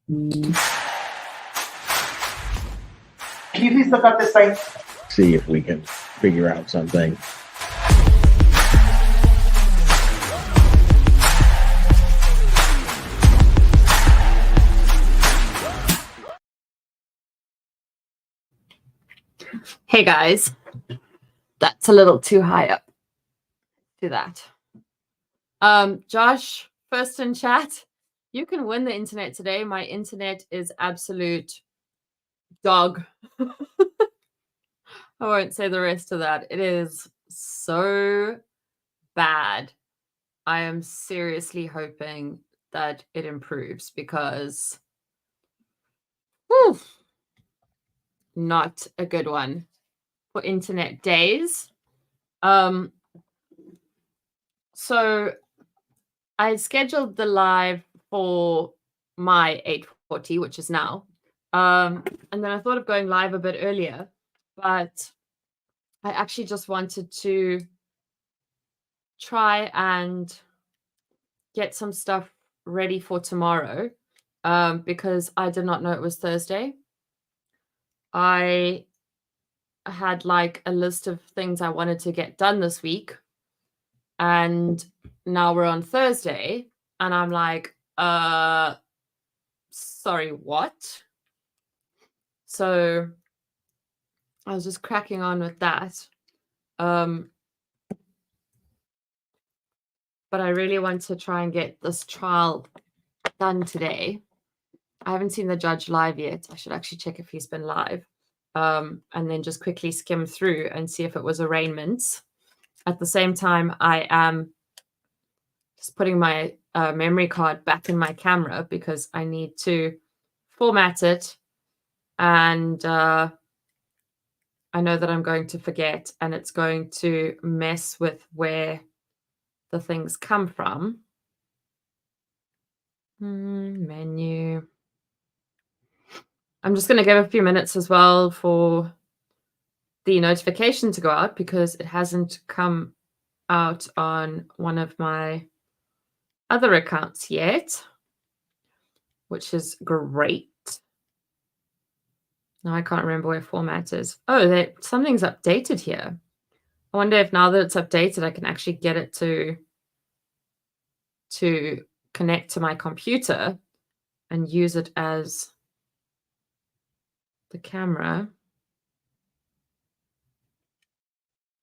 Can you please look up this site? See if we can figure out something. Hey guys, that's a little too high up. Do that. Josh, first in chat, you can win the internet today. My internet is absolute dog. I won't say the rest of that. It is so bad. I am seriously hoping that it improves because not a good one for internet days. So I scheduled the live for my 8:40, which is now. And then I thought of going live a bit earlier, but I actually just wanted to try and get some stuff ready for tomorrow because I did not know it was Thursday. I had like a list of things I wanted to get done this week, and now we're on Thursday, and I'm like, sorry, what? So I was just cracking on with that. But I really want to try and get this trial done today. I haven't seen the judge live yet. I should actually check if he's been live. And then just quickly skim through and see if it was arraignments. At the same time, I am just putting my memory card back in my camera because I need to format it. And I know that I'm going to forget, and it's going to mess with where the things come from. Menu. I'm just going to give a few minutes as well for the notification to go out because it hasn't come out on one of my other accounts yet, which is great. Now I can't remember where format is. Oh, something's updated here. I wonder if now that it's updated, I can actually get it to connect to my computer and use it as the camera.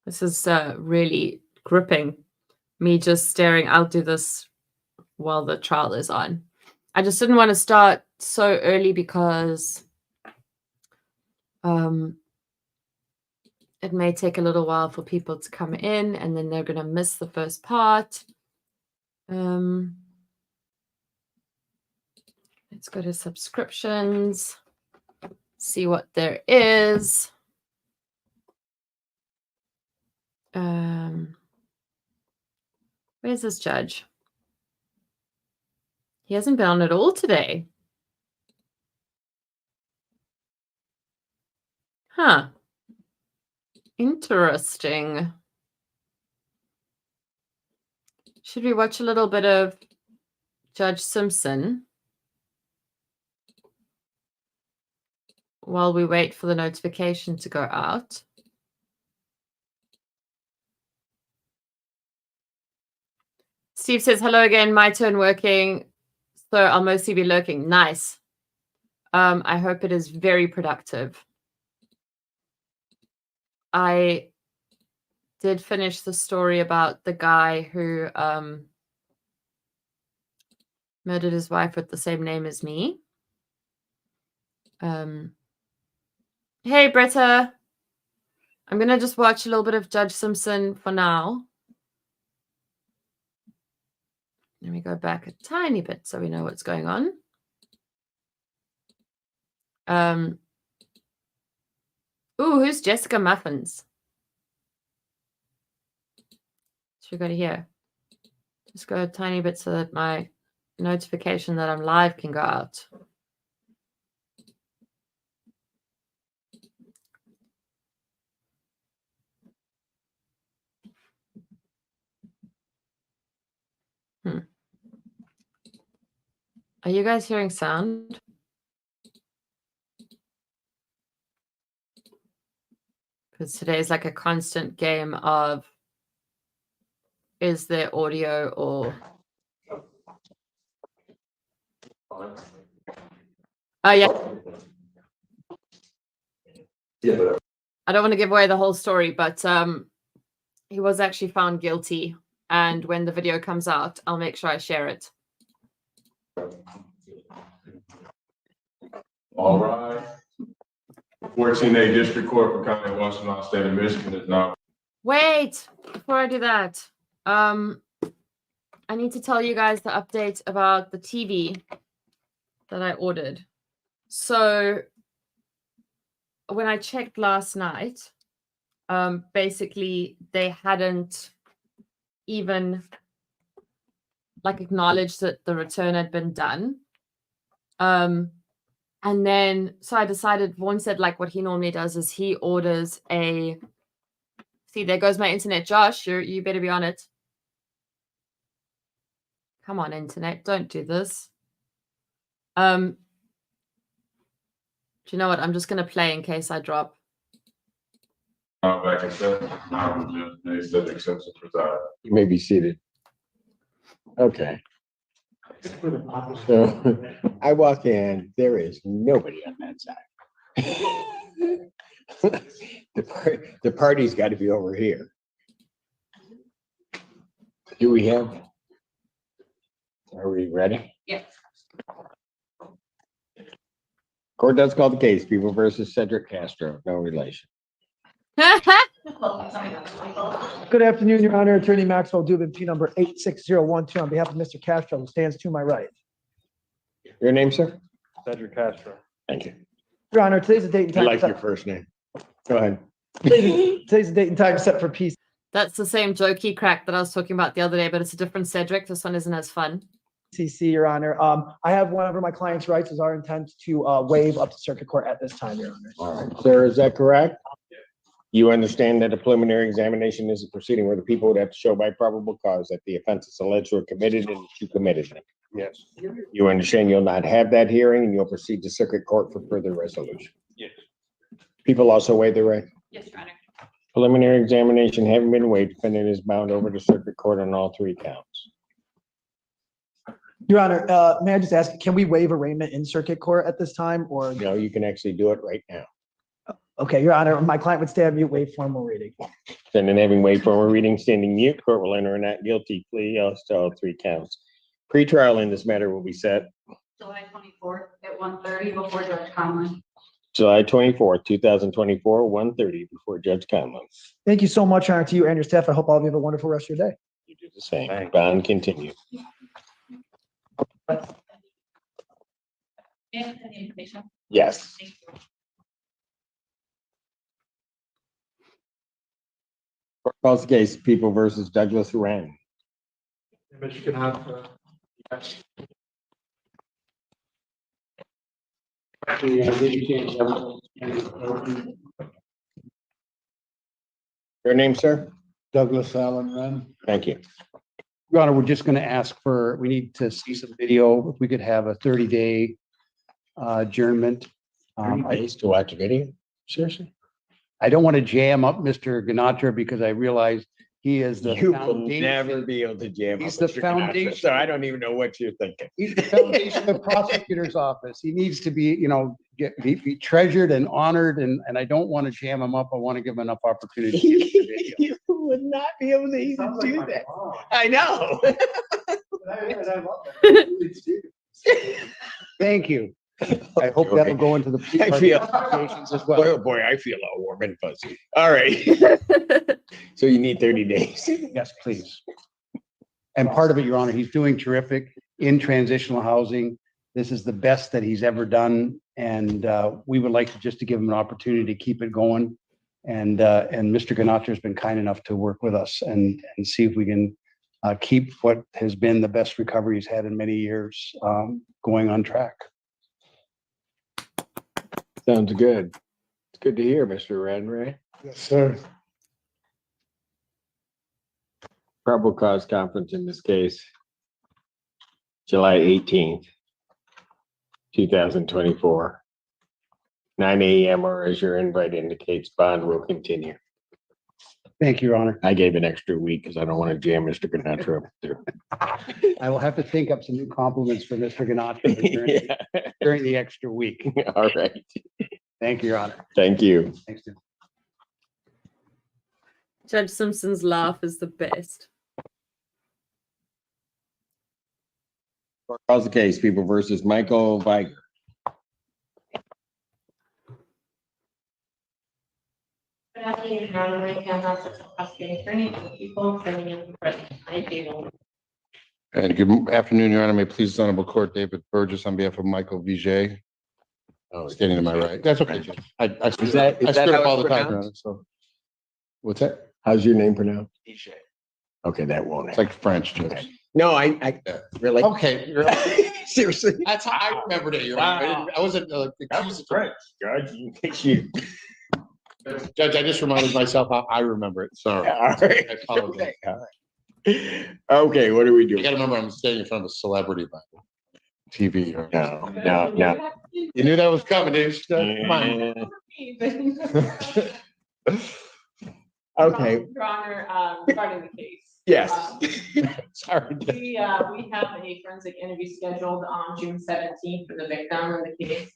This is really gripping. Me just staring. I'll do this while the trial is on. I just didn't want to start so early because it may take a little while for people to come in, and then they're going to miss the first part. Let's go to subscriptions, see what there is. Where's this judge? He hasn't been on at all today. Huh. Interesting. Should we watch a little bit of Judge Simpson while we wait for the notification to go out? Steve says, hello again, my turn working, so I'll mostly be lurking. Nice. I hope it is very productive. I did finish the story about the guy who murdered his wife with the same name as me. Hey, Bretta. I'm going to just watch a little bit of Judge Simpson for now. Let me go back a tiny bit so we know what's going on. Ooh, who's Jessica Muffins? Should we go to here? Just go a tiny bit so that my notification that I'm live can go out. Are you guys hearing sound? because today is like a constant game of is there audio or oh yeah. I don't want to give away the whole story, but he was actually found guilty, and when the video comes out, I'll make sure I share it. All right. 14A District Court for County of Washington, State of Michigan is now. Wait, before I do that, I need to tell you guys the update about the TV that I ordered. So when I checked last night, basically they hadn't even like acknowledged that the return had been done. And then, so I decided, Vaughn said like what he normally does is he orders a, see, there goes my internet. Josh, you better be on it. Come on, internet, don't do this. Do you know what? I'm just going to play in case I drop. Back in session. They said exception preside. You may be seated. Okay. So I walk in, there is nobody on that side. The party's got to be over here. Do we have? Are we ready? Yes. Court does call the case, People versus Cedric Castro, no relation. Good afternoon, Your Honor. Attorney Maxwell Dubin, P number 86012 on behalf of Mr. Castro, who stands to my right. Your name, sir? Cedric Castro. Thank you. Your Honor, today's the date and I time. like your first name. Go ahead. Today's the date and time set for peace. That's the same jokey crack that I was talking about the other day, but it's a different Cedric. This one isn't as fun. CC, Your Honor. I have one of my client's rights is our intent to waive up to circuit court at this time, Your Honor. All right, sir, is that correct? You understand that a preliminary examination is a proceeding where the people would have to show by probable cause that the offenses alleged were committed and you committed them. Yes. You understand you'll not have that hearing and you'll proceed to circuit court for further resolution. Yes. People also waive their right. Yes, Your Honor. Preliminary examination having been waived, defendant is bound over to circuit court on all three counts. Your Honor, may I just ask, can we waive arraignment in circuit court at this time or? No, you can actually do it right now. Okay, Your Honor, my client would stand mute, waive formal reading. Defendant having waived formal reading, standing mute, court will enter a not guilty plea as to all three counts. Pre-trial in this matter will be set July 24th at 1:30 before Judge Conlon. July 24th, 2024, 1:30 before Judge Conlon. Thank you so much, Your Honor, to you and your staff. I hope all of you have a wonderful rest of your day. You do the same. Bond continue. And the information. Yes. Thank you. Court calls the case, People versus Douglas Wren. Michigan have, yes. Your name, sir? Douglas Allen Wren. Thank you. Your Honor, we're just going to ask for, we need to see some video. If we could have a 30-day adjournment. 30 days to watch a video? Seriously? I don't want to jam up Mr. Ganatra because I realize he is the You will foundation. never be able to jam. He's up the Mr. Ganatra, foundation. So I don't even know what you're thinking. He's the foundation of the prosecutor's office. He needs to be, be treasured and honored, and I don't want to jam him up. I want to give him enough opportunity. To get the video. You would not be able to even do that. I know. Thank you. I hope that will go into the I feel- applications as Boy, well. oh boy, I feel all warm and fuzzy. All right. So you need 30 days. Yes, please. And part of it, Your Honor, he's doing terrific in transitional housing. This is the best that he's ever done. And we would like to just to give him an opportunity to keep it going. And Mr. Ganatra has been kind enough to work with us and see if we can keep what has been the best recovery he's had in many years going on track. Sounds good. It's good to hear, Mr. Wren, right? Yes, sir. Probable cause conference in this case, July 18th, 2024. 9 a.m. or as your invite indicates, bond will continue. Thank you, Your Honor. I gave an extra week because I don't want to jam Mr. Gannatro up there. I will have to think up some new compliments for Mr. Gannatro during the extra week. All right. Thank you, Your Honor. Thank you. Thanks, Tim. Judge Simpson's laugh is the best. Court calls the case, People versus Michael Viger. Good afternoon, Your Honor. Mike Hancock, prosecuting attorney for the people, serving as the president. Thank you. And good afternoon, Your Honor. May it please the Honorable Court, David Burgess on behalf of Michael Vijay. Oh, Standing to my right. That's okay, Judge. I Is that screw how up all it's the time, Your pronounced? Honor, so. What's that? How's your name pronounced? Okay, that won't It's happen. like French, Judge. Okay. No, I really. Okay, really? Seriously. That's how I remembered it, Your Honor. I wasn't accused of. Judge, you think you. Judge, I just reminded myself how I remember it. Sorry. All right. I apologize. Okay, all right. Okay, what are we You doing? gotta remember, I'm standing in front of a celebrity by TV. Or- No. You knew that was coming, didn't you? Come on. Okay, Your Honor, regarding the case. yes. Sorry. Judge. We have a forensic interview scheduled on June 17th for the victim in the case.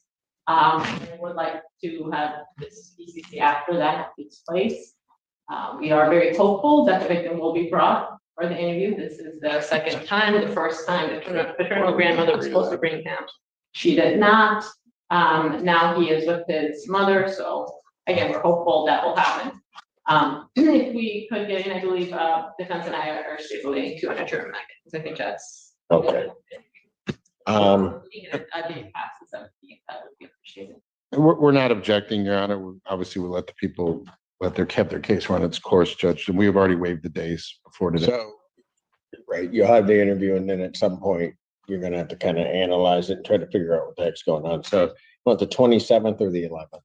I would like to have this PCC after that takes place. We are very hopeful that the victim will be brought for the interview. This is the second time. The first time the paternal grandmother was supposed to bring him. She did not. Now he is with his mother, so again, we're hopeful that will happen. If we could get in, I believe, defense and I are stipulating 200 adjournment, because I think that's. Okay. I think past the 17th, that would be appreciated. We're not objecting, Your Honor. Obviously, we'll let the people, kept their case run its course, Judge, and we have already waived the days before today. So, right, you'll have the interview and then at some point, you're gonna have to kind of analyze it and try to figure out what the heck's going on. So, what, the 27th or the 11th?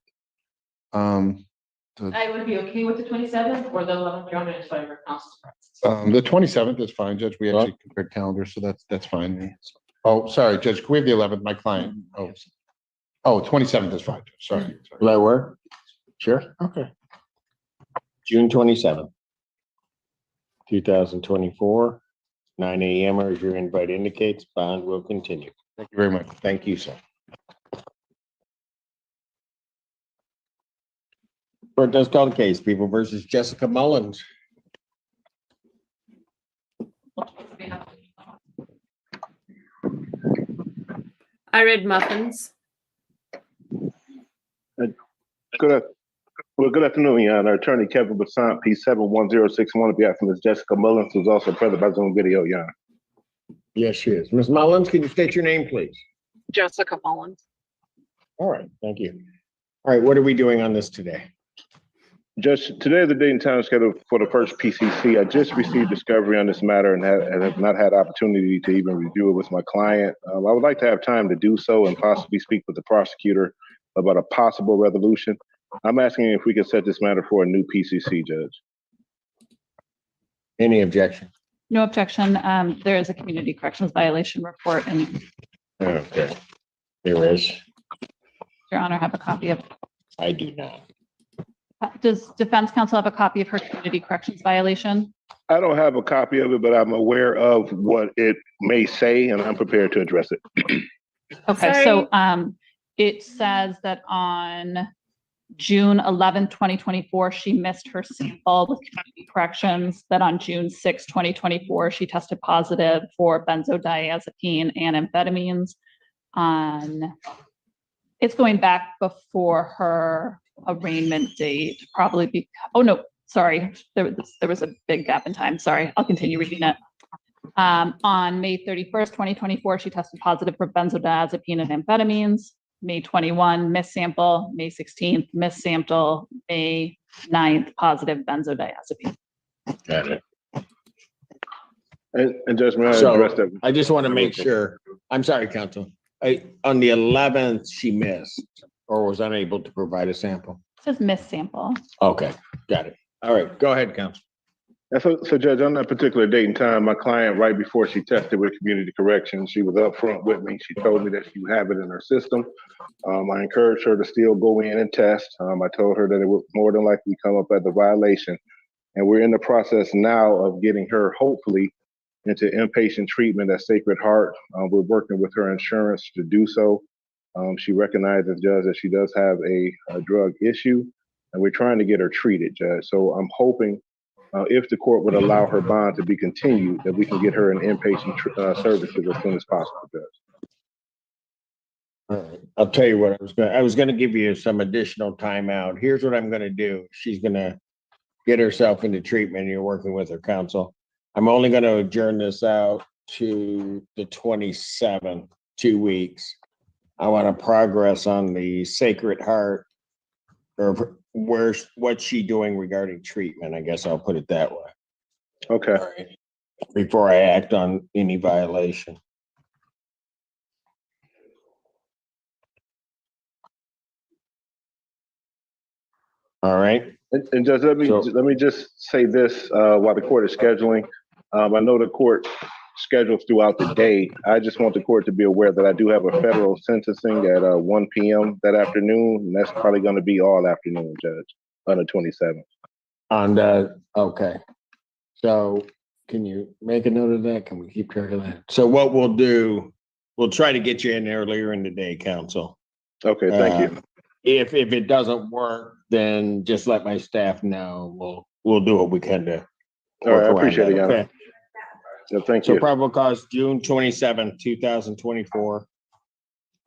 I would be okay with the 27th or the 11th, Your Honor, is whatever council's preference. The 27th is fine, Judge. We actually compared calendars, so that's fine. Oh, sorry, Judge, can we have the 11th, my client? Oh, 27th is fine, Judge. Sorry. Will that work? Sure. Okay. June 27th, 2024, 9 a.m. or as your invite indicates, bond will continue. Thank you very much. Thank you, sir. Court does call the case, People versus Jessica Mullins. I read muffins. Good afternoon, Your Honor. Attorney Kevin Basant, P71061, on behalf of Ms. Jessica Mullins, who's also present by Zoom video, Your Honor. Yes, she is. Ms. Mullins, can you state your name, please? Jessica Mullins. All right, thank you. All right, what are we doing on this today? Judge, today is the date and time scheduled for the first PCC. I just received discovery on this matter and have not had opportunity to even review it with my client. I would like to have time to do so and possibly speak with the prosecutor about a possible resolution. I'm asking if we can set this matter for a new PCC, Judge. Any objection? No objection. There is a community corrections violation report, and Okay, there is. Your Honor have a copy of. I do not. Does defense counsel have a copy of her community corrections violation? I don't have a copy of it, but I'm aware of what it may say, and I'm prepared to address it. Okay, so it says that on June 11, 2024, she missed her sample with community corrections, that on June 6, 2024, she tested positive for benzodiazepine and amphetamines. It's going back before her arraignment date, probably oh no, sorry, there was a big gap in time. Sorry, I'll continue reading it. On May 31st, 2024, she tested positive for benzodiazepine and amphetamines. May 21, missed sample. May 16th, missed sample. May 9th, positive benzodiazepine. Got it. And Judge, may I So, address that? I just want to make sure, I'm sorry, counsel. On the 11th, she missed or was unable to provide a sample. It says missed sample. Okay, got it. All right, go ahead, counsel. And so Judge, on that particular date and time, my client, right before she tested with community corrections, she was upfront with me. She told me that she would have it in her system. I encouraged her to still go in and test. I told her that it would more than likely come up as a violation. And we're in the process now of getting her, hopefully, into inpatient treatment at Sacred Heart. We're working with her insurance to do so. She recognizes, Judge, that she does have a drug issue, and we're trying to get her treated, Judge. So I'm hoping if the court would allow her bond to be continued, that we can get her in inpatient services as soon as possible, Judge. All right. I'll tell you what, I was gonna give you some additional time out. Here's what I'm gonna do. She's gonna get herself into treatment. You're working with her counsel. I'm only gonna adjourn this out to the 27th, 2 weeks. I want to progress on the Sacred Heart, or what's she doing regarding treatment? I guess I'll put it that way. Okay. All right. Before I act on any violation. All right. And Judge, let me just say this while the court is scheduling. I know the court schedules throughout the day. I just want the court to be aware that I do have a federal sentencing at 1 p.m. that afternoon, and that's probably going to be all afternoon, Judge, on the 27th. Okay. So can you make a note of that? Can we keep track of that? So what we'll do, we'll try to get you in earlier in the day, counsel. Okay, thank you. If it doesn't work, then just let my staff know. We'll do what we can to. All right, I appreciate it, Yana. Okay. Yeah, thank So you. probable cause June 27th, 2024.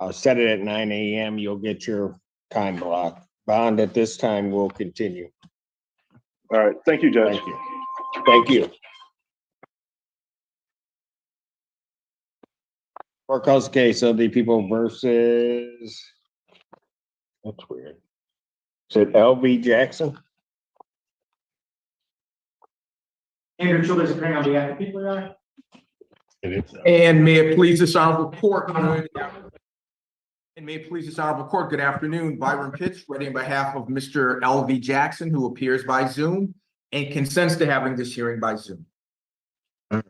I'll set it at 9 a.m. You'll get your time block. Bond at this time will continue. All right, thank you, Judge. Thank you. Thank you. Court calls case of the people versus, that's weird. Is it LV Jackson? Andrew Childers appearing on behalf of the people, Your Honor. It is. And may it please this honorable court. And may it please this honorable court, good afternoon. Byron Pitts, ready on behalf of Mr. LV Jackson, who appears by Zoom and consents to having this hearing by Zoom. All right.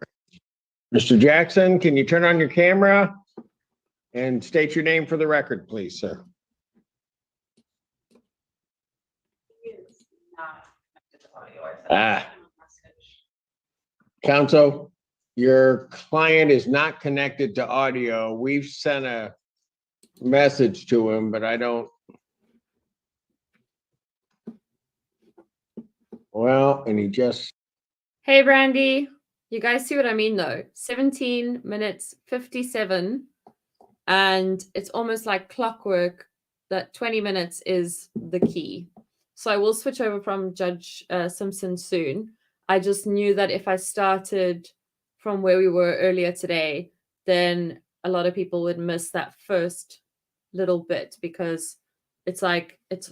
Mr. Jackson, can you turn on your camera and state your name for the record, please, sir? Counsel, your client is not connected to audio. We've sent a message to him, but I don't. Well, and he just. Hey, Brandy. You guys see what I mean, though? 17 minutes, 57. And it's almost like clockwork that 20 minutes is the key. So I will switch over from Judge Simpson soon. I just knew that if I started from where we were earlier today, then a lot of people would miss that first little bit, because it's like it's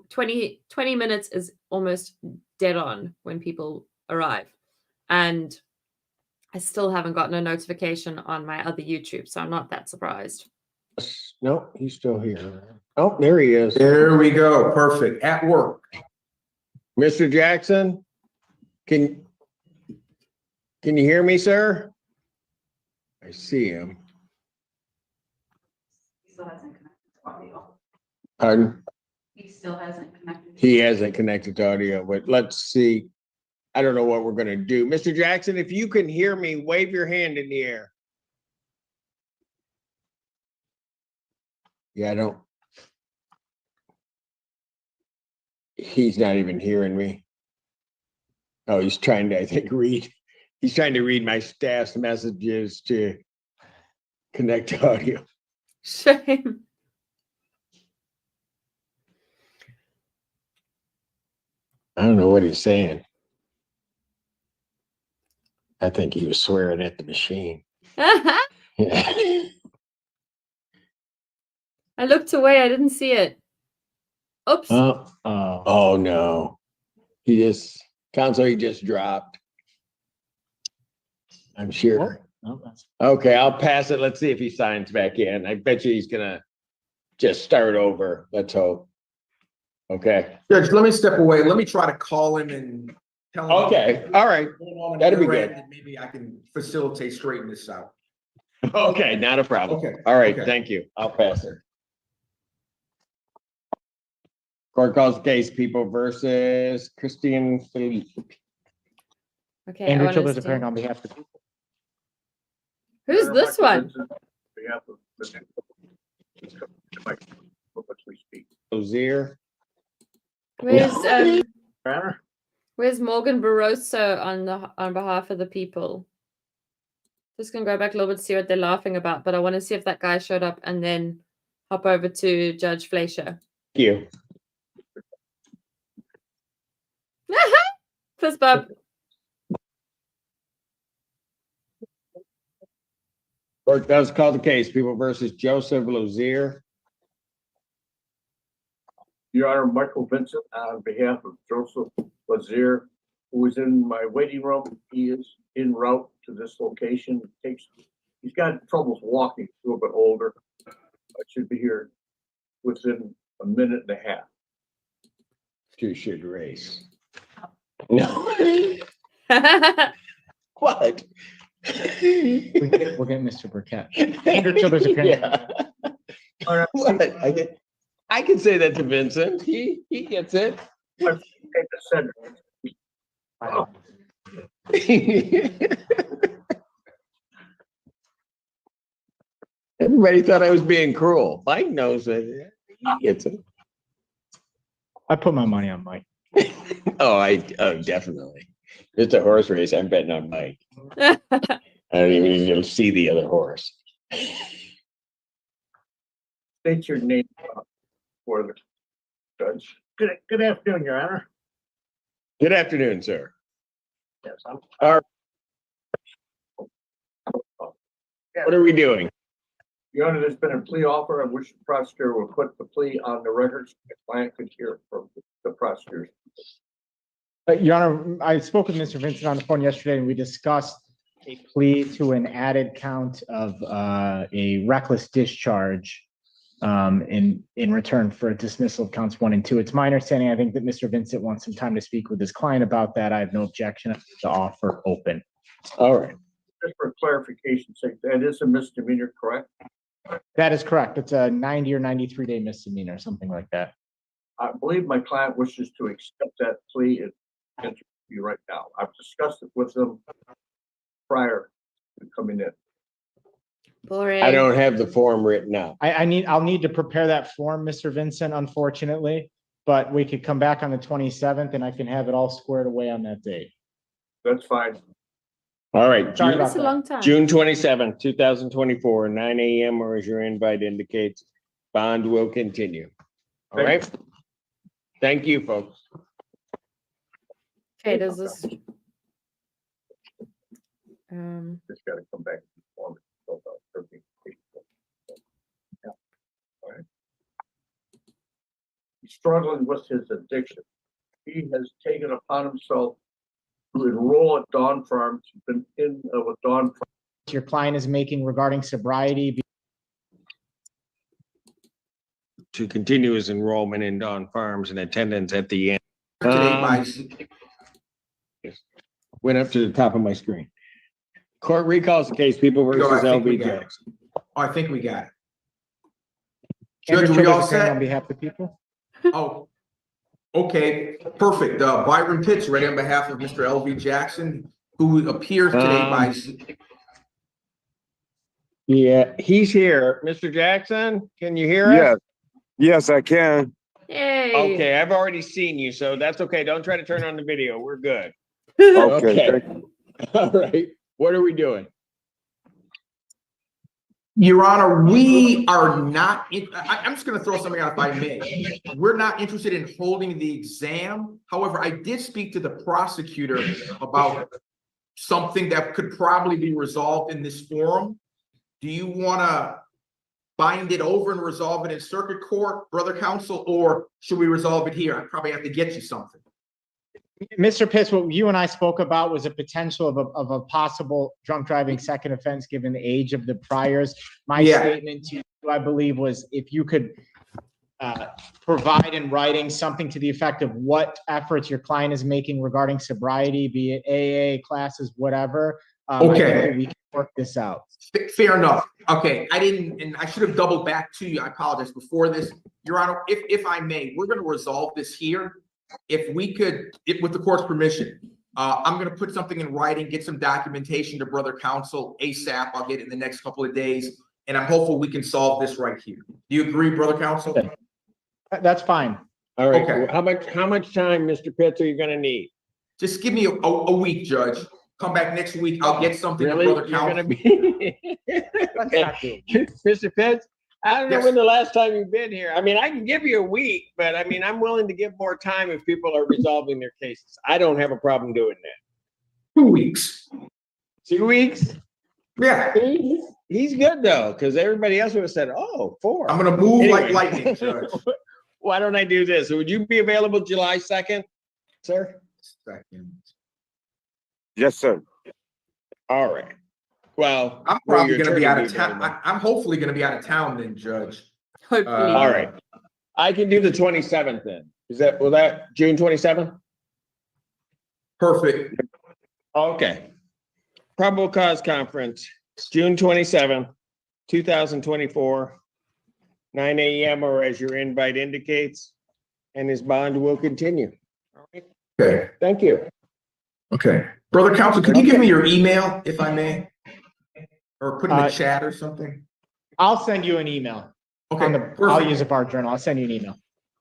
20 minutes is almost dead on when people arrive. And I still haven't gotten a notification on my other YouTube, so I'm not that surprised. No, he's still here. Oh, there he is. There we go. Perfect. At work. Mr. Jackson, can you hear me, sir? I see him. He still hasn't connected to audio. Pardon? He still hasn't connected. He hasn't connected to audio, but let's see. I don't know what we're going to do. Mr. Jackson, if you can hear me, wave your hand in the air. Yeah, I don't. He's not even hearing me. Oh, he's trying to, I think, read. He's trying to read my staff's messages to connect to audio. Shame. I don't know what he's saying. I think he was swearing at the machine. I looked away. I didn't see it. Oops. Oh no. He just, counsel, he just dropped. I'm sure. Okay, I'll pass it. Let's see if he signs back in. I bet you he's gonna just start over. Let's hope. Okay. Judge, let me step away. Let me try to call him and telling me Okay, all right. what's going on on That'd be your good. end, and maybe I can facilitate straighten this out. Okay, not a problem. Okay, All right, okay. thank you. I'll pass it. Court calls the case People versus Christian Philippe. Okay, I Andrew wanna Childers see. appearing on behalf of the people. Who's this one? Ozier. Where's Morgan Barroso on behalf of the people? Just gonna go back a little bit to see what they're laughing about, but I want to see if that guy showed up and then hop over to Judge Fleisher. Thank you. Fist bump. Court does call the case People versus Joseph Lozier. Your Honor, Michael Vincent, on behalf of Joseph Lazier, who is in my waiting room. He is en route to this location. He's got troubles walking, a little bit older. I should be here within a minute and a half. Two should race. No. What? We'll get Mr. Burkett. Andrew Childers appearing. Yeah. What? I can say that to Vincent. He gets it. Take the center. Everybody thought I was being cruel. Mike knows it. He gets it. I put my money on Mike. Oh, definitely. It's a horse race. I'm betting on Mike. I don't even need to see the other horse. State your name for the judge. Good afternoon, Your Honor. Good afternoon, sir. Yes, I'm. What are we doing? Your Honor, there's been a plea offer. I wish the prosecutor would put the plea on the record so the client could hear from the prosecutor. Your Honor, I spoke with Mr. Vincent on the phone yesterday and we discussed a plea to an added count of a reckless discharge in return for a dismissal of counts 1 and 2. It's my understanding, I think, that Mr. Vincent wants some time to speak with his client about that. I have no objection to offer open. All right. Just for clarification's sake, that is a misdemeanor, correct? That is correct. It's a 90 or 93-day misdemeanor, something like that. I believe my client wishes to accept that plea and interview right now. I've discussed it with him prior to coming in. Boring. I don't have the form written out. I'll need to prepare that form, Mr. Vincent, unfortunately, but we could come back on the 27th and I can have it all squared away on that date. That's fine. All right. Sorry June, about That's a that. long time. June 27th, 2024, 9 a.m. or as your invite indicates, bond will continue. All right. Thank you, folks. Okay, does this Just gotta come back to the form. Yeah. All right. He's struggling with his addiction. He has taken upon himself to enroll at Dawn Farms. He's been in with Dawn Farms. Your client is making regarding sobriety. To continue his enrollment in Dawn Farms and attendance at the end. Today by Went up to the top of my screen. Court recalls the case People No, I versus think we LB got it. Jackson. I think we got it. Andrew Judge, are we all Childers appearing set? on behalf of the people. Oh, okay, perfect. Byron Pitts, ready on behalf of Mr. LV Jackson, who appears today by. Yeah, he's here. Mr. Jackson, can you hear us? Yes, I can. Yay. Okay, I've already seen you, so that's okay. Don't try to turn on the video. We're good. Okay. All right. What are we doing? Your Honor, we are not, I'm just gonna throw something out if I may. We're not interested in holding the exam. However, I did speak to the prosecutor about something that could probably be resolved in this forum. Do you wanna bind it over and resolve it in circuit court, brother counsel, or should we resolve it here? I probably have to get you something. Mr. Pitts, what you and I spoke about was a potential of a possible drunk driving second offense, given the age of the priors. My Yeah. statement to you, I believe, was if you could provide in writing something to the effect of what efforts your client is making regarding sobriety, be it AA classes, whatever. I think Okay. that we can work this out. Fair enough. Okay, I didn't, and I should have doubled back to you. I apologize before this. Your Honor, if I may, we're going to resolve this here. If we could, with the court's permission, I'm going to put something in writing, get some documentation to brother counsel ASAP. I'll get it in the next couple of days, and I'm hopeful we can solve this right here. Do you agree, brother counsel? Okay. That's fine. All right, Okay. how much time, Mr. Pitts, are you gonna need? Just give me a week, Judge. Come back next week. I'll get something to Really? brother You're counsel. gonna be? Mr. Pitts, I don't know Yes. when the last time you've been here. I mean, I can give you a week, but I mean, I'm willing to give more time if people are resolving their cases. I don't have a problem doing that. 2 weeks. 2 weeks? Yeah. He's good though, because everybody else would have said, oh, 4. I'm going to move like Anyway. lightning, Judge. Why don't I do this? Would you be available July 2nd, sir? Yes, sir. All right. Well, I'm will probably your going to be attorney out of town. available? I'm hopefully going to be out of town then, Judge. Hopefully. All right. I can do the 27th then. Will that June 27th? Perfect. Okay. Probable cause conference, June 27th, 2024, 9 a.m. or as your invite indicates, and his bond will continue. All right. Okay. Thank you. Okay. Brother counsel, could you give me your email if I may? Or put in the Uh, chat or something? I'll send you an email. Okay. I'll Perfect. use a bar journal. I'll send you an email.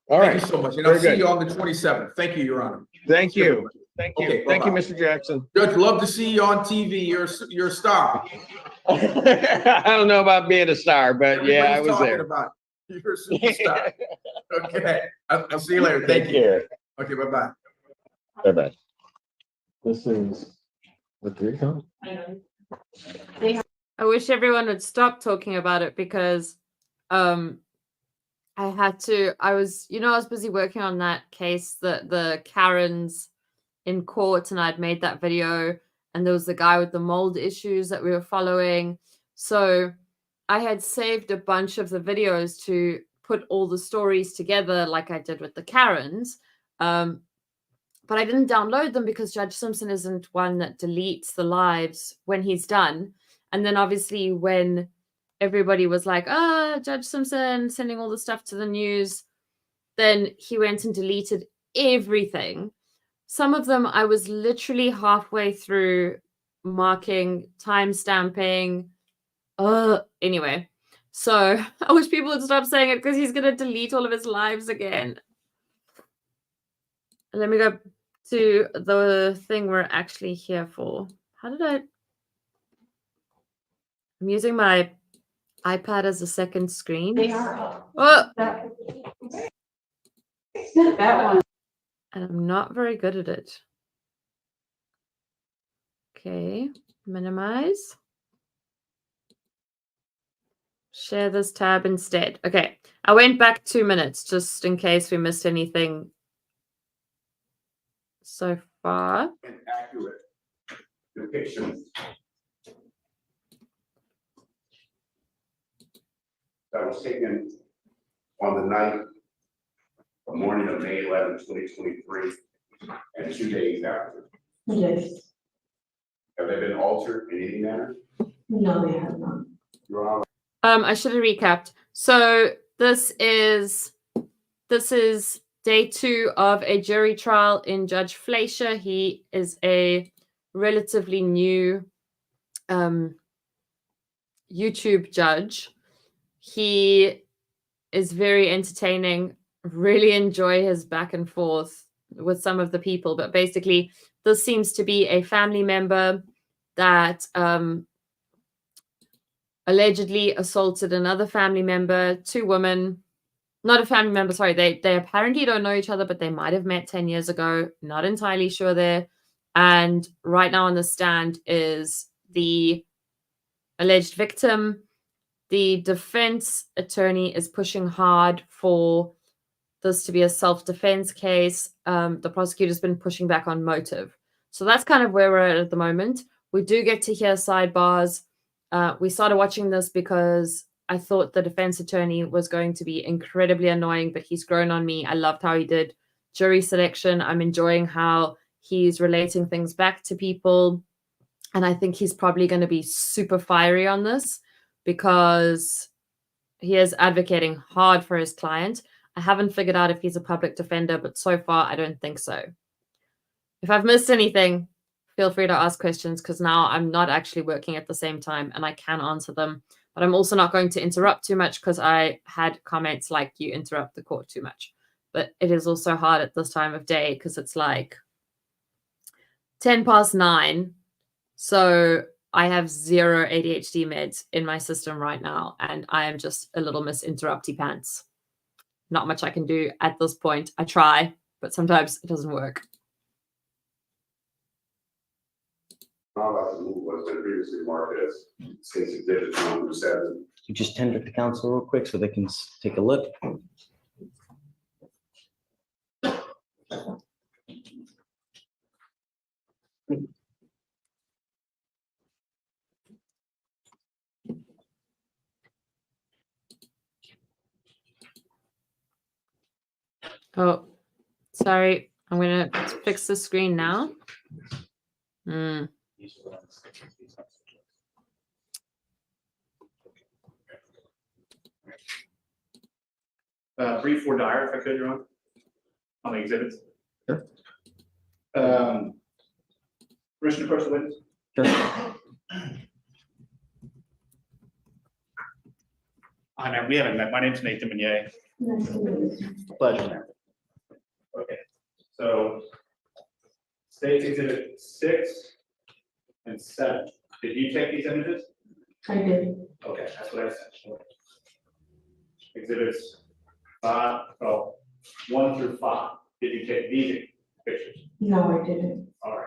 All Thank right. you so much. And Very I'll see good. you on the 27th. Thank you, Your Honor. Thank you. Thank you. Okay, Thank you, bye-bye. Mr. Jackson. Judge, love to see you on TV. You're a star. I don't know about being a star, but yeah, I Everybody's was talking there. about it. You're a superstar. Okay. I'll see you later. Take Thank you. care. Okay, bye-bye. Bye-bye. This is the three-count? I wish everyone would stop talking about it because I was busy working on that case, the Karens in court, and I'd made that video, and there was the guy with the mold issues that we were following. So I had saved a bunch of the videos to put all the stories together like I did with the Karens. But I didn't download them because Judge Simpson isn't one that deletes the lives when he's done. And then obviously when everybody was like, Judge Simpson sending all the stuff to the news, then he went and deleted everything. Some of them I was literally halfway through marking, time stamping. Anyway, so I wish people would stop saying it because he's going to delete all of his lives again. Let me go to the thing we're actually here for. I'm using my iPad as a second screen. They are. Oh, That one. and I'm not very good at it. Okay, minimize. Share this tab instead. Okay, I went back 2 minutes just in case we missed anything so far. An accurate depiction. That was taken on the night, the morning of May 11, 2023, and 2 days after. Yes. Have they been altered in any manner? No, they have not. Your Honor. I should have recapped. So this is day 2 of a jury trial in Judge Fleisher. He is a relatively new YouTube judge. He is very entertaining. Really enjoy his back and forth with some of the people, but basically this seems to be a family member that allegedly assaulted another family member, 2 women. Not a family member, sorry. They apparently don't know each other, but they might have met 10 years ago. Not entirely sure there. And right now on the stand is the alleged victim. The defense attorney is pushing hard for this to be a self-defense case. The prosecutor's been pushing back on motive. So that's kind of where we're at the moment. We do get to hear sidebars. We started watching this because I thought the defense attorney was going to be incredibly annoying, but he's grown on me. I loved how he did jury selection. I'm enjoying how he's relating things back to people. And I think he's probably going to be super fiery on this because he is advocating hard for his client. I haven't figured out if he's a public defender, but so far I don't think so. If I've missed anything, feel free to ask questions because now I'm not actually working at the same time and I can answer them. But I'm also not going to interrupt too much because I had comments like you interrupt the court too much. But it is also hard at this time of day because it's like 9:10. So I have 0 ADHD meds in my system right now. And I am just a little Miss Interrupty Pants. Not much I can do at this point. I try, but sometimes it doesn't work. Was been previously marked as since exhibit 1 through 7. You just tender to council real quick so they can take a look. Oh, sorry. I'm going to fix the screen now. Brief or dire, if I could, Your Honor, on the exhibits. Sure. Permission to approach the witness? Sure. Hi, ma'am. We haven't met. My name's Nathan Meunier. Nice to meet you. Pleasure, ma'am. Okay, so State's Exhibit 6 and 7. Did you take these images? I did. Okay, that's what I said. Exhibits 1 through 5. Did you take these pictures? No, I didn't. All right.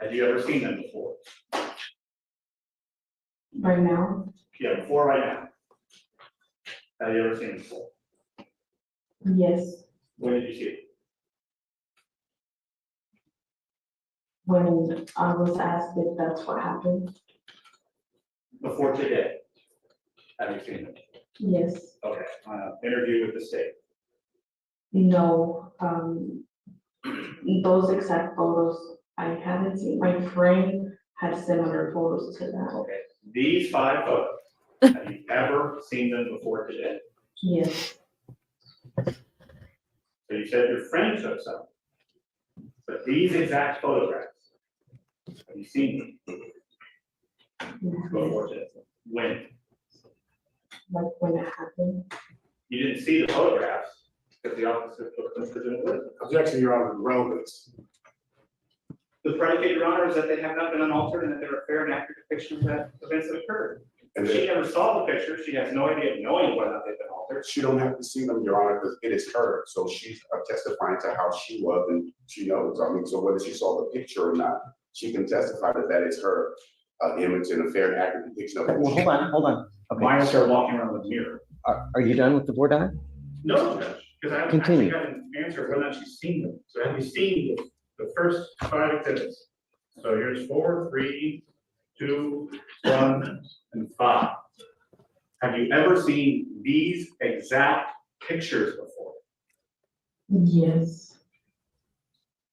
Have you ever seen them before? Right now? Yeah, before right now. Have you ever seen them before? Yes. When did you see it? When I was asked if that's what happened? Before today? Have you seen them? Yes. Okay, interview with the state. No, those exact photos I haven't seen. My friend had similar photos to that. Okay, these 5 photos, have you ever seen them before today? Yes. So you said your friend took some. But these exact photographs, have you seen them before today? When? Like when it happened? You didn't see the photographs because the officer took them for doing it. Objection, Your Honor, relevance. The predicate, Your Honor, is that they have not been unaltered and that they're a fair and accurate depiction of that events that occurred. And She never saw the pictures. She has no idea of knowing whether or not they've been altered. she don't have to see them, Your Honor, because it is her. So she's testifying to how she was and she knows. I mean, so whether she saw the picture or not, she can testify that that is her image and a fair and accurate depiction of. Well, hold on. Okay. Mine are walking around with a mirror. Are you done with the board doc? No, Judge, because I haven't actually Continue. got an answer whether or not she's seen them. So have you seen the first 5 exhibits? So here's 4, 3, 2, 1, and 5. Have you ever seen these exact pictures before? Yes.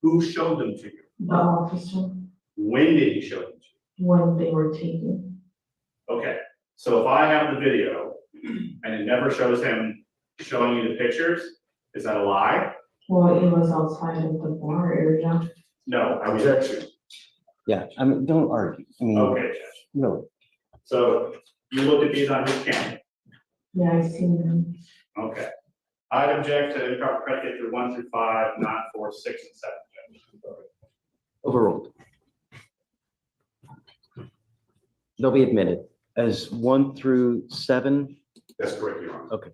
Who showed them to you? The officer, When did he show them to you? when they were taken. Okay, so if I have the video and it never shows him showing you the pictures, is that a lie? Well, it was outside of the bar area. No. Objection. Yeah, I mean, don't argue. I mean, Okay, Judge. really. So you looked at these on his camera. Yeah, I seen them. Okay. I'd object to improper predicate through 1 through 5, not 4, 6, and 7. Overruled. They'll be admitted as 1 through 7. That's correct, Your Honor. Okay.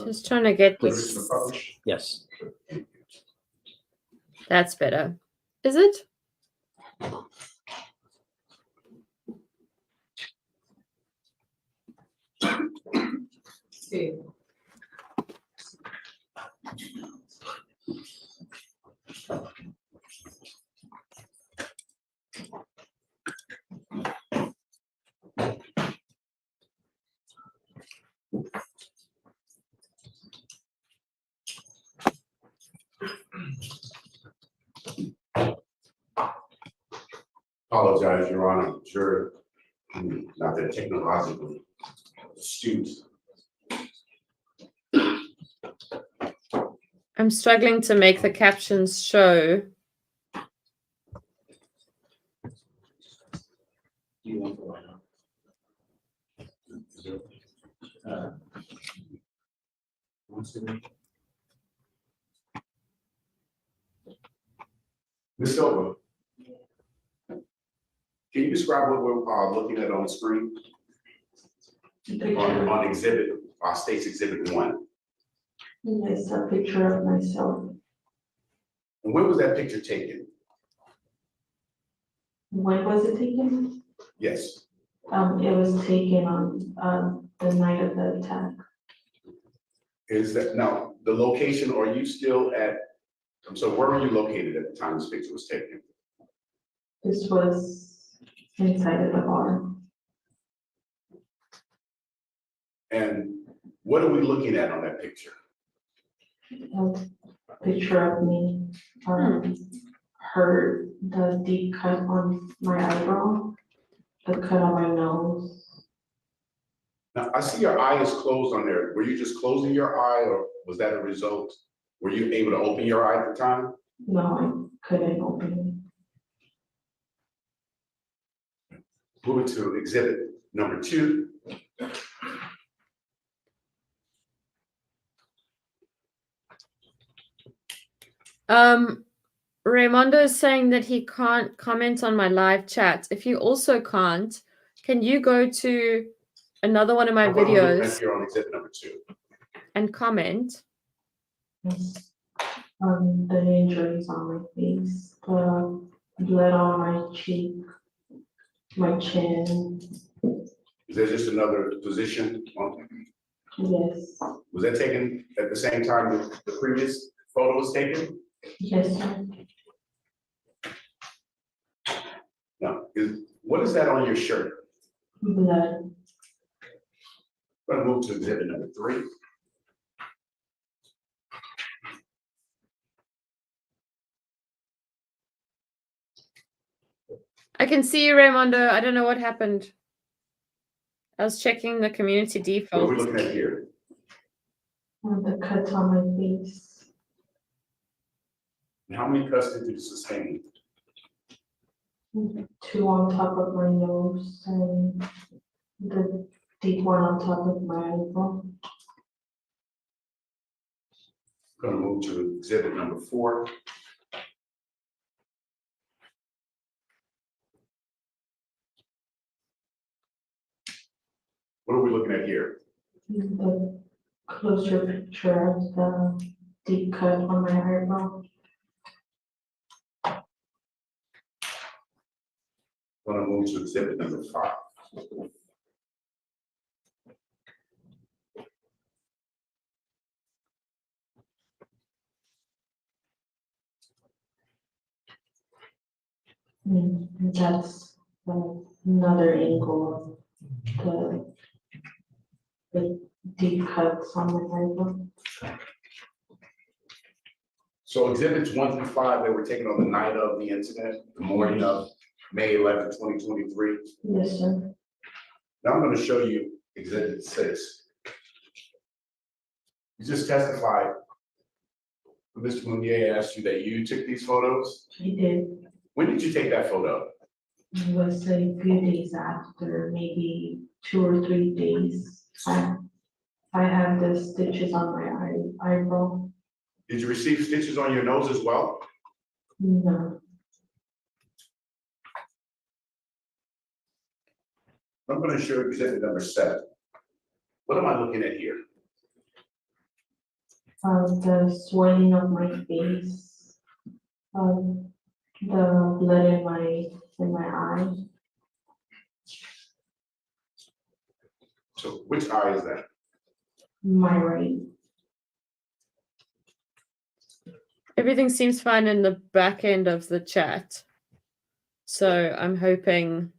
Just trying to get Permission this. to publish? Yes. That's better. Is it? See. Apologize, Your Honor, sure, not that technologically astute. I'm struggling to make the captions show. Ms. Silva, can you describe what we're looking at on the screen? On exhibit, state's exhibit 1. Yes, a picture of myself. And when was that picture taken? When was it taken? Yes. It was taken on the night of the attack. Is that now the location? Are you still at? So where were you located at the time this picture was taken? This was inside of the bar. And what are we looking at on that picture? A picture of me, the deep cut on my eyebrow, the cut on my nose. Now, I see your eye is closed on there. Were you just closing your eye, or was that a result? Were you able to open your eye at the time? No, I couldn't open it. Moving to exhibit number 2. Raymondo is saying that he can't comment on my live chat. If you also can't, can you go to another one of my What we're looking at videos here on exhibit number 2. and comment? Yes. The injuries on my face, the blood on my cheek, my chin. Is there just another position? Yes. Was that taken at the same time that the previous photo was taken? Yes, sir. No. What is that on your shirt? Blood. I'm going to move to exhibit number 3. I can see you, Raymondo. I don't know what happened. I was checking the community What are we default. looking at here? The cuts on my face. And how many cuts did you sustain? 2 on top of my nose and the deep one on top of my eyebrow. Going to move to exhibit number 4. What are we looking at here? The closer picture of the deep cut on my eyebrow. Going to move to exhibit number 5. That's another angle of the deep cuts on my eyebrow. So exhibits 1 through 5, they were taken on the night of the incident, the morning of May 11, 2023. Yes, sir. Now I'm going to show you exhibit 6. You just testified. Mr. Mounier asked you that you took these photos. He did. When did you take that photo? It was a few days after, maybe 2 or 3 days. I have the stitches on my eyebrow. Did you receive stitches on your nose as well? No. I'm going to show you exhibit number 7. What am I looking at here? The swelling of my face, the blood in my eye. So which eye is that? My right. Everything seems fine in the back end of the chat. So I'm hoping.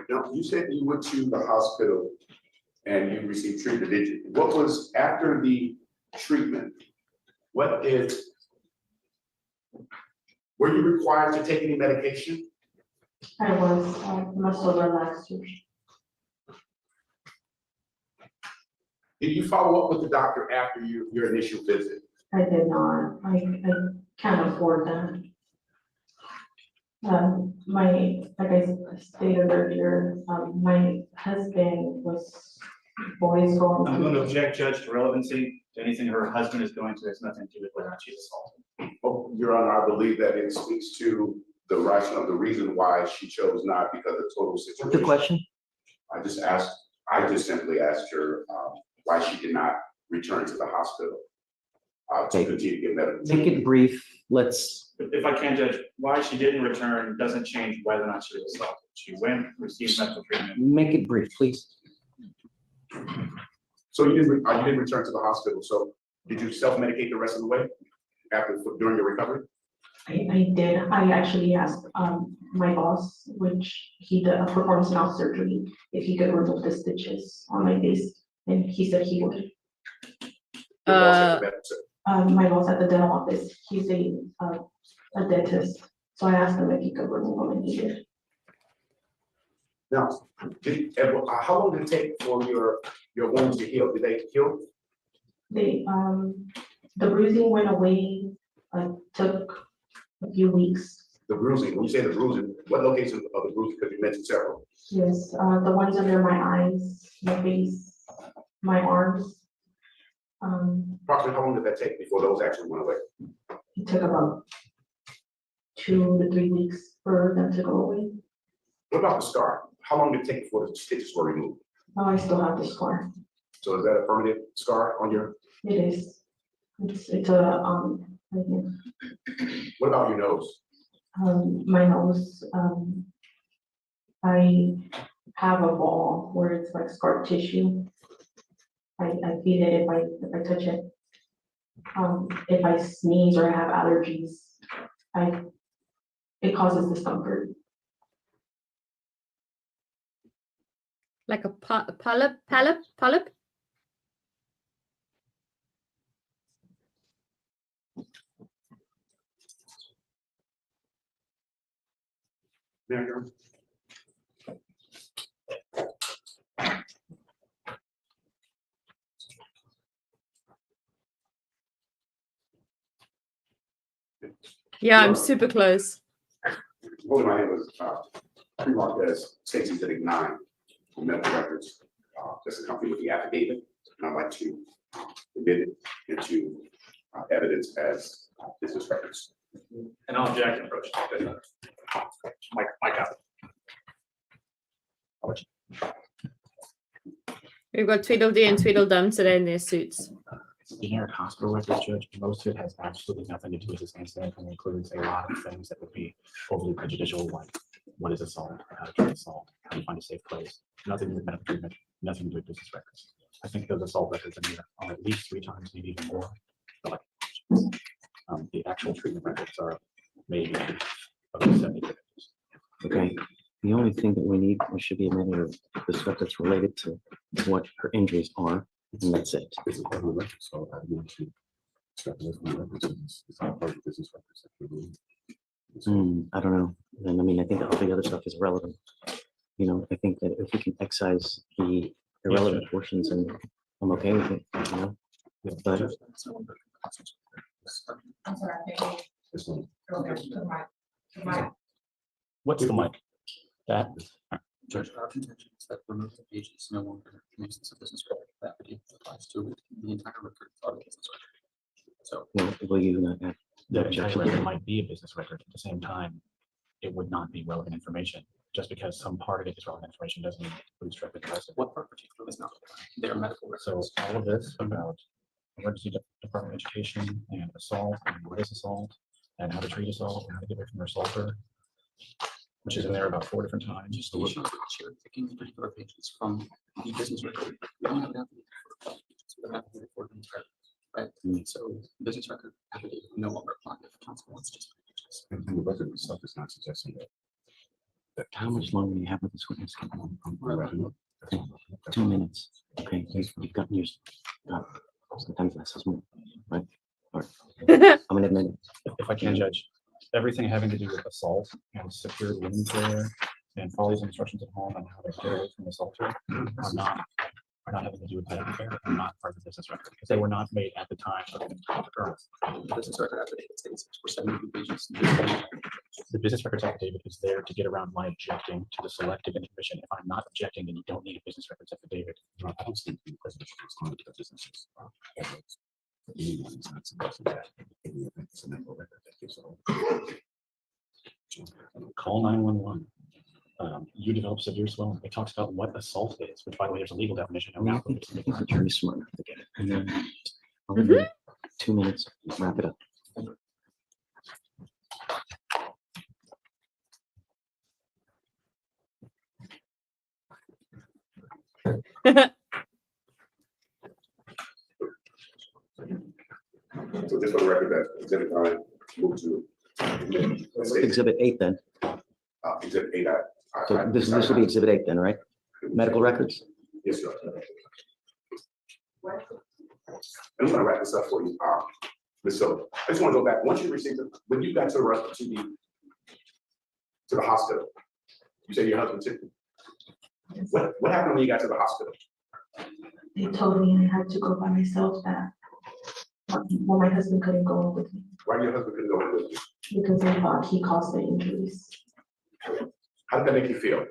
Now, you said you went to the hospital and you received treatment. What was after the treatment? Were you required to take any medication? I was, must have relaxed. Did you follow up with the doctor after your initial visit? I did not, I can't afford that. Like I stated earlier, my husband was always going I'm going to to. object, Judge, to relevancy to anything her husband is going to. It's nothing to do with whether or not she's assaulted. Oh, Your Honor, I believe that it speaks to the rationale, the reason why she chose not because of the total situation. What's the question? I just simply asked her, why she did not return to the hospital. To Okay. continue to get medical. Make it brief. Let's, If I can, Judge, why she didn't return doesn't change whether or not she was assaulted. She went, received medical treatment. make it brief, please. So you didn't return to the hospital, so did you self-medicate the rest of the way during your recovery? I did, I actually asked, my boss, which he performs now surgery, if he could remove the stitches on my face, and he said he would. Your boss at the medical- My boss at the dental office, he's a dentist, so I asked him if he could remove them, and he did. Now, how long did it take for your wounds to heal? Did they heal? They, the bruising went away, took a few weeks. The bruising, when you say the bruising, what locations of the bruising, because you mentioned several? Yes, the ones under my eyes, my face, my arms. Approximately how long did that take before those actually went away? It took about 2 to 3 weeks for them to go away. What about the scar? How long did it take before the stitches were removed? Oh, I still have the scar. So is that a permanent scar on your, It is. It's a, right here. what about your nose? My nose, I have a ball where it's like scar tissue. I feel it if I touch it. If I sneeze or have allergies, it causes discomfort. Like a polyp? There you go. Yeah, I'm super close. Holding my hand was pre-marked as Stacy Exhibit 9 on medical records, just accompanied with the affidavit. And I'd like to admit it into evidence as business records. And I'll object and approach. Mike out. We've got Tweedledee and Tweedledum today in their suits. Generic hospital records, Judge. Most of it has absolutely nothing to do with this incident and includes a lot of things that would be overly prejudicial, like what is assault, how to treat assault, how to find a safe place, nothing to do with medical treatment, nothing to do with business records. I think those assault records in here are at least 3 times, maybe even more. But the actual treatment records are maybe about 70 pages. Okay, the only thing that we need, we should be admitted is the stuff that's related to what her injuries are, and that's it. This is part of the record, so I want to extrapolate from the records. It's not part of the business records that we're doing. I don't know. And I mean, I think all the other stuff is relevant. You know, I think that if we can excise the irrelevant portions, and I'm okay with it, you know? But This one. What's the mic? That. Judge, our contention is that remove the pages no longer makes this a business record. That applies to the entire record of the business record. So. will you not have? The entire record might be a business record. At the same time, it would not be relevant information. Just because some part of it is relevant information doesn't mean it bootstrap the rest of it. What part particularly is not? They're medical records. So all of this about emergency department education and assault and what is assault and how to treat assault and how to get away from your assaulter, which is in there about 4 different times. Just the issue of cherry picking particular pages from the business record. We don't have an affidavit for the entire, right? So business record affidavit no longer apply if council wants just. And the record itself is not suggesting that. How much longer do you have with this witness? Okay, 2 minutes. Okay, you've gotten yours. Sometimes less is more, right? Or, I'm gonna admit it. If I can, Judge, everything having to do with assault and secured wounds there and follow these instructions at home and how to get away from the assaulter are not having to do with medical care and not part of the business record because they were not made at the time of the occurrence. The business record affidavit states for 72 pages. The business records affidavit is there to get around my objecting to the selective information. If I'm not objecting, then you don't need a business records affidavit. I don't think the president is going to the businesses. Call 911. You develop severe swelling. It talks about what assault is, which by the way, there's a legal definition. I mean, I think the attorney's smart enough to get it. And then I'll give you 2 minutes, wrap it up. So just for the record, that exhibit 9 moved to. Exhibit 8 then. Exhibit 8. So this will be exhibit 8 then, right? Medical records? Yes, sir. I'm gonna wrap this up for you. Ms. Silva, I just want to go back. Once you received it, when you got to the hospital, you said your husband took you. What happened when you got to the hospital? They told me I had to go by myself, that well, my husband couldn't go with me Why your husband couldn't go in with you? because they thought he caused the injuries. How did that make you feel?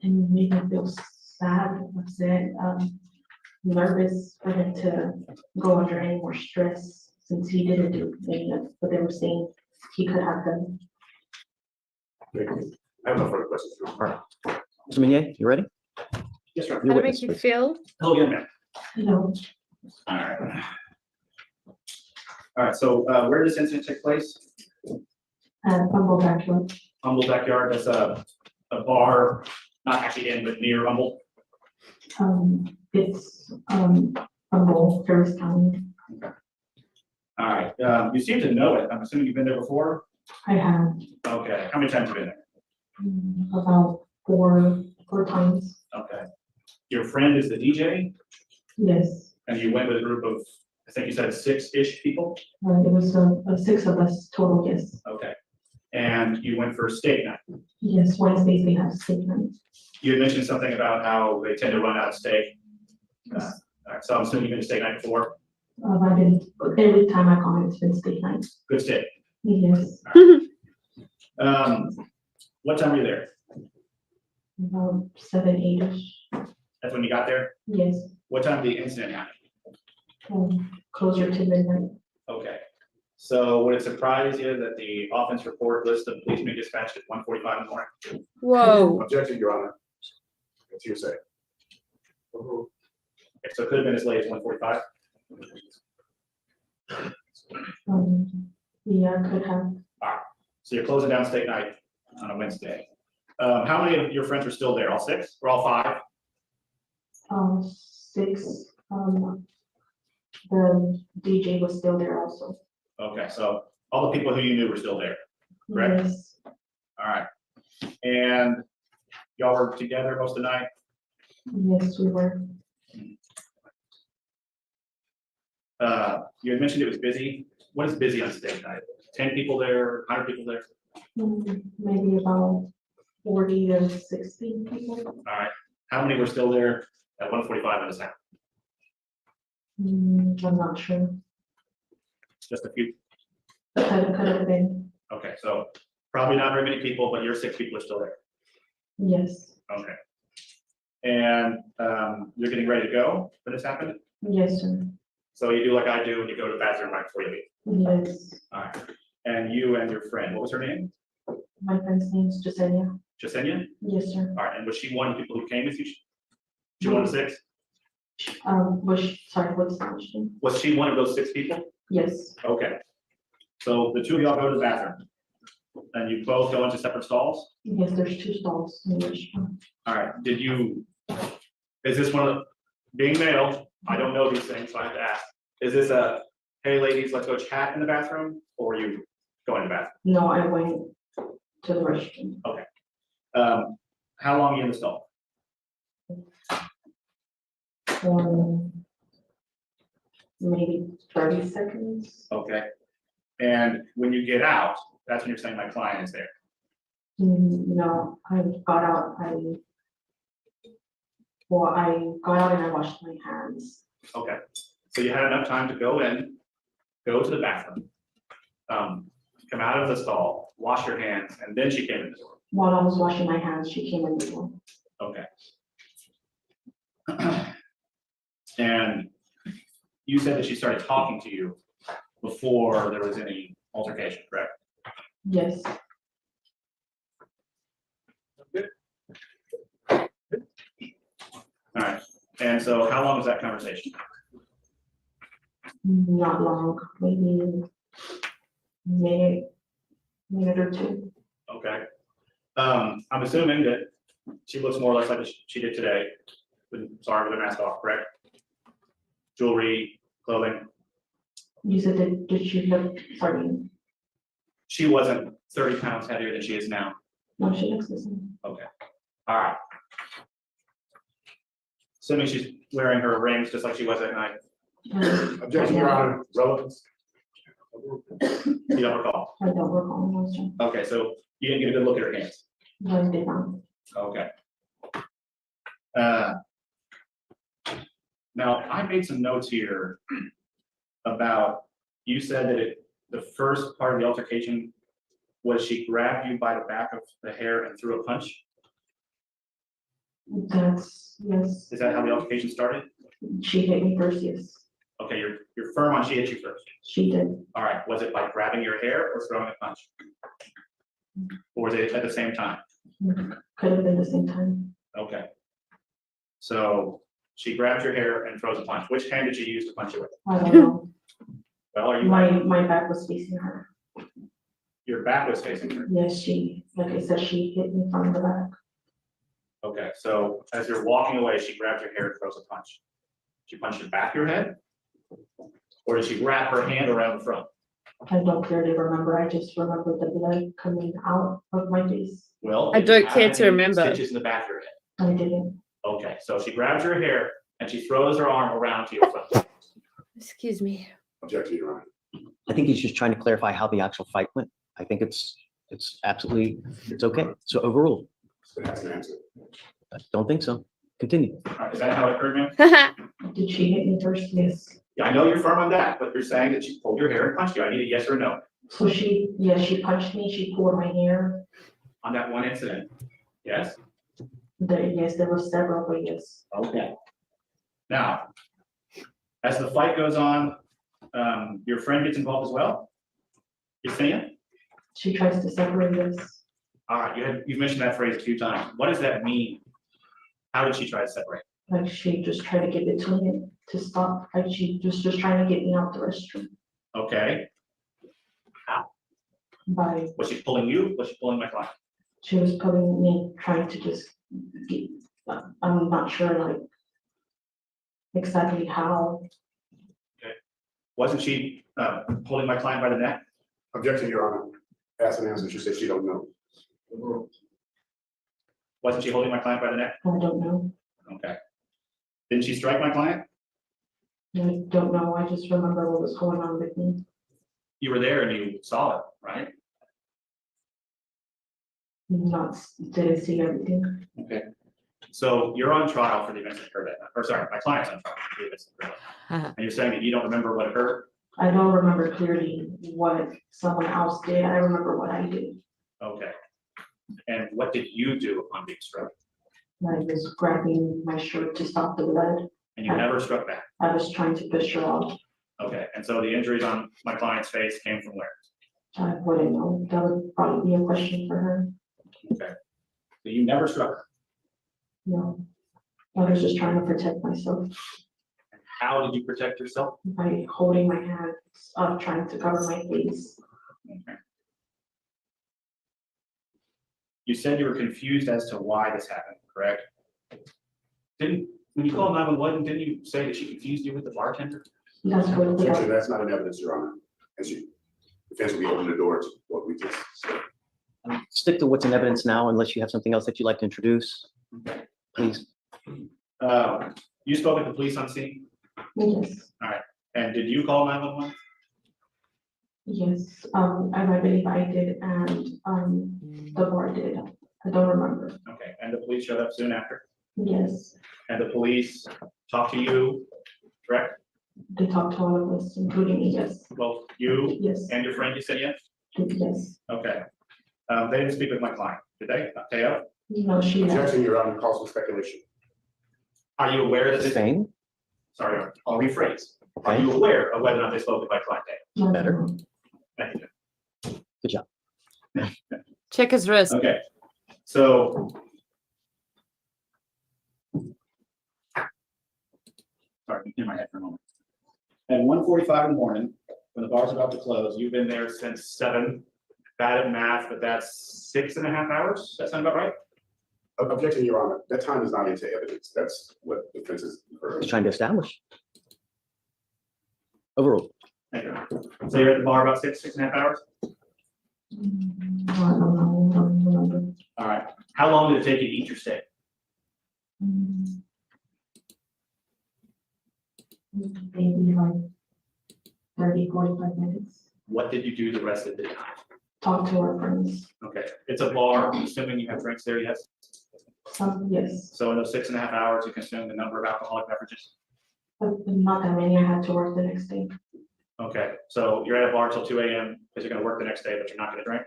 And made me feel sad, upset, nervous for him to go under any more stress since he didn't do any of what they were saying he could have done. Thank you. I have no further questions. All right. Mr. Meunier, you ready? Yes, sir. Your How to witness, make you please. feel? Hello again, ma'am. Hello. All right. All right, so where did this incident take place? Humble backyard. Humble backyard, that's a bar, not actually in, but near Humble. It's Humble, Ferris County. All right, you seem to know it. I'm assuming you've been there before? I have Okay, how many times have you been there? about four times. Okay. Your friend is the DJ, Yes, and you went with a group of, I think you said 6-ish people? it was 6 of us total, yes. Okay. And you went for steak night. Yes, Wednesdays they have steak night. You had mentioned something about how they tend to run out of steak. All right, so I'm assuming you've been to steak night before? I've been, every time I come, it's been steak night. Good steak. Yes, What time were you there? about 7, 8-ish. That's when you got there? Yes, What time did the incident happen? closer to midnight. Okay. So would it surprise you that the offense report list of policemen dispatched at 1:45 in the morning? Whoa. Objection, Your Honor. It's hearsay. Okay, so it could have been as late as 1:45? Yeah, could have, All right, so you're closing down steak night on a Wednesday. How many of your friends are still there? All 6 or all 5? 6, the DJ was still there also. Okay, so all the people who you knew were still there, correct? Yes, All right. And y'all were together most of the night? yes, we were. You had mentioned it was busy. What is busy on steak night? 10 people there, 100 people there? Maybe about 40 to 60 people. All right. How many were still there at 1:45 when this happened? I'm not sure. Just a few? Could have been, Okay, so probably not very many people, but your 6 people are still there. yes, Okay. And you're getting ready to go when this happened? yes, sir, So you do like I do and you go to the bathroom right before you leave? yes. All right. And you and your friend, what was her name? My friend's name is Jasenia. Jasenia? Yes, sir. All right, and was she one of the people who came with you? She one of the 6? Sorry, what's the question? Was she one of those 6 people? Yes, Okay. So the 2 of y'all go to the bathroom and you both go into separate stalls? yes, there's 2 stalls in the restaurant. All right, is this one of, being male, I don't know these things, so I have to ask. Is this a, hey ladies, let's go chat in the bathroom, or you go in the bathroom? No, I went to the restaurant. Okay. How long are you in the stall? Maybe 30 seconds. Okay. And when you get out, that's when you're saying my client is there. No, I got out, I got out and I washed my hands. Okay, so you had enough time to go in, go to the bathroom, come out of the stall, wash your hands, and then she came in the door. While I was washing my hands, she came in the door. Okay. And you said that she started talking to you before there was any altercation, correct? Yes, All right, and so how long was that conversation? not long, maybe minute or two. Okay. I'm assuming that she looks more or less like she did today, with a mask off, correct? Jewelry, clothing. You said that, did she look, sorry, She wasn't 30 pounds heavier than she is now. no, she looks the same. Okay, all right. Assuming she's wearing her rings just like she was at night. Objection, Your Honor, relevance. You don't recall? I don't recall, no, sir. Okay, so you didn't get a good look at her hands. No, I did not. Okay. Now, I made some notes here about, you said that the first part of the altercation was she grabbed you by the back of the hair and threw a punch? That's, yes, Is that how the altercation started? she hit me first, yes, Okay, you're firm on she hit you first. she did. All right, was it by grabbing your hair or throwing a punch? Or was it at the same time? Could have been the same time. Okay. So she grabs your hair and throws a punch. Which hand did she use to punch you with? I don't know. Well, are you, My back was facing her. your back was facing her. Yes, she, like I said, she hit me from the back. Okay, so as you're walking away, she grabs your hair and throws a punch. She punched the back of your head? Or did she wrap her hand around the front? I don't clearly remember, I just remember the blood coming out of my face. Well. I did you don't have care to any remember. Stitches in the back of your head? I didn't. Okay, so she grabs your hair and she throws her arm around to your front. Excuse me. Objection, Your Honor. I think he's just trying to clarify how the actual fight went. I think it's absolutely, it's okay. So overruled. That's an answer. I don't think so. Continue. All right, is that how it occurred, ma'am? Did she hit me first? Yes. Yeah, I know you're firm on that, but you're saying that she pulled your hair and punched you. I need a yes or no So she, yeah, she punched me, she pulled my hair. on that one incident. Yes? Yes, there were several, but yes. Okay. Now, as the fight goes on, your friend gets involved as well? Yesenia? She tries to separate us. All right, you've mentioned that phrase a few times. What does that mean? How did she try to separate? Like she just tried to get between it to stop, like she just trying to get me out the restroom Okay, by, was she pulling you? Was she pulling my client? she was pulling me, trying to just get, I'm not sure like exactly how. Wasn't she pulling my client by the neck? Objection, Your Honor. Ask an answer. She said she don't know. Wasn't she holding my client by the neck? I don't know. Okay. Didn't she strike my client? I don't know. I just remember what was going on with me. You were there and you saw it, right? Didn't see everything. Okay. So you're on trial for the events that occurred that night, or sorry, my client's on trial for the events that occurred that night. And you're saying that you don't remember what occurred? I don't remember clearly what someone else did. I remember what I did. Okay. And what did you do upon being struck? I was grabbing my shirt to stop the blood. And you never struck back? I was trying to push her off. Okay, and so the injuries on my client's face came from where? I wouldn't know. That would probably be a question for her. Okay. So you never struck her? No. I was just trying to protect myself How did you protect yourself? by holding my hands up, trying to cover my face. Okay. You said you were confused as to why this happened, correct? When you called 911, didn't you say that she confused you with the bartender? That's what, Objection, that's not an evidence, Your Honor. And she, defense will be opening the door to what we just said. Stick to what's in evidence now unless you have something else that you'd like to introduce. Please. You spoke with the police on scene? yes, All right. And did you call 911? Yes, I believe I did, and, the board did. I don't remember. Okay, and the police showed up soon after, Yes, and the police talked to you, correct? they talked to all of us, including me, yes. Both you Yes, and your friend, you said yes? yes. Okay. They didn't speak with my client, did they? Teo? No, she left. Objection, Your Honor, calls for speculation. Are you aware that this? Same, Sorry, I'll rephrase. Are you aware of whether or not they spoke with my client? Teo? better. Thank you. Good job. Check his wrist. Okay, so. Sorry, in my head for a moment. At 1:45 in the morning, when the bar's about to close, you've been there since 7. Bad at math, but that's 6.5 hours. That sound about right? Objection, Your Honor, that time is not into evidence. That's what defense is. Just trying to establish. Overruled. Thank you. So you're at the bar about 6.5 hours? I don't remember. All right. How long did it take you to eat your steak? Maybe like 30, 45 minutes. What did you do the rest of the time? Talk to our friends. Okay, it's a bar. I'm assuming you have drinks there, yes? Yes, So in those 6.5 hours, you consumed the number of alcoholic beverages? but not that many. I had to work the next day. Okay, so you're at a bar till 2 a.m. because you're gonna work the next day, but you're not gonna drink?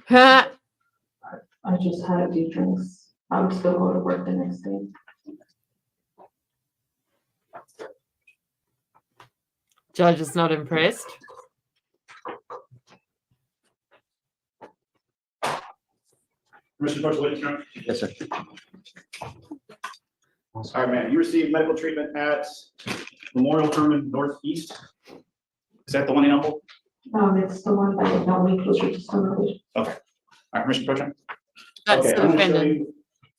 I just had a few drinks. I would still go to work the next day. Judge is not impressed. Commissioner Coach Whittington? Yes, sir. All right, man, you received medical treatment at Memorial Herman Northeast. Is that the one in Humboldt? It's the one that got way closer to Stonebridge. Okay. All right, Commissioner Coach. That's Okay, the I'm gonna show defendant. you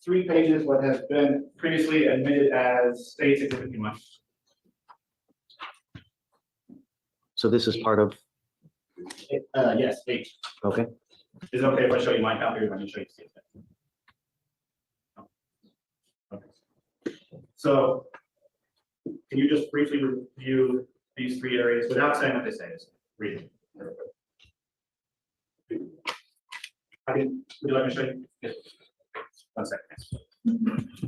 3 pages, what has been previously admitted as state's exhibit B1. So this is part of, Yes, 8. okay, Is it okay if I show you my copy or let me show you? Steve's? Okay. So can you just briefly review these 3 areas without saying what they say? Just read it. Would you like me to show you? Yes. 1 second.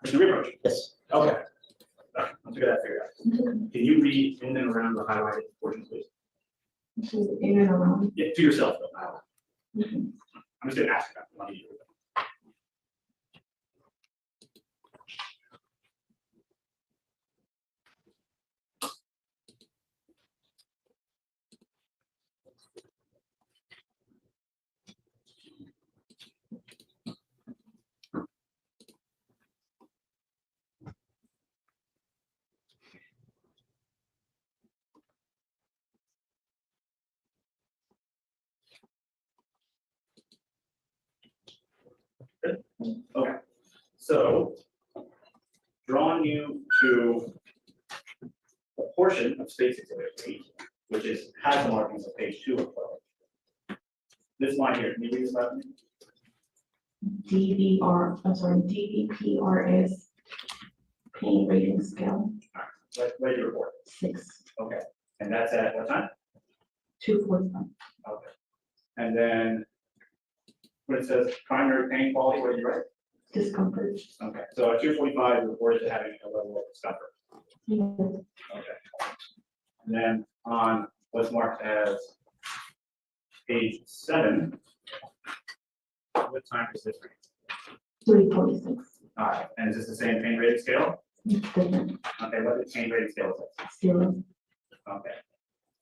Mr. Reproach? yes. Okay. All right, let's get that figured out. Can you read in and around the highlighted portions, please? In and around. Yeah, to yourself, though. I'm just gonna ask about money. Okay, so drawing you to a portion of State's Exhibit B, which has the markings of page 2 of 12. This line here, can you read this out to me? DBPRS pain rating scale, Ready to report. 6, Okay, and that's at what time? 245. Okay. And then when it says primary pain quality, what do you write? Discomfort. Okay, so at 245, you reported to having a level of discomfort. Yes. Okay. And then on what's marked as page 7, what time is this? 346. All right, and is this the same pain rating scale? Different. Okay, what is pain rating scale? 0. Okay.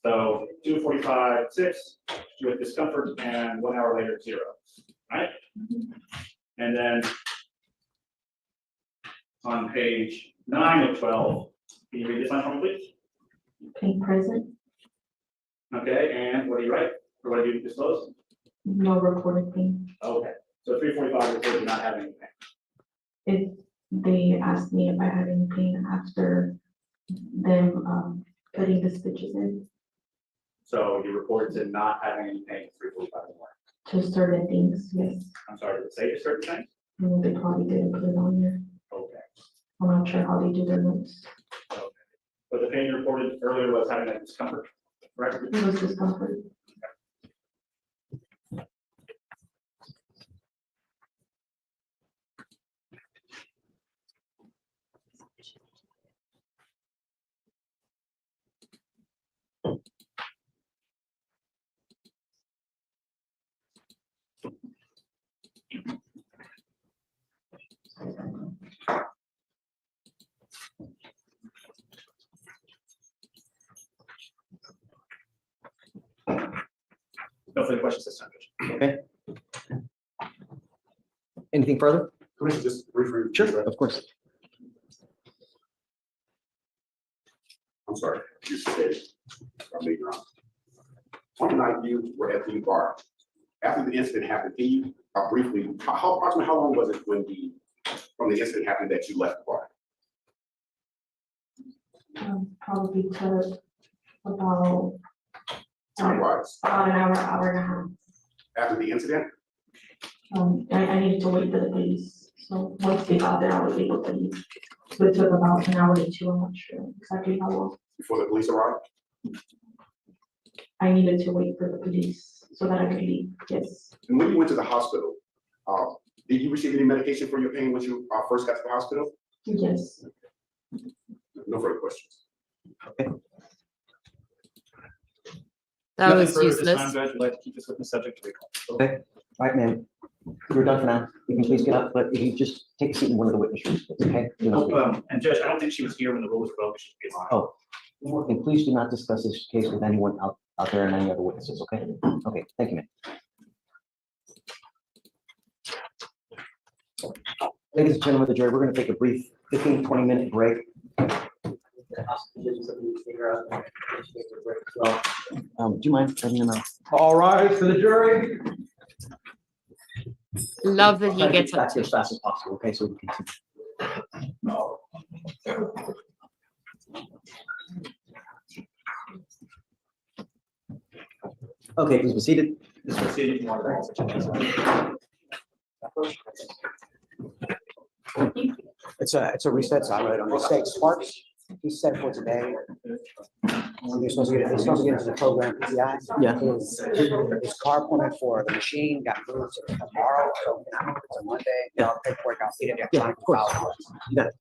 So 245, 6 with discomfort, and 1 hour later, 0. Right? And then on page 9 of 12. Can you read this one for me, please? Pay present, Okay, and what do you write? Or what do you disclose? no reported pain. Okay, so 345 reported not having anything. If they asked me if I had any pain after them, putting the stitches in So you reported to not having any pain at 345 in the morning. to certain things, yes. I'm sorry, did it say certain things? They probably didn't put it on there. Okay. I'm not sure how they do their notes. But the pain you reported earlier was having that discomfort, right? It was discomfort. No further questions this time, Judge. Okay. Anything further? Commissioner, just briefly. Sure, of course. I'm sorry, you said, I made wrong. One night you were at the bar. After the incident happened, can you briefly, approximately how long was it from the incident happened that you left the bar? Probably took about Time-wise, an hour and a half. after the incident? I needed to wait for the police, so once they got there, I was able to leave. So it took about an hour to 2, I'm not sure exactly how long. Before the police arrived? I needed to wait for the police so that I could leave, yes. And when you went to the hospital, did you receive any medication for your pain when you first got to the hospital? Yes. No further questions. That Nothing was further this useless. time, Judge. We'd like to keep this witness subject to recall. Okay, all right, ma'am. We're done for now. You can please get up, but if you just take a seat in one of the witness rooms, okay? You know, And Judge, I don't think she was here when the rules were broken. She should be lying. Oh, and please do not discuss this case with anyone out there and any other witnesses, okay? Okay, thank you, ma'am. Ladies and gentlemen of the jury, we're going to take a brief 15, 20-minute break. Do you mind letting them know? All right, for the jury. Love that he Try to gets get back up here to. as fast as possible, okay, so we can continue. Okay, please be seated. This was seated in one of the- It's a reset, so I wrote on mistake Sparks. He said for today. You're supposed to get into the program. PCI. Yeah. His car appointment for the machine got moved to tomorrow, so I don't know if it's a Monday. Yeah. Paperwork out. Yeah, of course. You got it.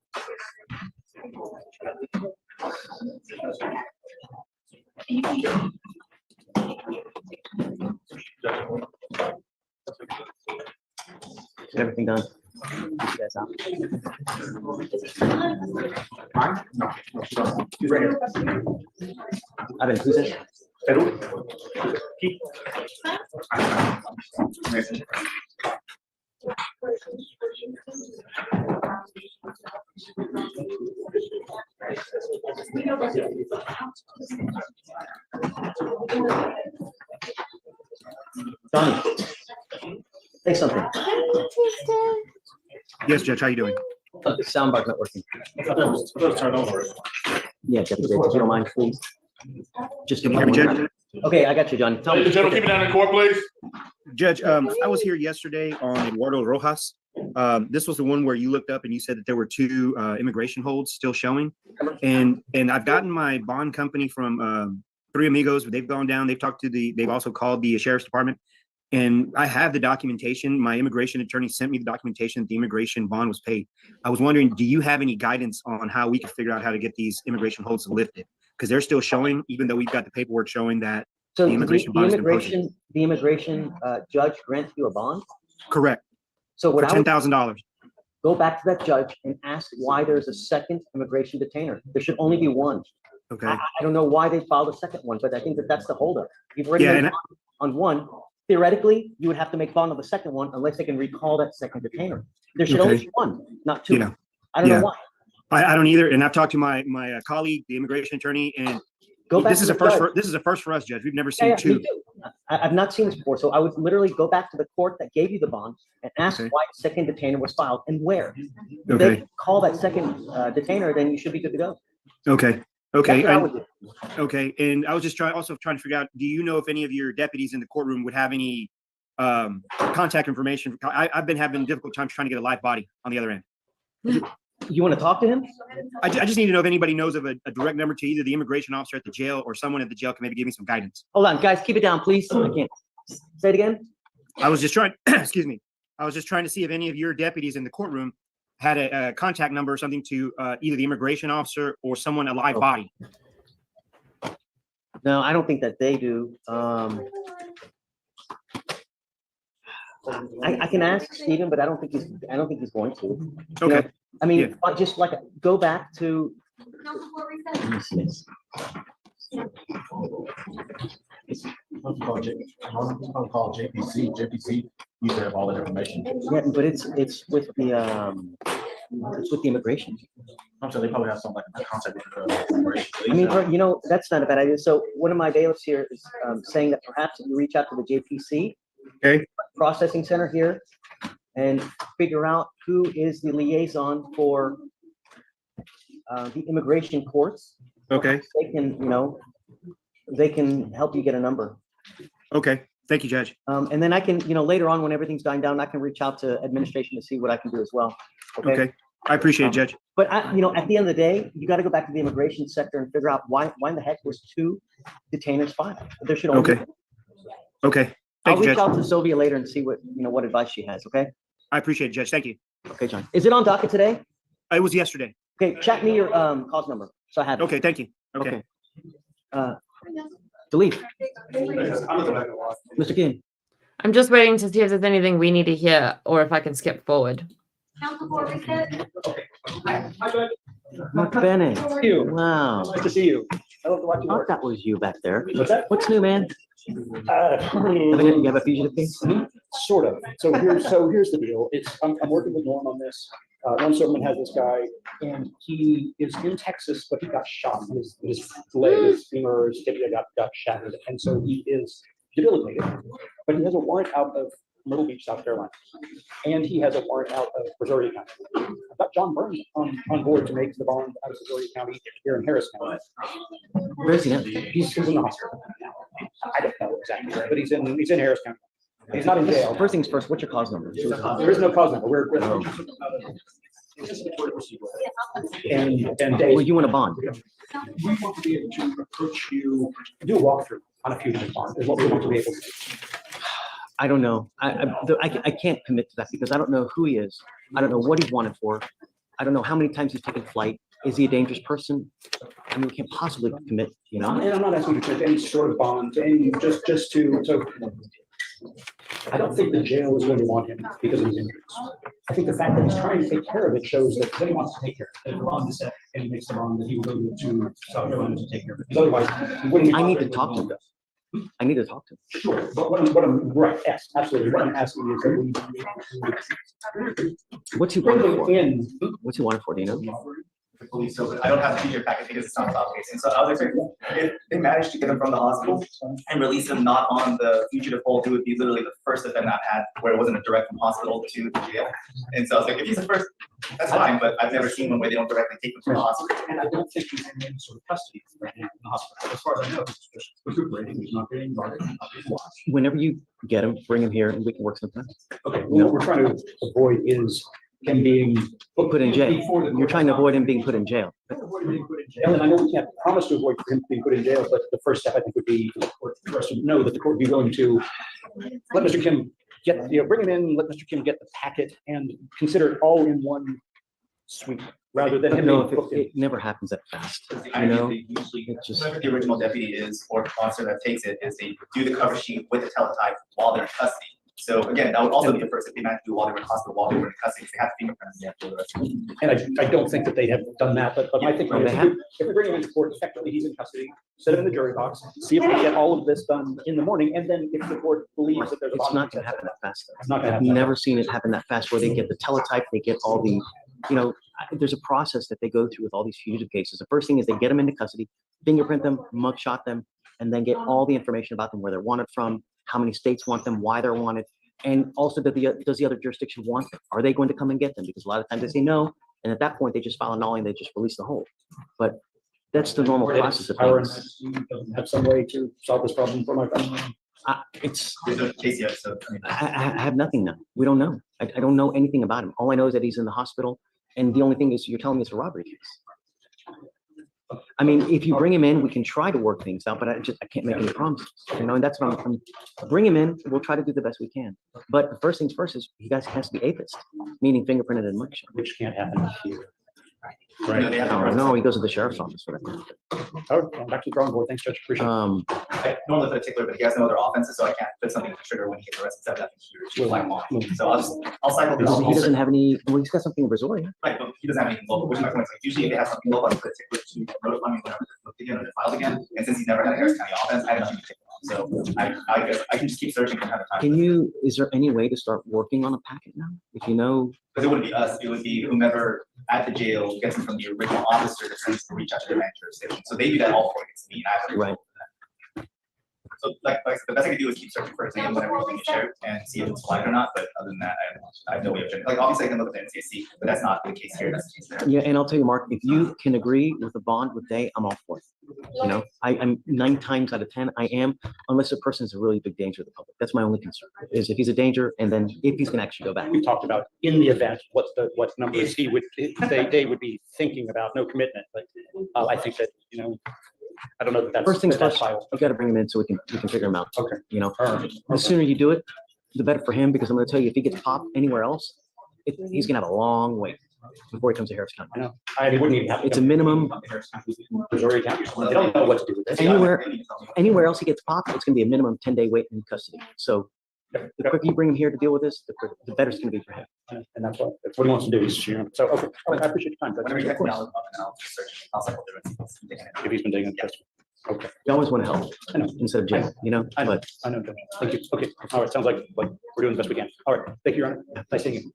Is everything done? You guys out. Mine? No. He's right here. A ver, who's it? Peru. Keith. Donnie, say something. Yes, Judge, how you doing? The soundbar's not working. Let's start over. Yeah, Deputy Judge, if you don't mind, please. Just. Can you hear me, Judge? Okay, I got you, Johnny. Tell me. Ladies and gentlemen, keep it down in court, please. Judge, I was here yesterday on Eduardo Rojas. This was the one where you looked up and you said that there were 2 immigration holds still showing. And I've gotten my bond company from 3 Amigos. They've gone down, they've talked to they've also called the sheriff's department. And I have the documentation. My immigration attorney sent me the documentation that the immigration bond was paid. I was wondering, do you have any guidance on how we can figure out how to get these immigration holds lifted? Because they're still showing, even though we've got the paperwork showing that So the immigration bond has been posted. the immigration judge granted you a bond? Correct. So For what I would $10,000. go back to that judge and ask why there's a second immigration detainer. There should only be one. Okay. I don't know why they filed a second one, but I think that that's the holdup. You've already Yeah, made and bond on one. Theoretically, you would have to make bond on the second one unless they can recall that second detainer. There should only Okay. be one, not 2. Yeah. I don't know why. I don't either. And I've talked to my colleague, the immigration attorney, and this is a first for us, Judge. We've never seen two. I've not seen this before, so I would literally go back to the court that gave you the bond and ask why the second detainer was filed and where. If they call that second detainer, then you should be good to go. Okay. Okay. And I was just trying to figure out, do you know if any of your deputies in the courtroom would have any contact information? I've been having a difficult time trying to get a live body on the other end. You want to talk to him? I just need to know if anybody knows of a direct number to either the immigration officer at the jail or someone at the jail can maybe give me some guidance. Hold on, guys, keep it down, please. I can't. Say it again. I was just trying, excuse me. I was just trying to see if any of your deputies in the courtroom had a contact number or something to either the immigration officer or someone, a live body. No, I don't think that they do. I can ask Stephen, but I don't think he's going to. Okay. You know, I mean, just like go back to. I'll call JPC. JPC, you have all that information. Yeah, but it's with the immigration. I'm sure they probably have some like contact with the immigration. I mean, you know, that's not a bad idea. So one of my bailiffs here is saying that perhaps if you reach out to the JPC processing center here and figure out who is the liaison for the immigration courts. Okay. They can, you know, they can help you get a number. Okay. Thank you, Judge. And then I can, you know, later on when everything's dying down, I can reach out to administration to see what I can do as well. Okay. I appreciate it, Judge. But you know, at the end of the day, you got to go back to the immigration sector and figure out why in the heck was 2 detainers filed. There should only be. Okay. I'll Thank you, reach Judge. out to Sylvia later and see what, you know, what advice she has. Okay. I appreciate it, Judge. Thank you. Okay, John. Is it on docket today? It was yesterday. Okay. Chat me your cause number. So I have it. Okay. Thank you. Okay. Delete. Mr. King. I'm just waiting to see if there's anything we need to hear or if I can skip forward. Council board reset. Mark Bennett. Wow. Nice to see you. I love to watch I you thought work. that was you back there. What's that? What's new, man? You have a fugitive case? Sort of. So here's the deal. I'm working with Norm on this. Norm Silverman has this guy, and he is in Texas, but he got shot. His leg, his femur, his tibia got shattered, and so he is debilitated. But he has a warrant out of Myrtle Beach, South Carolina, and he has a warrant out of Brazoria County. I've got John Burns on board to make the bond out of Brazoria County here in Harris County. Where is he now? He's in the hospital now. I don't know exactly, but he's in Harris County. He's not in jail. First things first, what's your cause number? There is no cause number. We're and well, you want a bond? we want to be able to approach you, do a walkthrough on a fugitive bond is what we want to be able to do. I don't know. I can't commit to that because I don't know who he is. I don't know what he's wanted for. I don't know how many times he's taken flight. Is he a dangerous person? I mean, we can't possibly commit, you know? And I'm not asking you to commit any sort of bond, and just to, so I don't think the jail is going to want him because of his injuries. I think the fact that he's trying to take care of it shows that he wants to take care of it. If the bond is set and he makes the bond, that he will go to South Carolina to take care of it. Because otherwise, he wouldn't. I need to talk to him. I need to talk to him. Sure, but what I'm right, yes, absolutely. What I'm asking is that what's he wanted for? What's he wanted for? Do you know? The police, so I don't have to do your packet because it's not about facing. So I was expecting if they managed to get him from the hospital and release him not on the fugitive hold, it would be literally the first event I've had where it wasn't a direct from hospital to the jail. And so I was like, if he's the first, that's fine, but I've never seen one where they don't directly take him from the hospital. And I don't think he's in any sort of custody right now in the hospital. As far as I know, he's just recuperating. He's not being guarded, not being watched. Whenever you get him, bring him here and we can work something. Okay, well, what we're trying to avoid is him being put in jail. You're trying to avoid him being put in jail. And I know we can't promise to avoid him being put in jail, but the first step I think would be for us to know that the court would be willing to let Mr. Kim get, bring him in, let Mr. Kim get the packet and consider it all in one sweep rather than him being booked in. It never happens that fast. I know usually whoever the original deputy is or officer that takes it is they do the cover sheet with the teletype while they're in custody. So again, that would also be the first if they managed to do while they were in hospital, while they were in custody, they have fingerprints. And I don't think that they have done that, but my thinking is if we bring him into court, effectively he's in custody, set him in the jury box, see if we get all of this done in the morning, and then if the court believes that there's a It's not gonna happen that fast. It's not gonna I've happen. never seen it happen that fast where they get the teletype, they get all the there's a process that they go through with all these fugitive cases. The first thing is they get them into custody, fingerprint them, mugshot them, and then get all the information about them, where they're wanted from, how many states want them, why they're wanted, and also does the other jurisdiction want them? Are they going to come and get them? Because a lot of times they say no, and at that point they just file a nollie and they just release the hold. But that's the normal process of things. Have some way to solve this problem for my family. There's no case yet, so. I have nothing now. We don't know. I don't know anything about him. All I know is that he's in the hospital, and the only thing is you're telling me it's a robbery case. I mean, if you bring him in, we can try to work things out, but I can't make any promises, and that's what I'm bring him in. We'll try to do the best we can. But the first things first is he has to be apist, meaning fingerprinted and mugshot. Which can't happen here. Right. No, he goes to the sheriff's office. Back to the drawing board. Thanks, Judge. Appreciate it. I normally put a tickler, but he has no other offenses, so I can't put something to trigger when he gets arrested, except nothing huge, like mine. So I'll cycle Because through. he doesn't have any. Well, he's got something in Brazil. Yeah. Right, but he doesn't have anything local, which is my point. Like, usually if they have something local, I put a tickler to notify me whenever they're looked again or they're filed again. And since he's never had a Harris County offense, I have nothing to tickle on. So I guess I can just keep searching from time to time. Is there any way to start working on a packet now? If you know. Because it wouldn't be us, it would be whomever at the jail gets them from the original officer that sends to reach out to their manager station. So they do that all for you. It's me, and I have to Right. So like the best I can do is keep searching for a name whenever you get shared and see if it's applied or not, but other than that, I have no way of checking. Like obviously I can look at the NCAC, but that's not the case here, that's the case there. Yeah, and I'll tell you, Mark, if you can agree with the bond with Day, I'm all for it. I'm 9 times out of 10, I am, unless a person is a really big danger to the public. That's my only concern, is if he's a danger, and then if he's gonna actually go back. We talked about in the event, what numbers they would be thinking about, no commitment, but I think that, I don't know that that's. First things that's first, file. you gotta bring him in so we can figure him out. Okay. The sooner you do it, the better for him, because I'm gonna tell you, if he gets popped anywhere else, he's gonna have a long wait before he comes to Harris County. I know. I wouldn't even have to. It's a minimum. Missouri County. They don't know what to do with this. Anywhere else he gets popped, it's gonna be a minimum 10-day wait in custody. So the quicker you bring him here to deal with this, the better it's gonna be for him. And that's what he wants to do. So, okay, all right, I appreciate your time. Whenever you Of get the course. knowledge of it, I'll just search, I'll cycle through and see if it's taken it. If he's been taking it. Okay. You always wanna help I know. instead of jail, I know, but I know, Judge. Thank you. Okay, all right, sounds like we're doing the best we can. All right, thank you, Your Honor. Nice seeing you.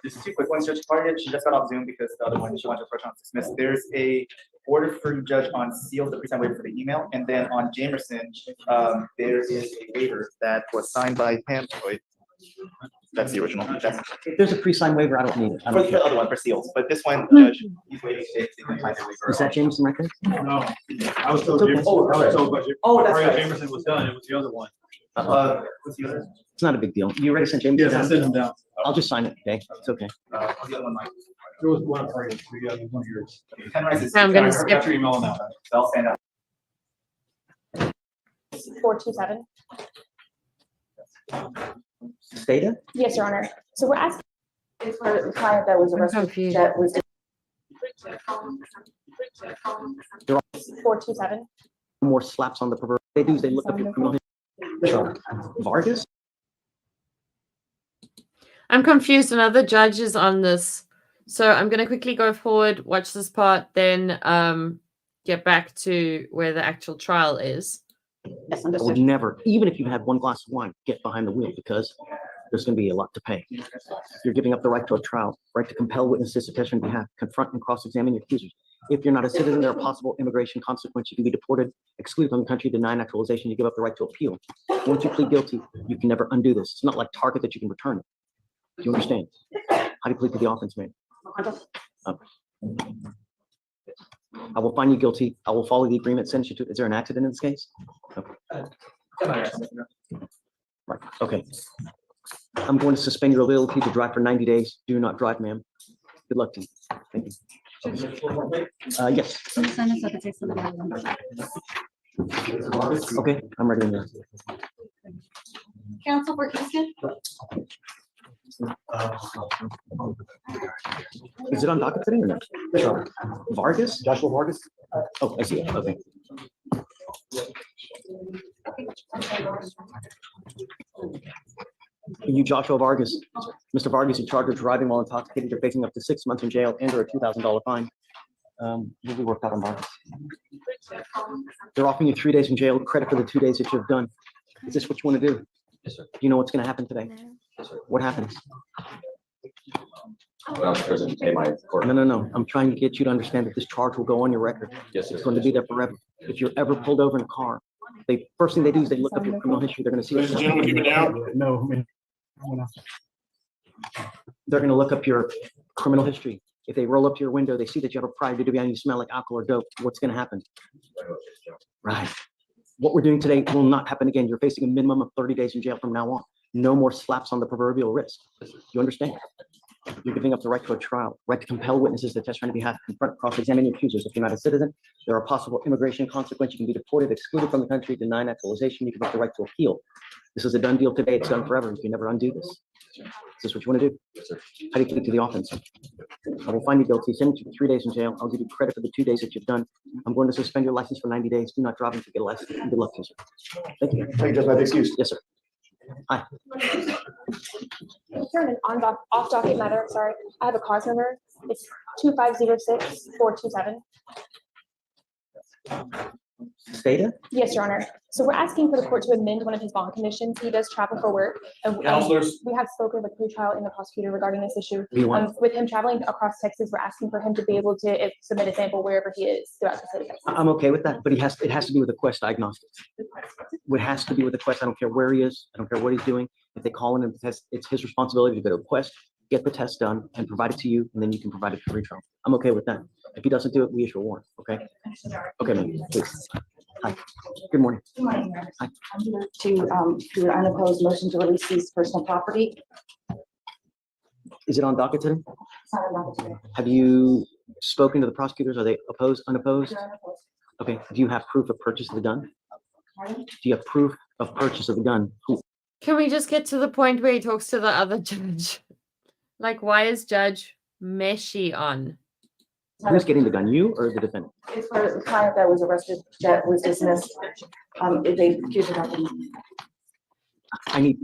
Just 2 quick ones, Judge Party, she just got off Zoom because the other one she wanted to approach on dismiss. There's a order from Judge on seals, the pre-signed waiver for the email, and then on Jamerson, there is a waiver that was signed by him. Wait, that's the original. if there's a pre-signed waiver, I don't need it. I For don't care. the other one, for seals, but this one, Judge, he's waiting to sign the waiver. Is that Jameson right there? No, I was told, It's okay. That's right. Jamerson was done, it was the other one. What's the other? It's not a big deal. You already sent Jameson Yes, I down? sent him down. I'll just sign it today. It's okay. What's the other one, Mike? There was one, one of yours. Ken Rice is. I'm gonna I skip. got your email now. So I'll stand up. 427. Stata? Yes, Your Honor. So we're asking for the client that was arrested, confused. that was There are 427. more slaps on the pervert. They do is they look up your criminal history. Vargas? I'm confused. Another judge is on this. So I'm going to quickly go forward, watch this part, then get back to where the actual trial is. I would never, even if you had one glass of wine, get behind the wheel because there's going to be a lot to pay. You're giving up the right to a trial, right to compel witnesses to testify on behalf, confront and cross-examine your accusers. If you're not a citizen, there are possible immigration consequences. You can be deported, excluded from the country, denied naturalization. You give up the right to appeal. Once you plead guilty, you can never undo this. It's not like Target that you can return it. Do you understand? How do you plead to the offense, man? I will find you guilty. I will follow the agreement, sentence you to. Is there an accident in this case? Okay. Right. Okay. I'm going to suspend your ability to drive for 90 days. Do not drive, ma'am. Good luck to you. Thank you. Yes. Okay, I'm ready now. Counsel for Houston? Is it on docket today or not? Sure. Vargas? Joshua Vargas? Oh, I see it. Okay. You Joshua Vargas. Mr. Vargas, you're charged with driving while intoxicated. You're facing up to 6 months in jail and or a $2,000 fine. You'll be worked out on Vargas. They're offering you 3 days in jail, credit for the 2 days that you've done. Is this what you want to do? Yes, sir. Do you know what's going to happen today? Yes, sir. What happens? No. I'm trying to get you to understand that this charge will go on your record. Yes, sir. It's going to be there forever. If you're ever pulled over in a car, first thing they do is they look up your criminal history. They're going to see. Ladies and gentlemen, keep it down. No, They're going to look up your criminal history. If they roll up to your window, they see that you have a prior duty and you smell like alcohol or dope. What's going to happen? Right. What we're doing today will not happen again. You're facing a minimum of 30 days in jail from now on. No more slaps on the proverbial wrist. You understand? You're giving up the right to a trial, right to compel witnesses to testify on your behalf, confront, cross-examine your accusers. If you're not a citizen, there are possible immigration consequences. You can be deported, excluded from the country, denied naturalization. You can have the right to appeal. This is a done deal today. It's done forever. You can never undo this. Is this what you want to do? Yes, sir. How do you plead to the offense? I will find you guilty, send you to 3 days in jail. I'll give you credit for the 2 days that you've done. I'm going to suspend your license for 90 days. Do not drive until you get a license. Good luck to you, sir. Thank you. Thank you, Judge. My excuse. Yes, sir. Hi. Sir, an off docket matter, I'm sorry. I have a cause number. It's 2506427. State it? Yes, Your Honor. So we're asking for the court to amend one of his bond conditions. He does travel for work. And Counselors. we have spoken with pretrial and the prosecutor regarding this issue. You want- With him traveling across Texas, we're asking for him to be able to submit a sample wherever he is throughout the state of Texas. I'm okay with that, but it has to be with a Quest Diagnostics. It has to be with a Quest. I don't care where he is. I don't care what he's doing. If they call in and test, it's his responsibility to go to a Quest, get the test done and provide it to you, and then you can provide it to pretrial. I'm okay with that. If he doesn't do it, we issue a warrant, okay? Okay, ma'am, please. Hi. Good morning. Good morning, Mayor. I'm here to do an unopposed motion to release these personal property. Is it on docket today? It's not allowed today. Have you spoken to the prosecutors? Are they opposed, unopposed? They're unopposed. Okay, do you have proof of purchase of the gun? Pardon? Do you have proof of purchase of the gun? Can we just get to the point where he talks to the other judge? Like, why is Judge Meshy on? Who's getting the gun, you or the defendant? It's for the client that was arrested, that was dismissed. They accused of nothing. I need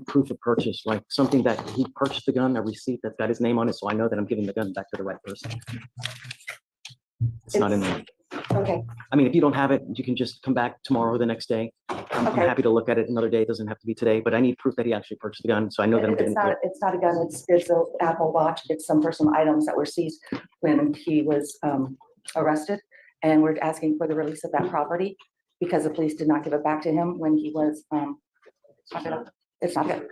proof of purchase, like something that he purchased the gun, a receipt that's got his name on it, so I know that I'm giving the gun back to the right person. It's not in there. Okay, I mean, if you don't have it, you can just come back tomorrow or the next day. I'm Okay. happy to look at it another day. It doesn't have to be today, but I need proof that he actually purchased the gun, so I know that I'm giving. it's not a gun, it's an Apple Watch. It's some personal items that were seized when he was arrested. And we're asking for the release of that property because the police did not give it back to him when he was, it's not good.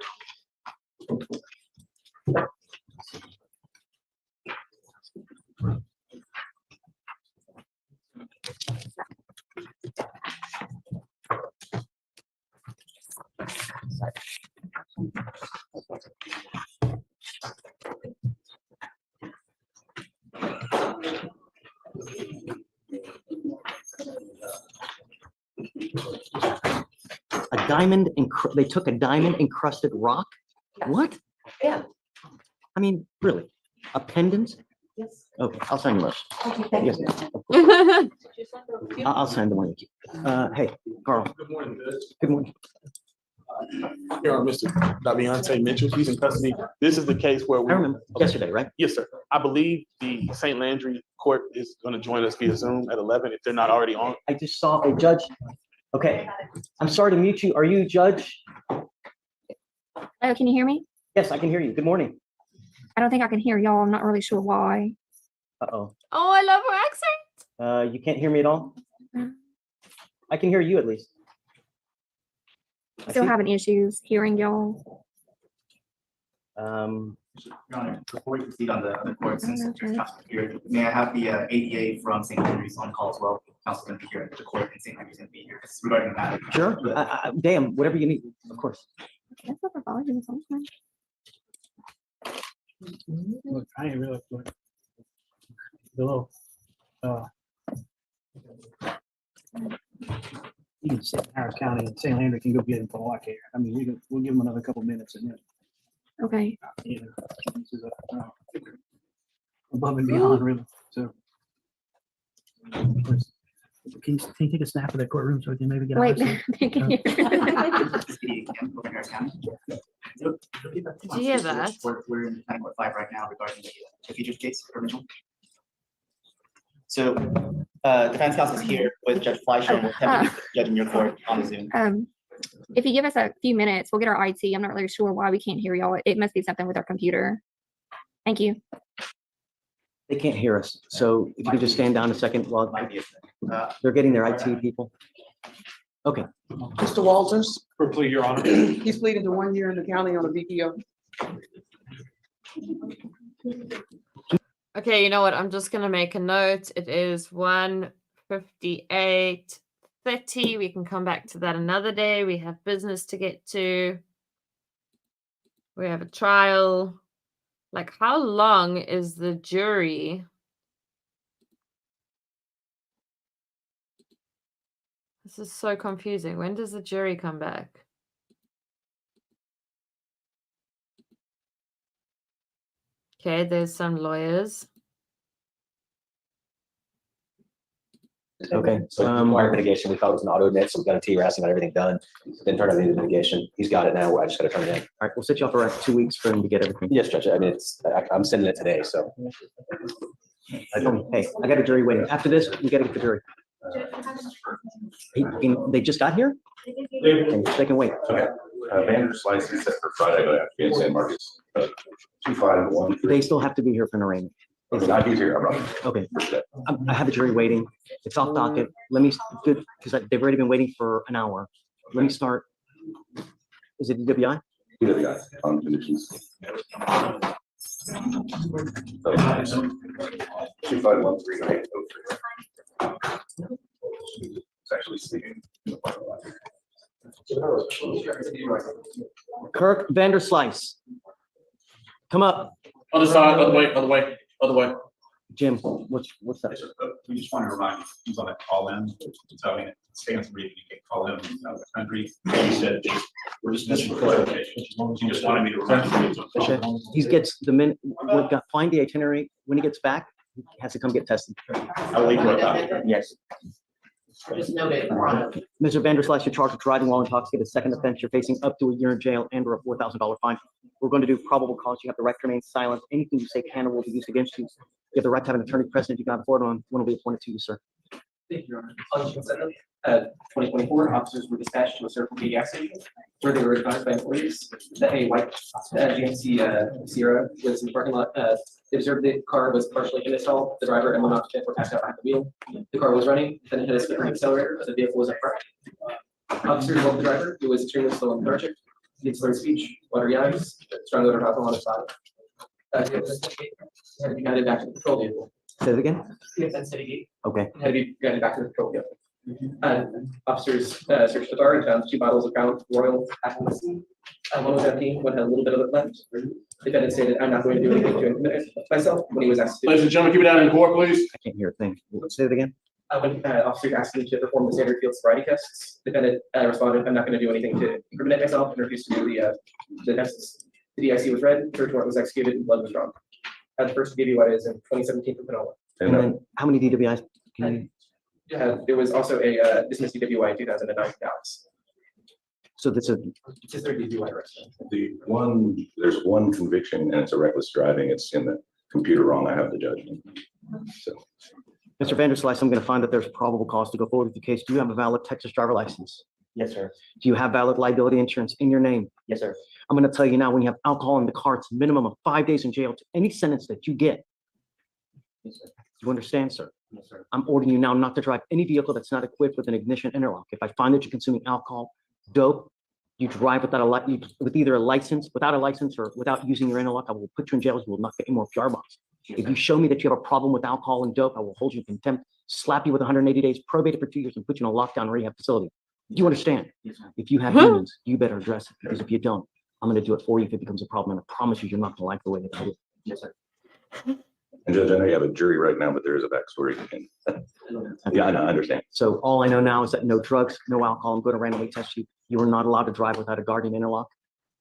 A diamond, they took a diamond encrusted rock? What? Yeah. I mean, really? A pendant? Yes. Okay, I'll sign the motion. Okay, thank Yes, you. ma'am. I'll sign the one. Hey, Carl. Good morning, Judge. Good morning. Here are Mr. Daviante Mitchell. He's in custody. This is the case where we. I remember yesterday, right? Yes, sir. I believe the St. Landry Court is going to join us via Zoom at 11 if they're not already on. I just saw a judge. Okay, I'm sorry to mute you. Are you Judge? Oh, can you hear me? Yes, I can hear you. Good morning. I don't think I can hear y'all. I'm not really sure why. Uh-oh. Oh, I love her accent. You can't hear me at all? I can hear you at least. Still having issues hearing y'all. Your Honor, before we proceed on the court, since there's counsel here, may I have the ADA from St. Andrews on call as well? Counsel going to be here at the court, and St. Andrews going to be here. It's regarding the matter. Sure. Damn, whatever you need, of course. That's what the volume is on. Look, I ain't really, below. You can say Howard County and St. Landry can go get him for all I care. I mean, we'll give him another couple minutes and then. Okay. You know, this is above and beyond really, so. Can you take a snap of that courtroom so we can maybe get? Wait, Did you hear that? We're in 10.5 right now regarding the features case original. So defense counsel is here with Judge Fleisher and will attempt to judge in your court on Zoom. If you give us a few minutes, we'll get our IT. I'm not really sure why we can't hear y'all. It must be something with our computer. Thank you. They can't hear us. So if you could just stand down a second while they're getting their IT people. Okay. Mr. Walters, For plea, Your Honor. he's pleading to 1 year in the county on a VPO. Okay, you know what? I'm just gonna make a note. It is 1:58:30. We can come back to that another day. We have business to get to. We have a trial. Like, how long is the jury? This is so confusing. When does the jury come back? Okay, there's some lawyers. Okay. So required mitigation, we thought it was an auto admit, so we got a TRS and got everything done. Then turned out into mitigation. He's got it now. I just got to turn it in. All right, we'll set you up for 2 weeks for him to get everything. Yes, Judge. I mean, I'm sending it today, so. Hey, I got a jury waiting. After this, we gotta get the jury. They just got here? Okay, they can wait. Okay. Manager's license set for Friday, but I have to be in San Marcos. 251. They still have to be here for an arraignment. He's here. I'm running. Okay. I have a jury waiting. It's off docket. Let me, good, because they've already been waiting for an hour. Let me start. Is it DWI? DWI on conditions. 2513803. It's actually sleeping. Kirk Vanderslice. Come up. Other side, other way, other way, other way. Jim, what's that? We just want to remind you, he's on that call in. So I mean, it stands to reason you can call him out of the country. He said, we're just missing clarification. He just wanted me to remind you. He gets the minute, find the itinerary. When he gets back, he has to come get tested. I'll leave right now. Yes. Just noted. Mr. Vanderslice, you're charged with driving while intoxicated. Second offense, you're facing up to a year in jail and or a $4,000 fine. We're going to do probable cause. You have the right to remain silent. Anything you say can or will be used against you. You have the right to have an attorney present. You cannot afford one. One will be appointed to you, sir. Thank you, Your Honor. 2024, officers were dispatched to a certain gas station where they were advised by employees that a white GMC Sierra was in the parking lot. They observed the car was partially installed. The driver and one occupant were passed out behind the wheel. The car was running, then it hit a skipping accelerator, but the vehicle was upright. Officers woke the driver, who was extremely slow and lethargic. He had slurred speech, watery eyes, strong odor of alcohol on his body. Had to be guided back to the patrol vehicle. Say it again. Okay. Had to be guided back to the patrol vehicle. Officers searched the car and found 2 bottles of Crown Royal Apple whiskey. One was empty, one had a little bit of it left. The defendant stated, "I'm not going to do anything to incriminate myself," when he was asked to. Ladies and gentlemen, keep it down in court, please. I can't hear a thing. Say it again. When officers asked him to perform the standard field sobriety tests, the defendant responded, "I'm not going to do anything to incriminate myself," and refused to do the tests. The DIC was read, search warrant was executed, and blood was drawn. The first DWI is in 2017 for Panola. And then how many DWIs? There was also a dismissed DWI in 2009 Dallas. So this is. It's his third DWI arrest. There's one conviction and it's a reckless driving. It's in the computer wrong. I have the judgment. So. Mr. Vanderslice, I'm going to find that there's probable cause to go forward with the case. Do you have a valid Texas driver license? Yes, sir. Do you have valid liability insurance in your name? Yes, sir. I'm going to tell you now, when you have alcohol in the car, it's a minimum of 5 days in jail to any sentence that you get. Yes, sir. You understand, sir? Yes, sir. I'm ordering you now not to drive any vehicle that's not equipped with an ignition interlock. If I find that you're consuming alcohol, dope, you drive without with either a license, without a license, or without using your interlock, I will put you in jail. You will not get any more PR bonds. If you show me that you have a problem with alcohol and dope, I will hold you in contempt, slap you with 180 days, probate it for 2 years, and put you in a lockdown rehab facility. Do you understand? Yes, sir. If you have demons, you better address it, because if you don't, I'm going to do it for you if it becomes a problem. And I promise you, you're not going to like the way that I do it. Yes, sir. And Judge, I know you have a jury right now, but there is a backstory. Yeah, I understand. So all I know now is that no drugs, no alcohol. I'm going to randomly test you. You are not allowed to drive without a guardian interlock.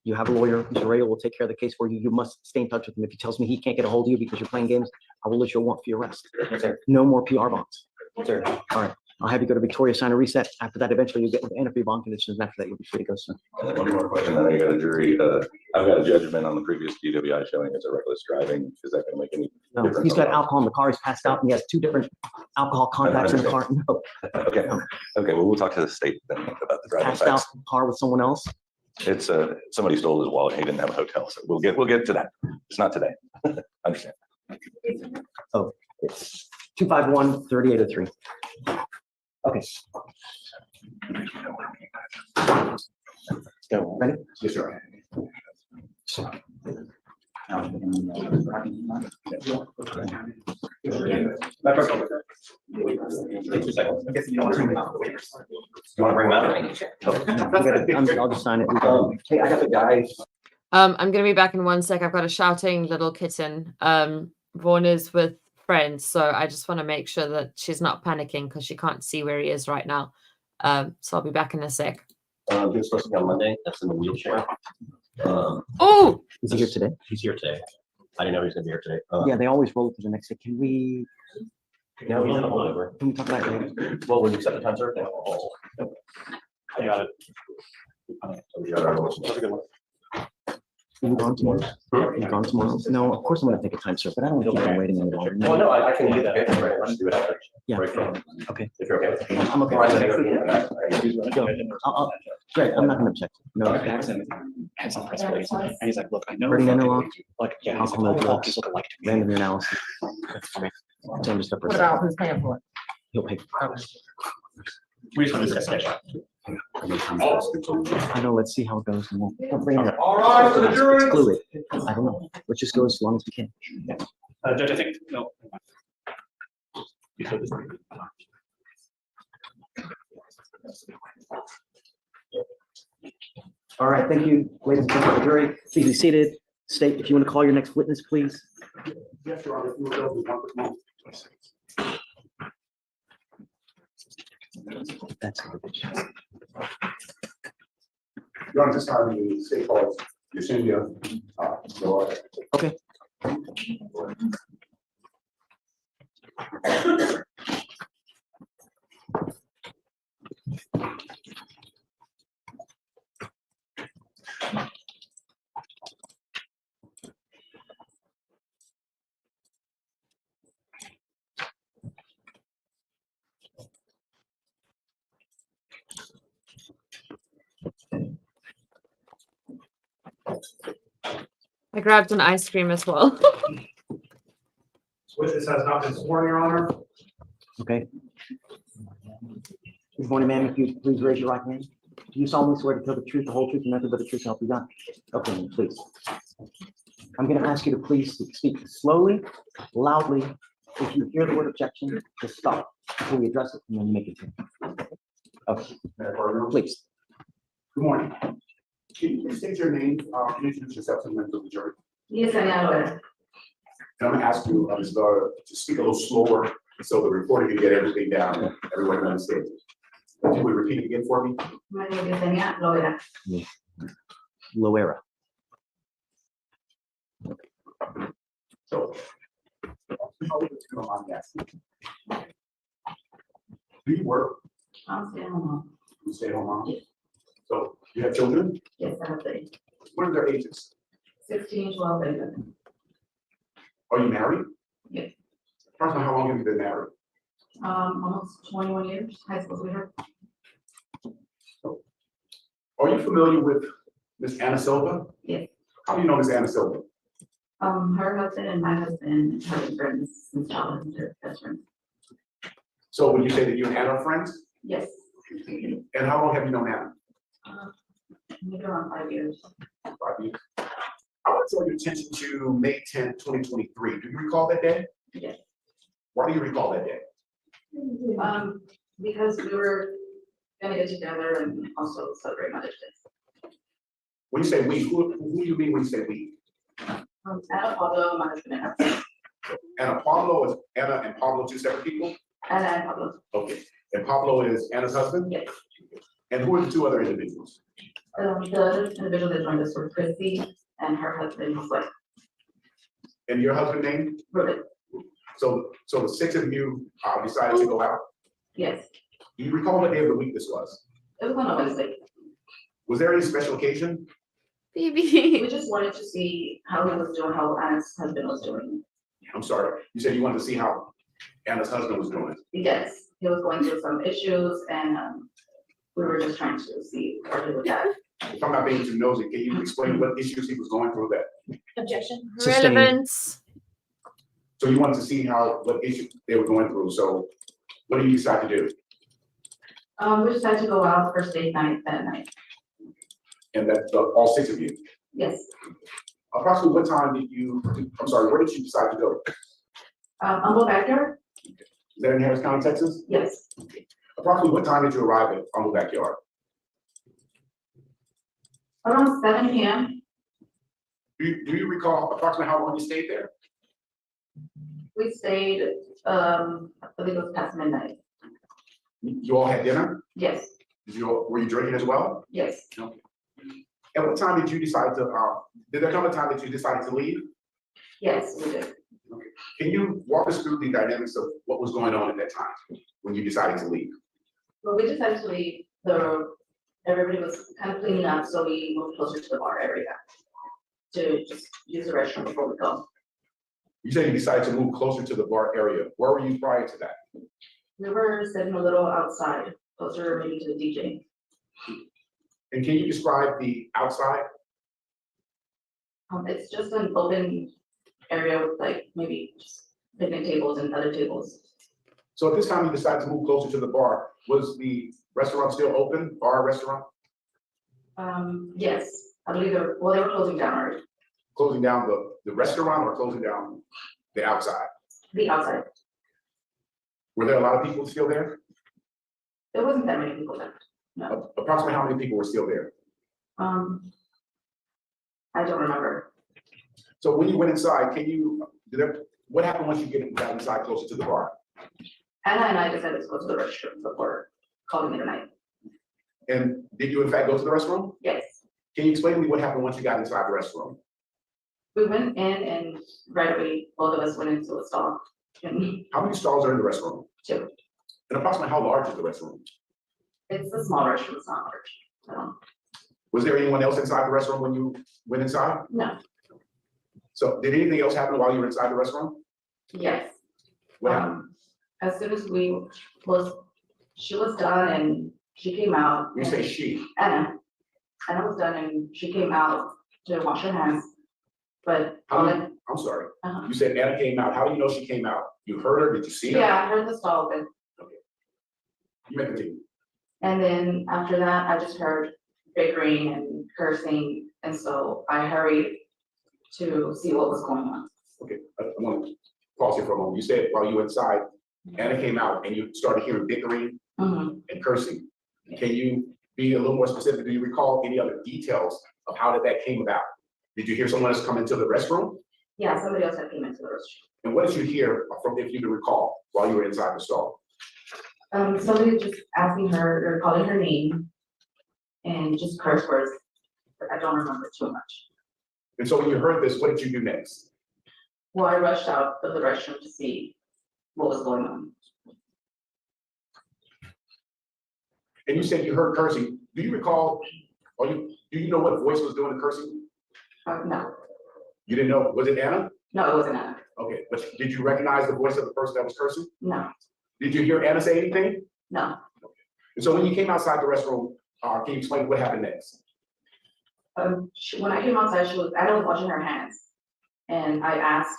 You have a lawyer. Mr. Ray will take care of the case for you. You must stay in touch with him. If he tells me he can't get a hold of you because you're playing games, I will issue a warrant for your arrest. Yes, sir. No more PR bonds. Yes, sir. All right. I'll have you go to Victoria, sign a reset. After that, eventually you'll get with the bond conditions. After that, you'll be free to go, sir. And then one more question, I know you got a jury, I've got a judgment on the previous DWI showing it's a reckless driving, is that gonna make any No, difference? he's got on alcohol in the car. He's passed out and he has 2 different alcohol contacts in the car. No, that? Okay, well, we'll talk to the state then about the driving passed out facts. car with someone else. It's, somebody stole his wallet, he didn't have a hotel, so we'll get to that. It's not today. Understand. Oh, it's 251-3803. Okay. Go, ready? Yes, sir. You want to bring that? I'll just sign it. Hey, I got the guy. I'm gonna be back in 1 sec. I've got a shouting little kitten. Vaughn is with friends, so I just want to make sure that she's not panicking because she can't see where he is right now. So I'll be back in a sec. He was supposed to be on Monday. That's in the wheelchair. Oh, Is he here today? He's here today. I didn't know he was gonna be here today. Yeah, they always roll to the next day. Can we? No, he's in a holdover. Can we talk about it later? Well, when you set the time served, oh. I got it. Have a good one. You gone tomorrow? You gone tomorrow? No, of course I'm gonna take a time, sir, but I don't want to keep them waiting any longer. Well, no, I can get the paper right. Let's do it after. Yeah. Break from. Okay. If you're okay. I'm okay. Or I'm gonna go to Go. Great, I'm not gonna object. No. And he's like, look, I know. Ready to interlock? Like, yeah, I'll he's come like, over. "Look, just look alike to me." Random analysis. Same stuff. What about who's paying for it? He'll pay. We just want to discuss that. I know, let's see how it goes. And we'll bring it up. All right, for the jury. It's fluid. I don't know. Let's just go as long as we can. Judge, I think, no. All right, thank you, ladies and gentlemen of the jury. Please be seated. State if you want to call your next witness, please. Yes, Your Honor, if you will go to 1 moment. That's garbage. Your Honor, this time the state calls Yesenia. Okay. I grabbed an ice cream as well. Witness has not been sworn, Your Honor. Okay. Good morning, ma'am. If you please raise your right hand. Do you solemnly swear to tell the truth, the whole truth, and nothing but the truth, so help you God? Okay, ma'am, please. I'm going to ask you to please speak slowly, loudly. If you hear the word objection, just stop until we address it and then make it. Okay, please. Good morning. Can you please state your name, and introduce yourself to the members of the jury? Yes, I am. And I'm gonna ask you, Ms. Laura, to speak a little slower so the reporter can get everything down, everyone can understand. If you would repeat it again for me? My name is Yesenia Loera. Loera. So. how would you know I'm asking? Do you work? I'm staying home. You stay home, mom? Yes. So you have children? Yes, I have 3. What are their ages? 16, 12, and 11. Are you married? Yes. First, how long have you been married? Almost 21 years, high school sweetheart. Are you familiar with Miss Anna Silva? Yes. How do you know Miss Anna Silva? Her husband and my husband have been friends since childhood, they're best friends. So would you say that you and Anna are friends? Yes. And how long have you known Anna? Maybe around 5 years. 5 years. I want to draw your attention to May 10th, 2023. Do you recall that day? Yes. Why do you recall that day? Because we were gonna get together and also celebrate Mother's Day. When you say we, who do you mean when you say we? Anna, Pablo, my husband, and her. Anna Pablo, is Anna and Pablo two separate people? Anna and Pablo. Okay. And Pablo is Anna's husband? Yes. And who are the 2 other individuals? The other individual that joined us were Chrissy and her husband, Jose. And your husband name? Ruben. So the 6 of you decided to go out? Yes. Do you recall what day of the week this was? It was on a Wednesday. Was there any special occasion? We just wanted to see how he was doing, how Anna's husband was doing. I'm sorry, you said you wanted to see how Anna's husband was doing. Yes, he was going through some issues and, we were just trying to see where he was at. If I'm not being too nosy, can you explain what issues he was going through that? Objection. Sustained. Relevance. So you wanted to see what issues they were going through, so what did you decide to do? We decided to go out first date night that night. And that, all 6 of you? Yes. Approximately what time did you, I'm sorry, where did you decide to go? Humble Backyard? Is that in Harris County, Texas? Yes. Approximately what time did you arrive at Humble Backyard? Around 7 p.m. Do you recall approximately how long you stayed there? We stayed, I believe it was past midnight. You all had dinner? Yes. Were you drinking as well? Yes. Okay. At what time did you decide to, did there come a time that you decided to leave? Yes, we did. Okay. Can you walk us through the dynamics of what was going on at that time when you decided to leave? Well, we decided to leave, everybody was kind of cleaning up, so we moved closer to the bar area to just use the restroom before we go. You said you decided to move closer to the bar area. Where were you prior to that? We were sitting a little outside, closer maybe to the DJ. And can you describe the outside? It's just an open area with like maybe just picnic tables and other tables. So at this time you decided to move closer to the bar. Was the restaurant still open, bar restaurant? Yes, I believe they were closing down already. Closing down the restaurant or closing down the outside? The outside. Were there a lot of people still there? There wasn't that many people left. No. Approximately how many people were still there? I don't remember. So when you went inside, what happened once you got inside closer to the bar? Anna and I decided to go to the restroom before calling it a night. And did you in fact go to the restroom? Yes. Can you explain to me what happened once you got inside the restroom? We went in and right away, both of us went into a stall. And How many stalls are in the restroom? 2. And approximately how large is the restroom? It's a small restroom, it's not large. Was there anyone else inside the restroom when you went inside? No. So did anything else happen while you were inside the restroom? Yes. What happened? As soon as she was done and she came out. You say she. Anna was done and she came out to wash her hands, but. I'm sorry. You said Anna came out. How do you know she came out? You heard her? Did you see her? Yeah, I heard the stall open. You may continue. And then after that, I just heard bickering and cursing, and so I hurried to see what was going on. Okay, I want to pause here for a moment. You said while you were inside, Anna came out and you started hearing bickering and cursing. Can you be a little more specific? Do you recall any other details of how that came about? Did you hear someone else come into the restroom? Yeah, somebody else had came into the restroom. And what did you hear from, if you can recall, while you were inside the stall? Somebody was just asking her or calling her name and just curse words, but I don't remember too much. And so when you heard this, what did you do next? Well, I rushed out of the restroom to see what was going on. And you said you heard cursing. Do you recall, or do you know what voice was doing the cursing? No. You didn't know, was it Anna? No, it wasn't Anna. Okay, but did you recognize the voice of the person that was cursing? No. Did you hear Anna say anything? No. And so when you came outside the restroom, can you explain what happened next? When I came outside, Anna was washing her hands. And I asked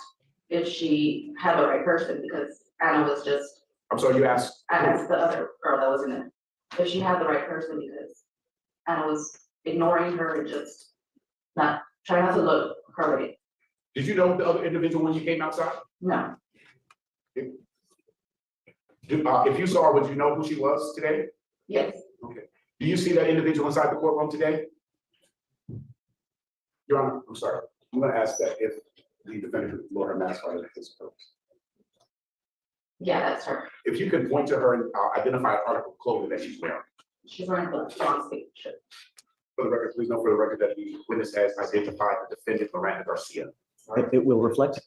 if she had the right person because Anna was just. I'm sorry, you asked? I asked the other girl that was in it, if she had the right person because Anna was ignoring her and just trying not to look her way. Did you know the other individual when you came outside? No. If you saw her, would you know who she was today? Yes. Okay. Do you see that individual inside the courtroom today? Your Honor, I'm sorry. I'm going to ask that if the defendant could lower her mask while his purpose. Yeah, that's her. If you could point to her and identify an article of clothing that she's wearing. She's wearing a long sleeve shirt. For the record, please note for the record that the witness has identified the defendant, Miranda Garcia. It will reflect.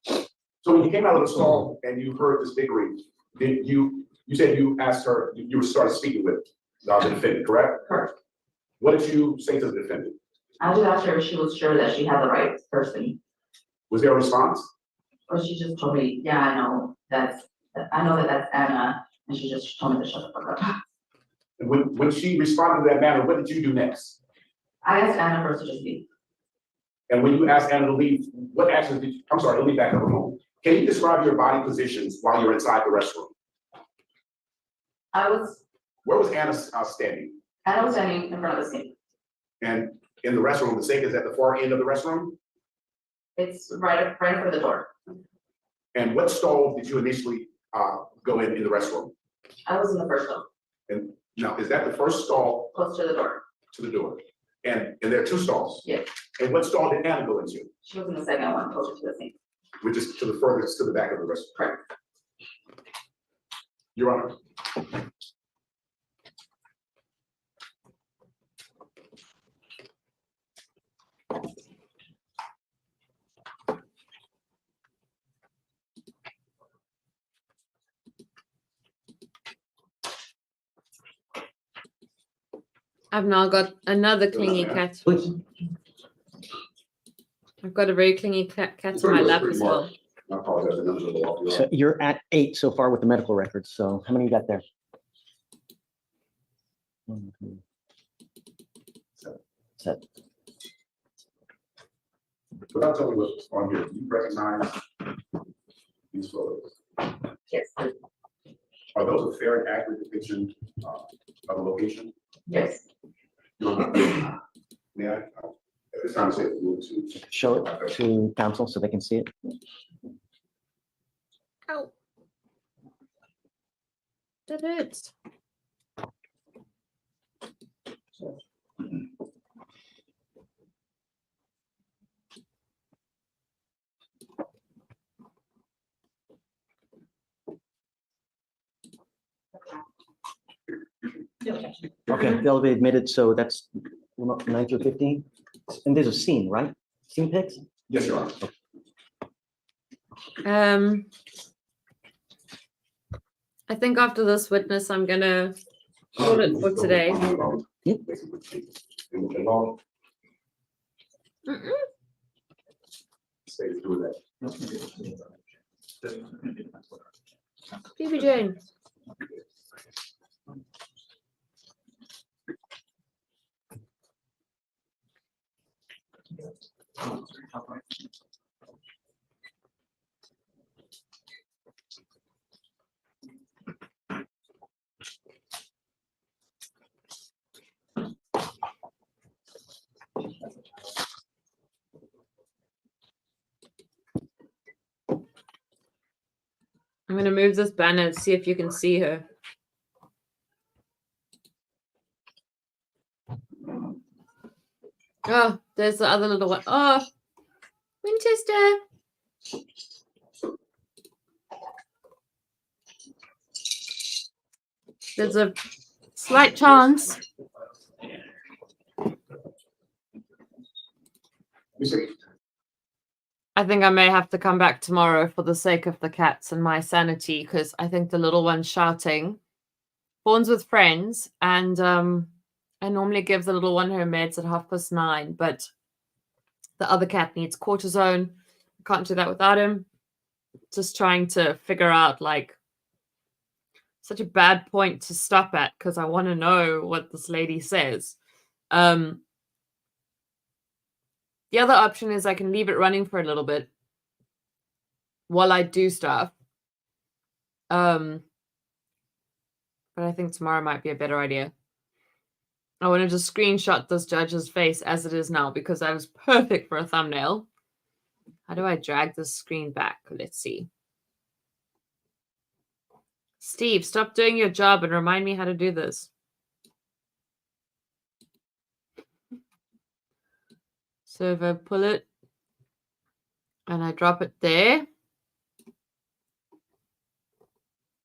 So when you came out of the stall and you heard this bickering, did you You said you asked her, you started speaking with the defendant, correct? Correct. What did you say to the defendant? I just asked her if she was sure that she had the right person, Was there a response? or she just told me, yeah, I know that that's Anna, and she just told me to shut the fuck up. And when she responded in that manner, what did you do next? I asked Anna first to just leave. And when you asked Anna to leave, what actions did you, I'm sorry, let me back up a moment. Can you describe your body positions while you're inside the restroom? Where was Anna standing? Anna was standing in front of the sink. And in the restroom, the sink is at the far end of the restroom? It's right in front of the door. And what stall did you initially go in the restroom? I was in the first stall, And now, is that the first stall close to the door. to the door? And there are two stalls? Yes. And what stall did Anna go into? She was in the second one, closer to the sink. Which is to the furthest, to the back of the restroom? Correct. Your Honor. I've now got another clingy cat. I've got a very clingy cat in my lap as well. I apologize, the numbers are a little off. So you're at 8 so far with the medical records. So how many you got there? 7. Without telling me what's on here, do you recognize these photos? Yes. Are those a fair and accurate depiction of a location? Yes. May I? At this time, say move to. Show it to council so they can see it. Ow. That hurts. Okay, they'll be admitted. So that's 9 through 15. And there's a scene, right? Scene pics? Yes, Your Honor. I think after this witness, I'm gonna call it for today. Stay through that. Phoebe Jane. I'm gonna move this banner and see if you can see her. Oh, there's the other little one. Oh, Winchester. There's a slight chance. I think I may have to come back tomorrow for the sake of the cats and my sanity, because I think the little one's shouting. Fawn's with friends, and I normally give the little one her meds at 9:30, but the other cat needs cortisone. I can't do that without him. Just trying to figure out, like, such a bad point to stop at, because I want to know what this lady says. The other option is I can leave it running for a little bit while I do stuff. But I think tomorrow might be a better idea. I want to just screenshot this judge's face as it is now, because that is perfect for a thumbnail. How do I drag this screen back? Let's see. Steve, stop doing your job and remind me how to do this. So if I pull it and I drop it there.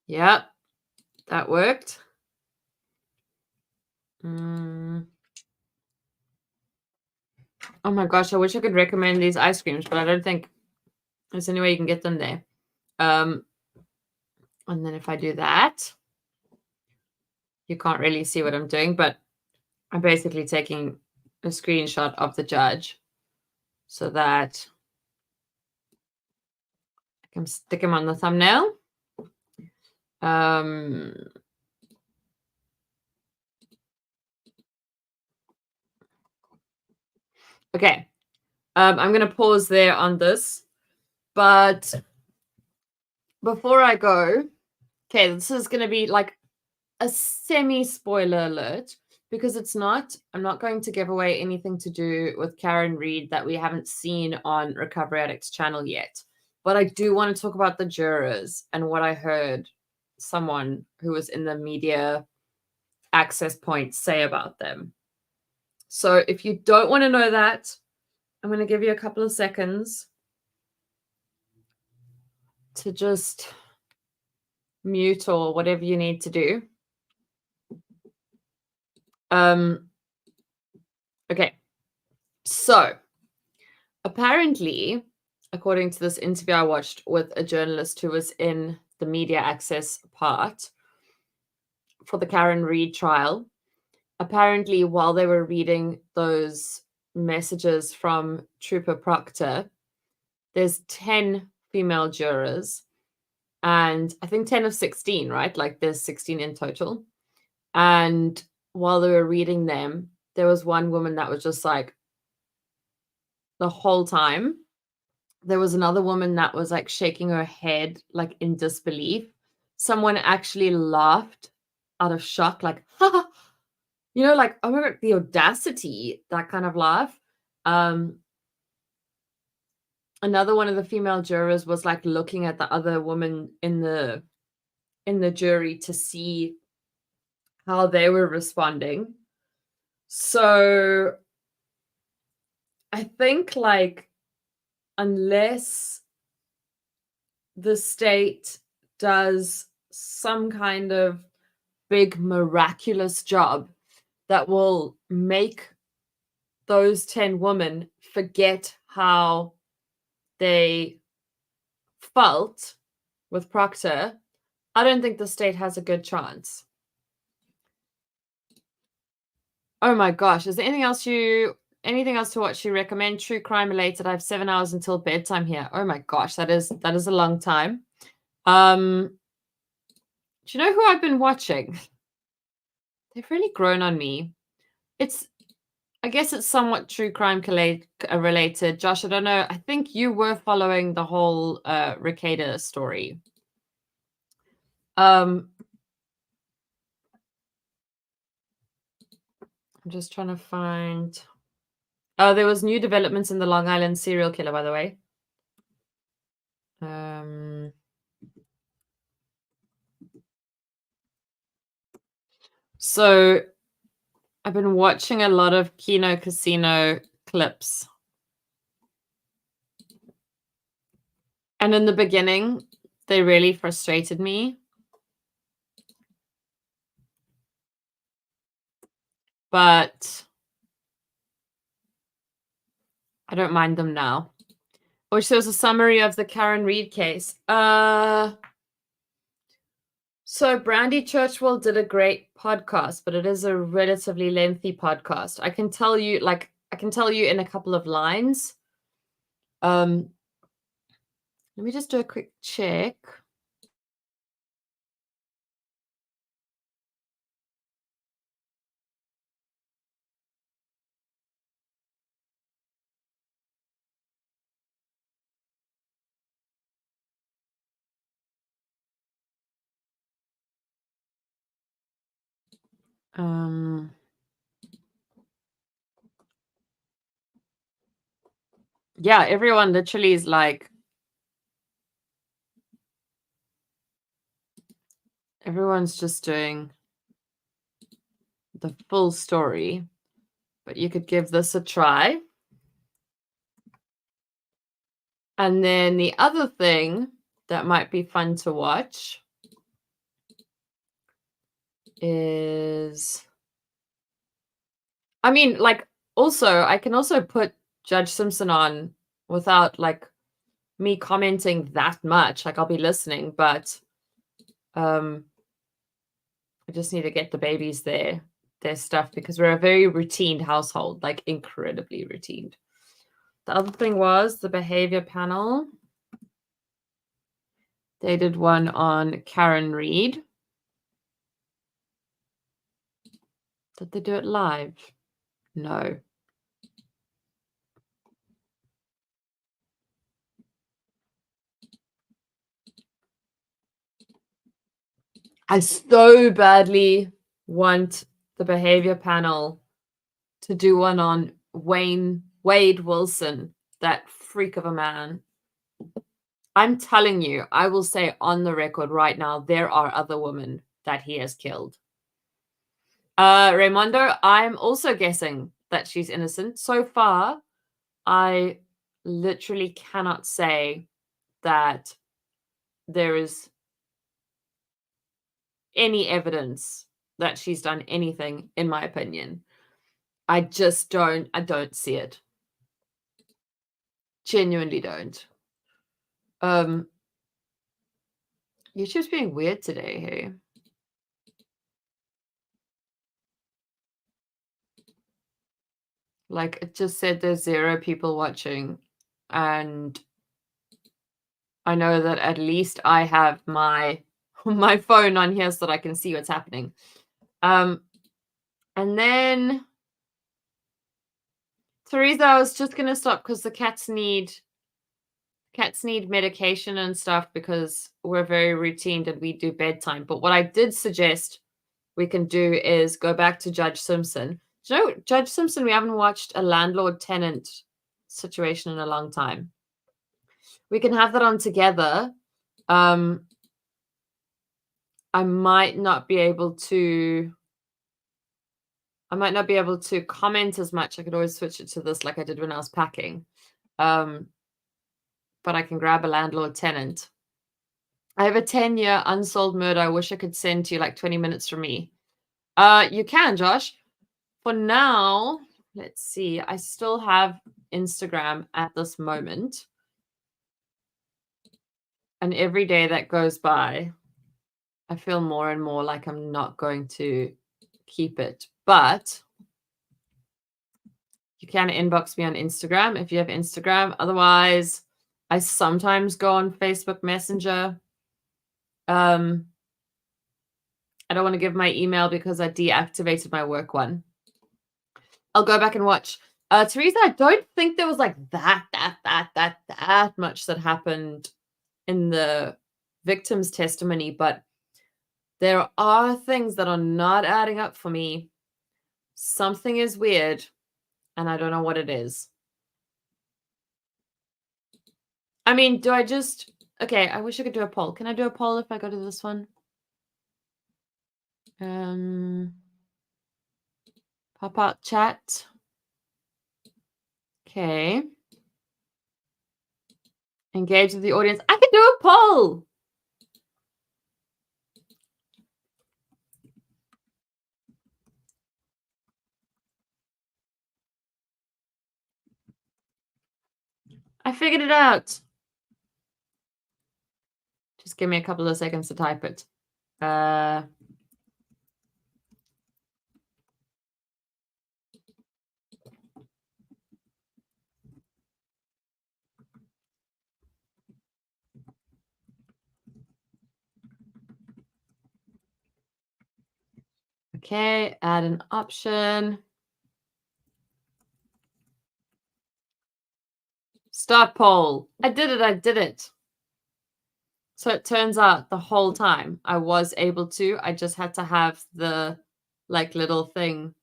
Yep, that worked. Oh my gosh, I wish I could recommend these ice creams, but I don't think there's any way you can get them there. And then if I do that, you can't really see what I'm doing, but I'm basically taking a screenshot of the judge so that I can stick him on the thumbnail. Okay. I'm going to pause there on this, but before I go, okay, this is going to be like a semi-spoiler alert because I'm not going to give away anything to do with Karen Reed that we haven't seen on Recovery Addicts channel yet. But I do want to talk about the jurors and what I heard someone who was in the media access point say about them. So if you don't want to know that, I'm going to give you a couple of seconds to just mute or whatever you need to do. Okay. So apparently, according to this interview I watched with a journalist who was in the media access part for the Karen Reed trial, apparently while they were reading those messages from Trooper Proctor, there's 10 female jurors and I think 10 of 16, right? Like there's 16 in total. And while they were reading them, there was one woman that was just like the whole time. There was another woman that was like shaking her head, like in disbelief. Someone actually laughed out of shock, like, ha, you know, like, oh my God, the audacity, that kind of laugh. Another one of the female jurors was like looking at the other woman in the jury to see how they were responding. So I think like unless the state does some kind of big miraculous job that will make those 10 women forget how they felt with Proctor, I don't think the state has a good chance. Oh my gosh, is there anything else to watch you recommend? True crime related. I have 7 hours until bedtime here. Oh my gosh, that is a long time. Do you know who I've been watching? They've really grown on me. I guess it's somewhat true crime related. Josh, I don't know. I think you were following the whole Ricada story. I'm just trying to find. Oh, there was new developments in the Long Island serial killer, by the way. So I've been watching a lot of Kino Casino clips. And in the beginning, they really frustrated me. But I don't mind them now. Which shows a summary of the Karen Reed case. So Brandy Churchwell did a great podcast, but it is a relatively lengthy podcast. I can tell you in a couple of lines. Let me just do a quick check. Yeah, everyone literally is like, everyone's just doing the full story, but you could give this a try. And then the other thing that might be fun to watch is, I mean, like, also, I can also put Judge Simpson on without, like, me commenting that much. Like, I'll be listening, but I just need to get the babies their stuff because we're a very routine household, like incredibly routine. The other thing was the behavior panel. They did one on Karen Reed. Did they do it live? No. I so badly want the behavior panel to do one on Wade Wilson, that freak of a man. I'm telling you, I will say on the record right now, there are other women that he has killed. Raymondo, I'm also guessing that she's innocent. So far, I literally cannot say that there is any evidence that she's done anything, in my opinion. I don't see it. Genuinely don't. YouTube's being weird today, hey? Like, it just said there's 0 people watching, and I know that at least I have my phone on here so that I can see what's happening. And then Teresa, I was just gonna stop because the cats need medication and stuff because we're very routine and we do bedtime. But what I did suggest we can do is go back to Judge Simpson. Do you know, Judge Simpson, we haven't watched a landlord-tenant situation in a long time. We can have that on together. I might not be able to comment as much. I could always switch it to this like I did when I was packing. But I can grab a landlord-tenant. I have a 10-year unsolved murder I wish I could send to you like 20 minutes from me. You can, Josh. For now, let's see. I still have Instagram at this moment. And every day that goes by, I feel more and more like I'm not going to keep it. But you can inbox me on Instagram if you have Instagram. Otherwise, I sometimes go on Facebook Messenger. I don't want to give my email because I deactivated my work one. I'll go back and watch. Teresa, I don't think there was like that much that happened in the victim's testimony, but there are things that are not adding up for me. Something is weird, and I don't know what it is. I mean, do I just... Okay, I wish I could do a poll. Can I do a poll if I go to this one? Pop out chat. Okay. Engage with the audience. I can do a poll. I figured it out. Just give me a couple of seconds to type it. Okay, add an option. Start poll. I did it. So it turns out the whole time I was able to. I just had to have the like little thing.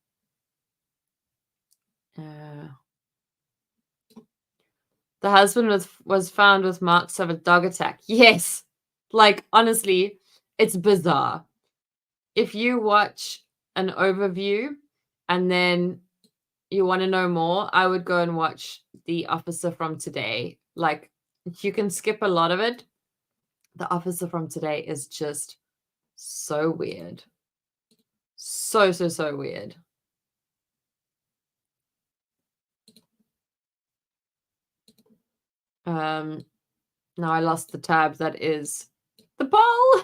The husband was found with marks of a dog attack. Yes. Like, honestly, it's bizarre. If you watch an overview and then you want to know more, I would go and watch The Officer from Today. Like, you can skip a lot of it. The Officer from Today is just so weird. So weird. Now I lost the tab that is the poll.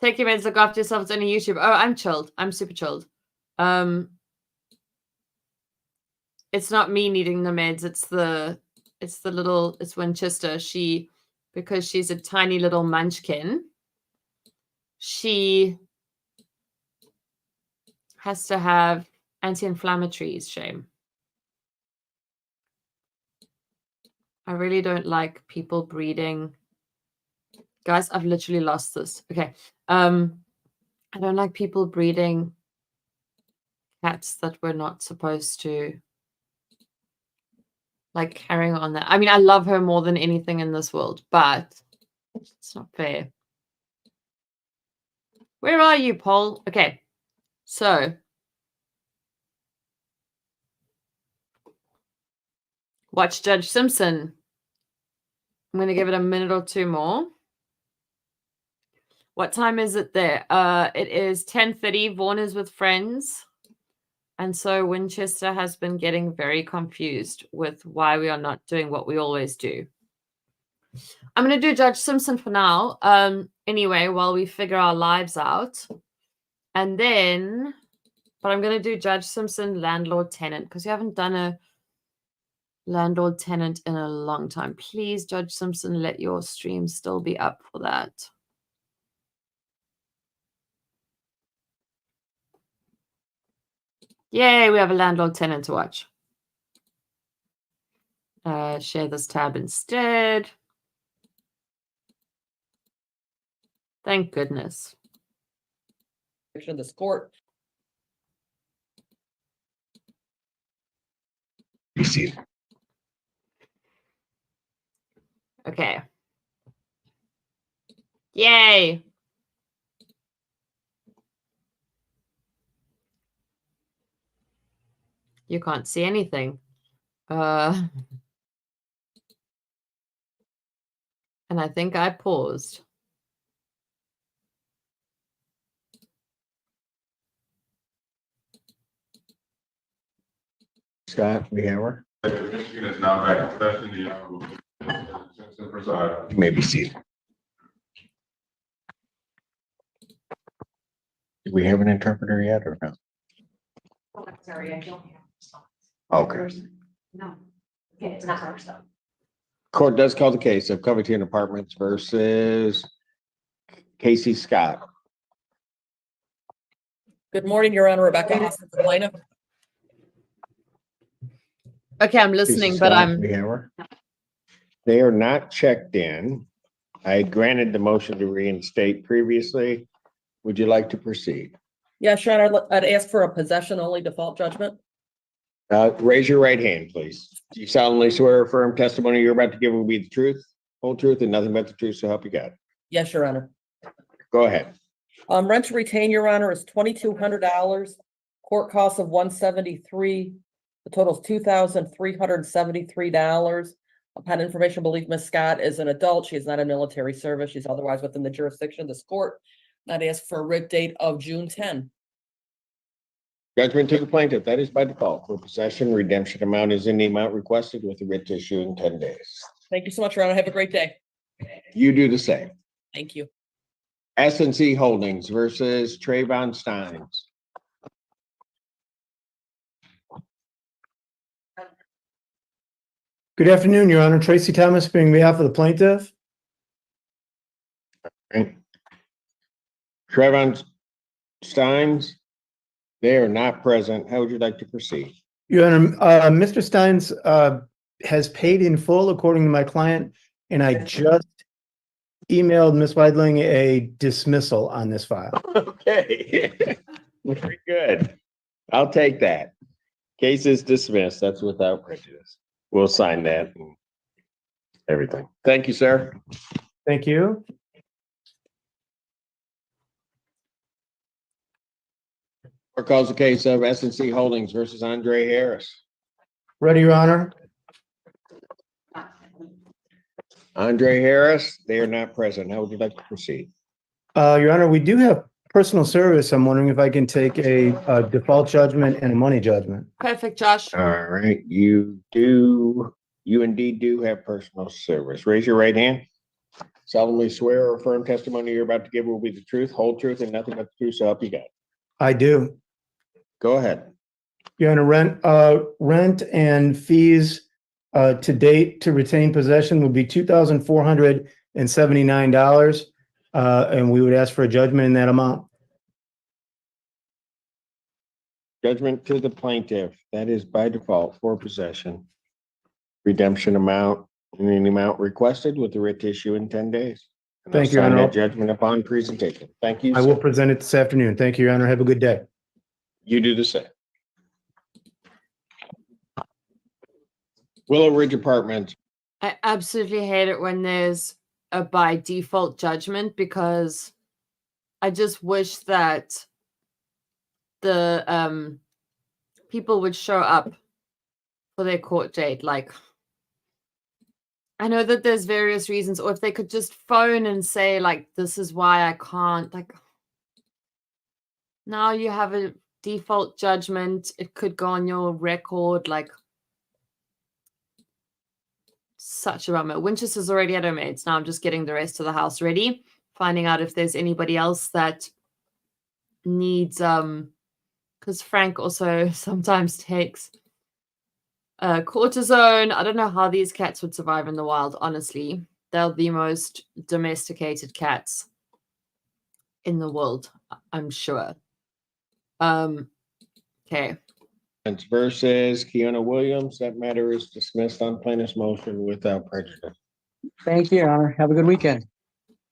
Take your meds, look after yourself. It's only YouTube. Oh, I'm chilled. I'm super chilled. It's not me needing the meds. It's Winchester. Because she's a tiny little munchkin, she has to have anti-inflammatories. Shame. I really don't like people breeding. Guys, I've literally lost this. Okay. I don't like people breeding cats that we're not supposed to, like, carrying on that. I mean, I love her more than anything in this world, but it's not fair. Where are you, Paul? Okay. So watch Judge Simpson. I'm going to give it a minute or two more. What time is it there? It is 10:30. Vaughn is with friends. And so Winchester has been getting very confused with why we are not doing what we always do. I'm going to do Judge Simpson for now. Anyway, while we figure our lives out. And then, but I'm going to do Judge Simpson, landlord tenant, because we haven't done a landlord tenant in a long time. Please, Judge Simpson, let your stream still be up for that. Yay, we have a landlord tenant to watch. Share this tab instead. Thank goodness. Of this court. You see. Okay. Yay. You can't see anything. And I think I paused. Scott, we have her. Michigan is now back in session. The Honorable Simpson preside. You may be seated. Do we have an interpreter yet or no? Sorry, I don't have. Okay. No. Okay, it's not our stuff. Court does call the case of Covington Apartments versus Casey Scott. Good morning, Your Honor. Rebecca Austin, the plaintiff. Okay, I'm listening, Casey but Scott, I'm. we have her. They are not checked in. I granted the motion to reinstate previously. Would you like to proceed? Yes, Your Honor, I'd ask for a possession-only default judgment. Raise your right hand, please. Do you solemnly swear or affirm testimony you're about to give will be the truth, whole truth, and nothing but the truth, so help you God? Yes, Your Honor. Go ahead. Rent to retain, Your Honor, is $2,200. Court costs of $173. The total is $2,373. Upon information, believe Ms. Scott is an adult. She is not in military service. She's otherwise within the jurisdiction of this court. I'd ask for a writ date of June 10. Judgment to the plaintiff, that is by default. For possession, redemption amount is in the amount requested with the writ to issue in 10 days. Thank you so much, Your Honor. Have a great day. You do the same. Thank you. S&C Holdings versus Trayvon Steins. Good afternoon, Your Honor. Tracy Thomas, being on behalf of the plaintiff. Right. Trayvon Steins, they are not present. How would you like to proceed? Your Honor, Mr. Steins has paid in full according to my client, and I just emailed Ms. Weidling a dismissal on this file. Okay. Very good. I'll take that. Case is dismissed. That's without prejudice. We'll sign that and everything. Thank you, sir. Thank you. Court calls the case of S&C Holdings versus Andre Harris. Ready, Your Honor. Andre Harris, they are not present. How would you like to proceed? Your Honor, we do have personal service. I'm wondering if I can take a default judgment and a money judgment. Perfect, Josh. All right, you indeed do have personal service. Raise your right hand. solemnly swear or affirm testimony you're about to give will be the truth, whole truth, and nothing but the truth, so help you God. I do. Go ahead. Your Honor, rent and fees to date to retain possession would be $2,479. And we would ask for a judgment in that amount. Judgment to the plaintiff. That is by default for possession. Redemption amount in the amount requested with the writ to issue in 10 days. And I'll Thank you, Your sign Honor. that judgment upon presentation. Thank you. I will sir. present it this afternoon. Thank you, Your Honor. Have a good day. You do the same. Willow Ridge Apartments. I absolutely hate it when there's a by default judgment, because I just wish that the people would show up for their court date. Like, I know that there's various reasons, or if they could just phone and say, like, this is why I can't. Like, now you have a default judgment. It could go on your record. Like, such a bummer. Winchester's already at her mates. Now I'm just getting the rest of the house ready, finding out if there's anybody else that needs because Frank also sometimes takes cortisone. I don't know how these cats would survive in the wild, honestly. They're the most domesticated cats in the world, I'm sure. Okay. Versus Keona Williams. That matter is dismissed on plaintiff's motion without prejudice. Thank you, Your Honor. Have a good weekend.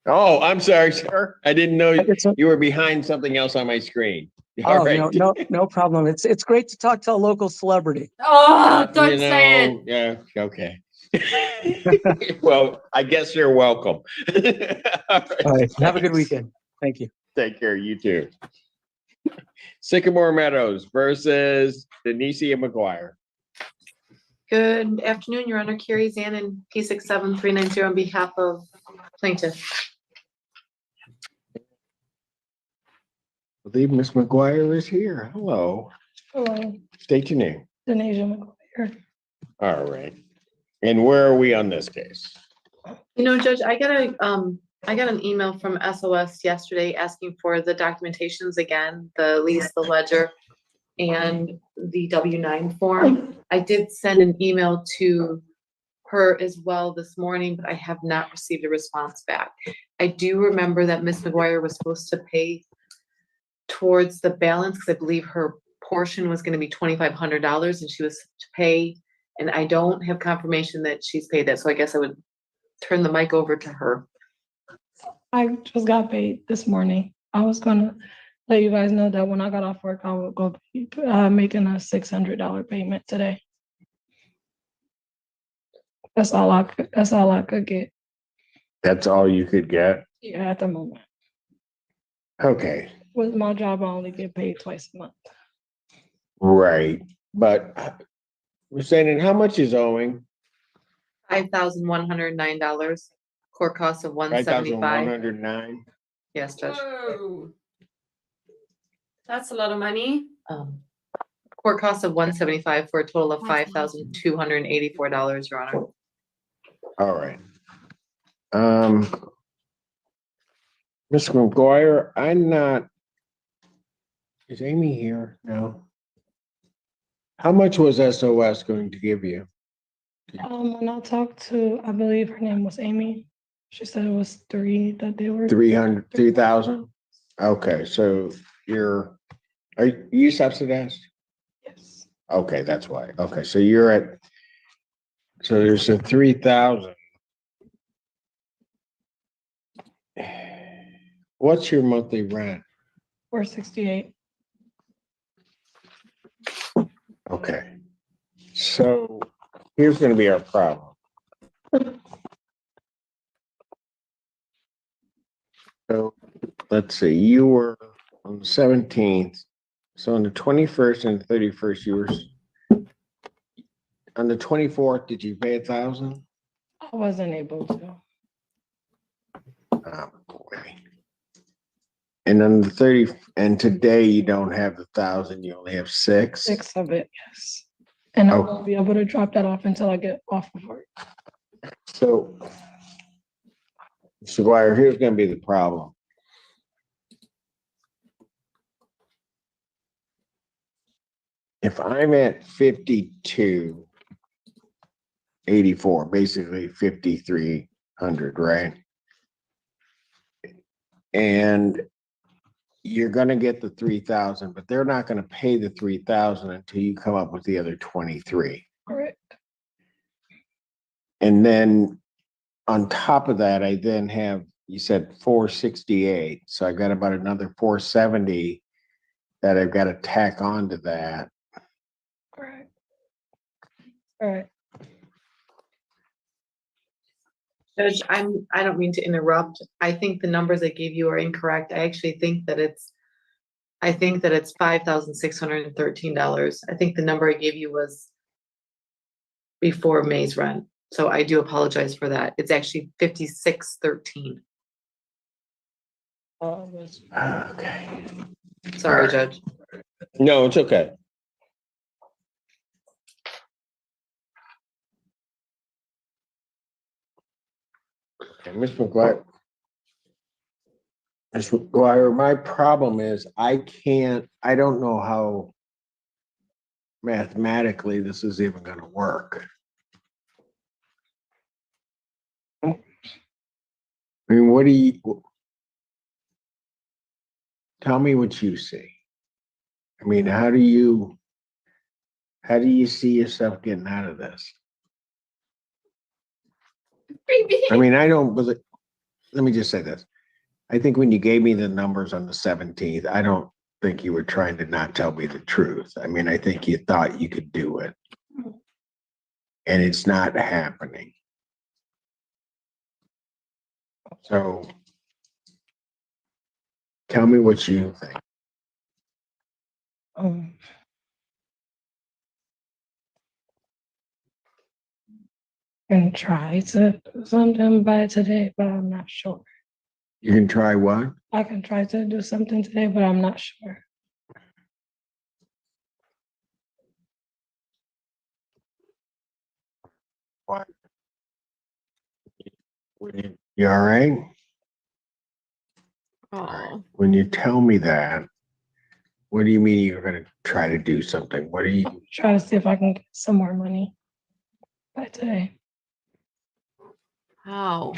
Oh, I'm sorry, sir. I didn't know you were behind something else on my screen. All Oh, right. no problem. It's great to talk to a local celebrity. Oh, don't You say know, yeah, okay. Well, I guess you're welcome. All right. Have a good weekend. Thank you. Take care. You too. Sycamore Meadows versus Denicia McGuire. Good afternoon, Your Honor. Carrie Zanin, P67390 on behalf of plaintiff. I believe Miss McGuire is here. Hello. Hello, State your name. Denasia McGuire. All right. And where are we on this case? You know, Judge, I got an email from SOS yesterday asking for the documentations again, the lease, the ledger, and the W-9 form. I did send an email to her as well this morning, but I have not received a response back. I do remember that Miss McGuire was supposed to pay towards the balance, because I believe her portion was going to be $2,500 and she was to pay, and I don't have confirmation that she's paid that, so I guess I would turn the mic over to her. I just got paid this morning. I was gonna let you guys know that when I got off work, I would go making a $600 payment today. That's all I could get. That's all you could get? Yeah, at the moment. Okay. With my job, I only get paid twice a month. Right. But we're saying, how much is owing? $5,109. Court cost of $175. $5,109. Yes, Judge. Whoa. That's a lot of money. Court cost of $175 for a total of $5,284, Your Honor. All right. Ms. McGuire, is Amy here? No. How much was SOS going to give you? When I talked to, I believe her name was Amy, she said it was 3 that they were. 3,000? Okay, so are you subsidized? Yes. Okay, that's why. Okay, so so there's a 3,000. What's your monthly rent? $468. Okay. So here's going to be our problem. So let's see, you were on the 17th. So on the 21st and 31st, you were on the 24th, did you pay 1,000? I wasn't able to. Oh boy. And on the 30th, and today you don't have 1,000, you only have 6. 6 of it, yes. And I won't be able to drop that off until I get off of work. So Mr. Dwyer, here's gonna be the problem. If I'm at 52.84, basically 5,300, right? And you're gonna get the 3,000, but they're not gonna pay the 3,000 until you come up with the other 23. Correct. And then on top of that, I then have, you said 468, so I got about another 470 that I've got to tack on to that. Correct. All right. Judge, I don't mean to interrupt. I think the numbers I gave you are incorrect. I actually think that it's $5,613. I think the number I gave you was before May's rent. So I do apologize for that. It's actually 5,613. Okay. Sorry, Judge. No, it's okay. Okay, Ms. McGuire. Ms. McGuire, my problem is I don't know how mathematically this is even gonna work. I mean, what do you, tell me what you see. I mean, how do you see yourself getting out of this? I mean, I don't believe, let me just say this. I think when you gave me the numbers on the 17th, I don't think you were trying to not tell me the truth. I mean, I think you thought you could do it. And it's not happening. So tell me what you think. Gonna try to do something by today, but I'm not sure. You can try what? I can try to do something today, but I'm not sure. What? You all right? Oh, When you tell me that, what do you mean you're going to try to do something? What are you? Try to see if I can get some more money by today. how?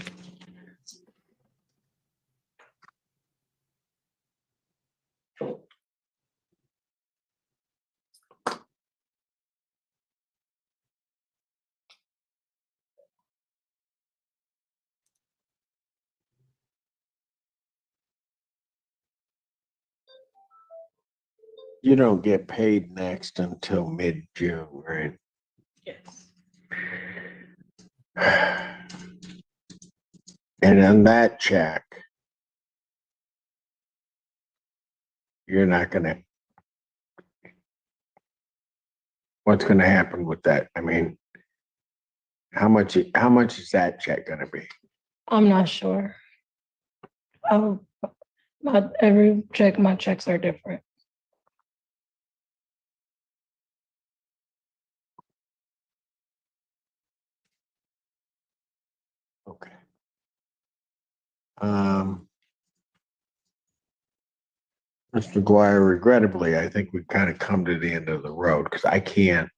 You don't get paid next until mid-June, right? Yes. And on that check, you're not gonna, what's gonna happen with that? I mean, how much is that check gonna be? I'm not sure. My checks are different. Okay. Mr. Dwyer, regrettably, I think we've kind of come to the end of the road because I can't.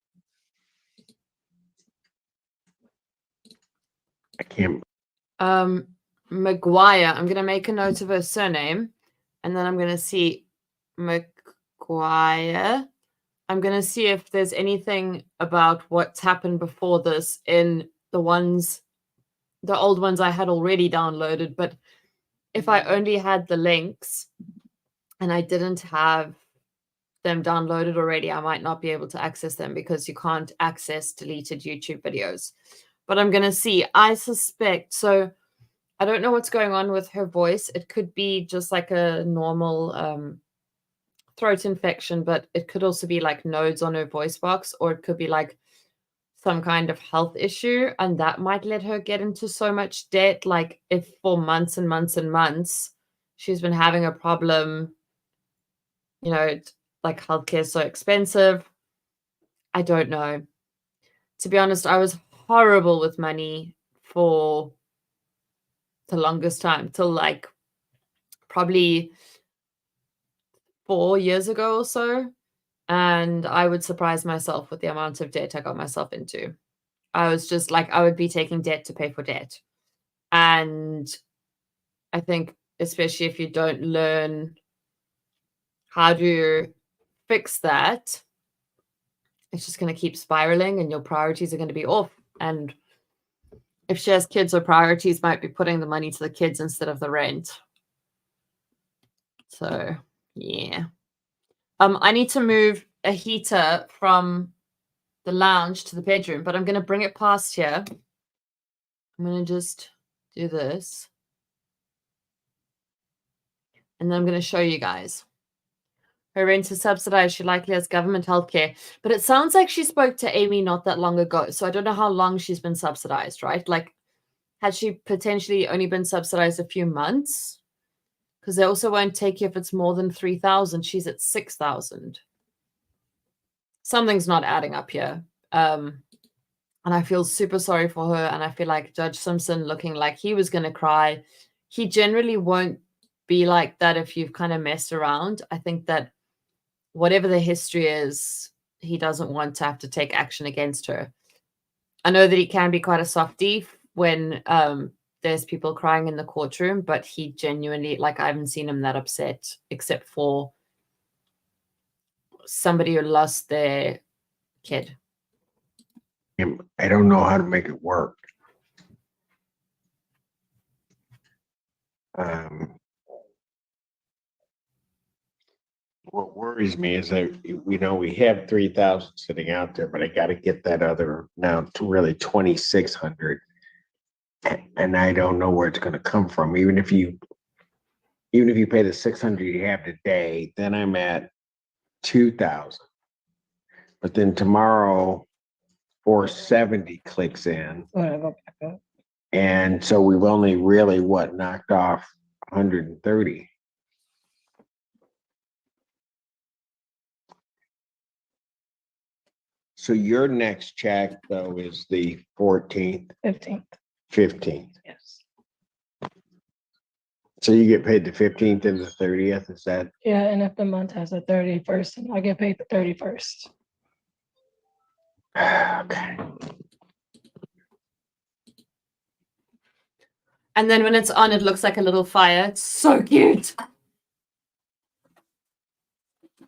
McGuire. I'm gonna make a note of her surname, and then I'm gonna see McGuire. I'm gonna see if there's anything about what's happened before this in the old ones I had already downloaded. But if I only had the links and I didn't have them downloaded already, I might not be able to access them because you can't access deleted YouTube videos. But I'm gonna see. I suspect so. I don't know what's going on with her voice. It could be just like a normal throat infection, but it could also be like nodes on her voice box, or it could be like some kind of health issue, and that might let her get into so much debt. Like if for months and months and months she's been having a problem, like healthcare is so expensive. I don't know. To be honest, I was horrible with money for the longest time, till like probably 4 years ago or so. And I would surprise myself with the amount of debt I got myself into. I was just like, I would be taking debt to pay for debt. And I think, especially if you don't learn how to fix that, it's just going to keep spiraling and your priorities are going to be off. And if she has kids, her priorities might be putting the money to the kids instead of the rent. So, yeah. I need to move a heater from the lounge to the bedroom, but I'm going to bring it past here. I'm going to just do this. And then I'm going to show you guys. Her rent is subsidized. She likely has government healthcare. But it sounds like she spoke to Amy not that long ago. So I don't know how long she's been subsidized, right? Like, had she potentially only been subsidized a few months? Because they also won't take you if it's more than 3,000. She's at 6,000. Something's not adding up here. And I feel super sorry for her. And I feel like Judge Simpson looking like he was going to cry. He generally won't be like that if you've kind of messed around. I think that whatever the history is, he doesn't want to have to take action against her. I know that he can be quite a softie when there's people crying in the courtroom, but he genuinely, like, I haven't seen him that upset except for somebody who lost their kid. I don't know how to make it work. What worries me is that, we have 3,000 sitting out there, but I got to get that other now to really 2,600. And I don't know where it's going to come from. Even if you pay the 600 you have today, then I'm at 2,000. But then tomorrow 470 clicks in. And so we've only really knocked off 130. So your next check though is the 14th, 15th. Yes. So you get paid the 15th and the 30th, is that? Yeah, and if the month has a 31st, I get paid the 31st. Okay. And then when it's on, it looks like a little fire. It's so cute.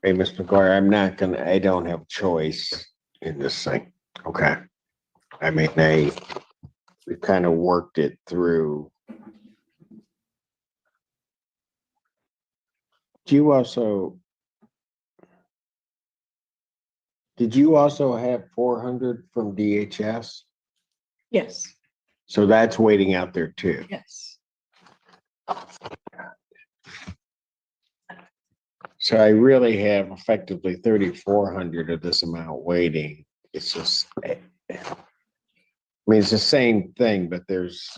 Hey, Mr. McGuire, I don't have choice in this thing. Okay. I mean, we kind of worked it through. Did you also have 400 from DHS? Yes. So that's waiting out there too. Yes. So I really have effectively 3,400 of this amount waiting. It's just, I mean, it's the same thing, but there's.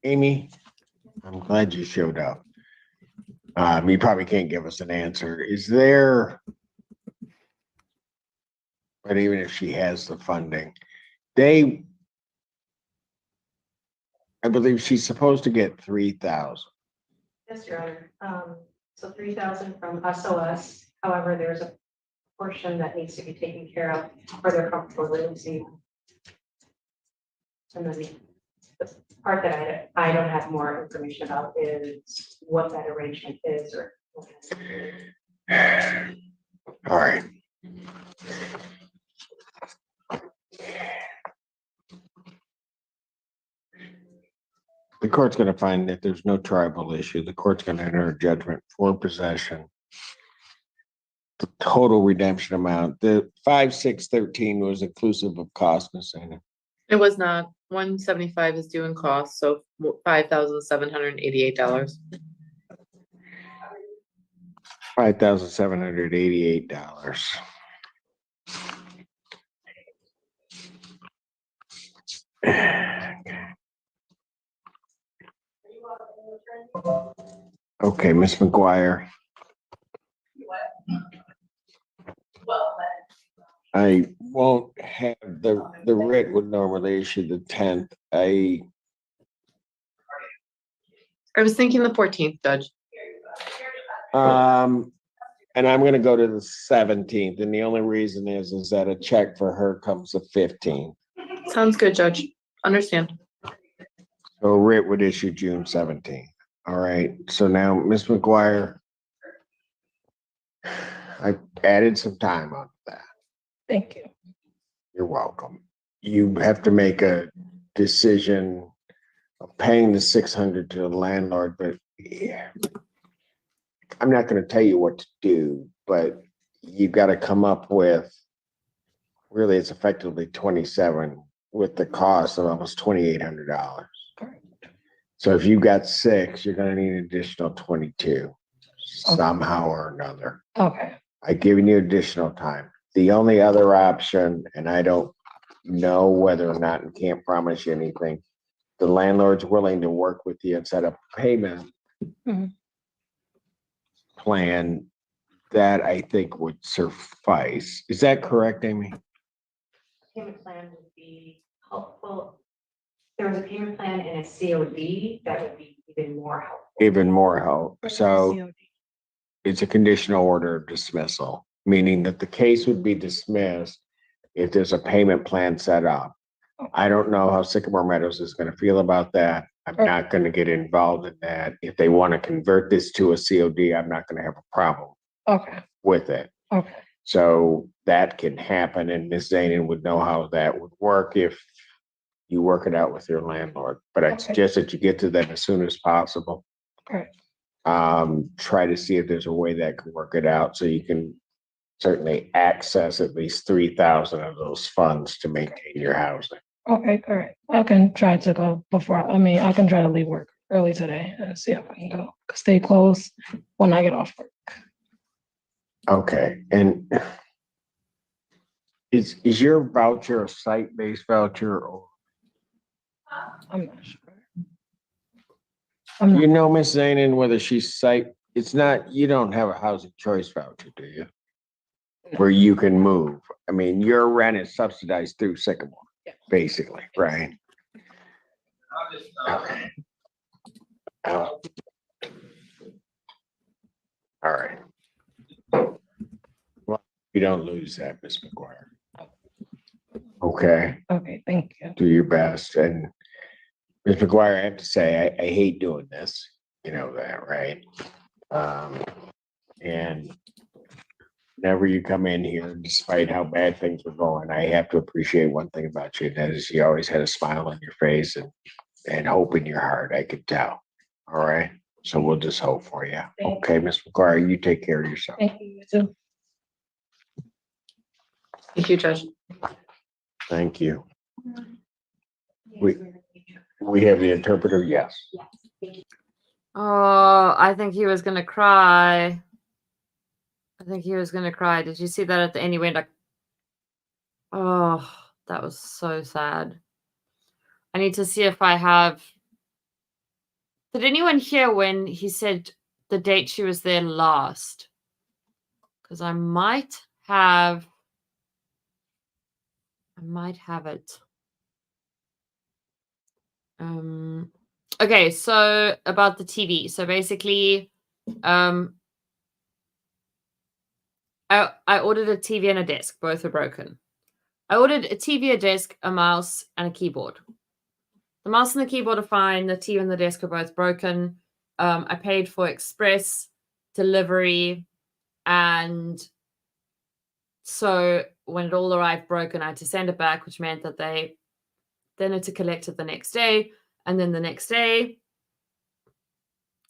Amy, I'm glad you showed up. You probably can't give us an answer. Is there, but even if she has the funding, I believe she's supposed to get 3,000. Yes, Your Honor. So 3,000 from SOS. However, there's a portion that needs to be taken care of for their comfortable release. And then the part that I don't have more information about is what that arrangement is or. All right. The court's going to find that there's no tribal issue. The court's going to enter a judgment for possession. The total redemption amount, the 5,613 was inclusive of cost, Ms. Sana. It was not. 175 is due in cost, so $5,788. $5,788. Okay, Ms. McGuire. I won't have the writ would normally issue the 10th. I was thinking the 14th, Judge. And I'm gonna go to the 17th, and the only reason is that a check for her comes the 15th. Sounds good, Judge. Understand. So a writ would issue June 17th. All right, so now, Ms. McGuire, I added some time on that. Thank you. You're welcome. You have to make a decision of paying the 600 to the landlord, but yeah, I'm not gonna tell you what to do, but you've got to come up with, really, it's effectively 27 with the cost of almost $2,800. So if you got 6, you're gonna need an additional 22 somehow or another. Okay. I've given you additional time. The only other option, and I don't know whether or not, and can't promise you anything, the landlord's willing to work with you and set up a payment Mhm. plan that I think would suffice. Is that correct, Amy? Payment plan would be helpful. There was a payment plan and a COD that would be even more helpful. Even more help. So it's a conditional order of dismissal, meaning that the case would be dismissed if there's a payment plan set up. I don't know how Sycamore Meadows is gonna feel about that. I'm not gonna get involved in that. If they want to convert this to a COD, I'm not gonna have a problem Okay. with it. Okay. So that can happen, and Ms. Zanin would know how that would work if you work it out with your landlord. But I suggest that you get to them as soon as possible. Okay. Try to see if there's a way that can work it out, so you can certainly access at least 3,000 of those funds to maintain your housing. Okay, correct. I can try to go I can try to leave work early today and see if I can go. Stay close when I get off work. Okay, and is your voucher a site-based voucher, or? I'm not sure. You know, Ms. Zanin, whether she's site, it's not, you don't have a housing choice voucher, do you? Where you can move. I mean, your rent is subsidized through Sycamore, basically, right? Okay. All right. Well, you don't lose that, Ms. McGuire. Okay, Okay, thank you. do your best. And Ms. McGuire, I have to say, I hate doing this. You know that, right? And whenever you come in here, despite how bad things are going, I have to appreciate one thing about you, and that is you always had a smile on your face and hope in your heart, I could tell. All right, so we'll just hope for you. Thank Okay, Ms. McGuire, you take care of yourself. Thank you, you too. Thank you, Judge. Thank you. We have the interpreter, yes. Oh, I think he was gonna cry. I think he was gonna cry. Did you see that at the end? He went like, oh, that was so sad. I need to see if I have. Did anyone hear when he said the date she was there last? Because I might have it. Okay, so about the TV. So basically, I ordered a TV and a desk. Both are broken. I ordered a TV, a desk, a mouse, and a keyboard. The mouse and the keyboard are fine. The TV and the desk are both broken. I paid for express delivery, and so when it all arrived broken, I had to send it back, which meant that they then had to collect it the next day. And then the next day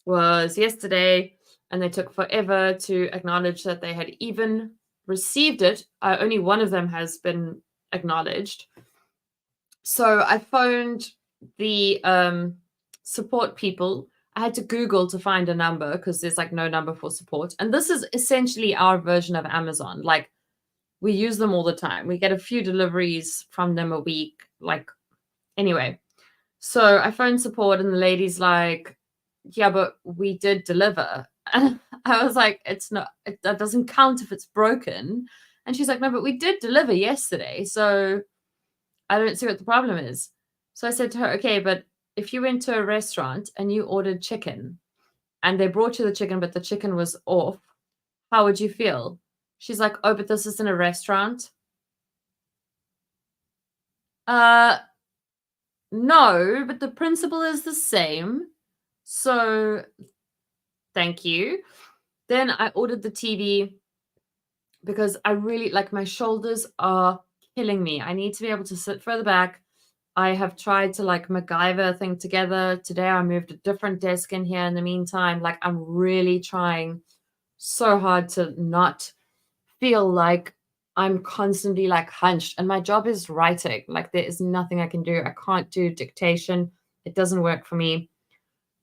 was yesterday, and they took forever to acknowledge that they had even received it. Only one of them has been acknowledged. So I phoned the support people. I had to Google to find a number because there's like no number for support. And this is essentially our version of Amazon. Like, we use them all the time. We get a few deliveries from them a week. Like, anyway. So I phoned support, and the lady's like, yeah, but we did deliver. And I was like, it's not, that doesn't count if it's broken. And she's like, no, but we did deliver yesterday. So I don't see what the problem is. So I said to her, okay, but if you went to a restaurant and you ordered chicken and they brought you the chicken, but the chicken was off, how would you feel? She's like, oh, but this isn't a restaurant. No, but the principle is the same. So thank you. Then I ordered the TV because I really like my shoulders are killing me. I need to be able to sit further back. I have tried to like MacGyver a thing together. Today I moved a different desk in here in the meantime. Like I'm really trying so hard to not feel like I'm constantly like hunched, and my job is writing. Like there is nothing I can do. I can't do dictation. It doesn't work for me.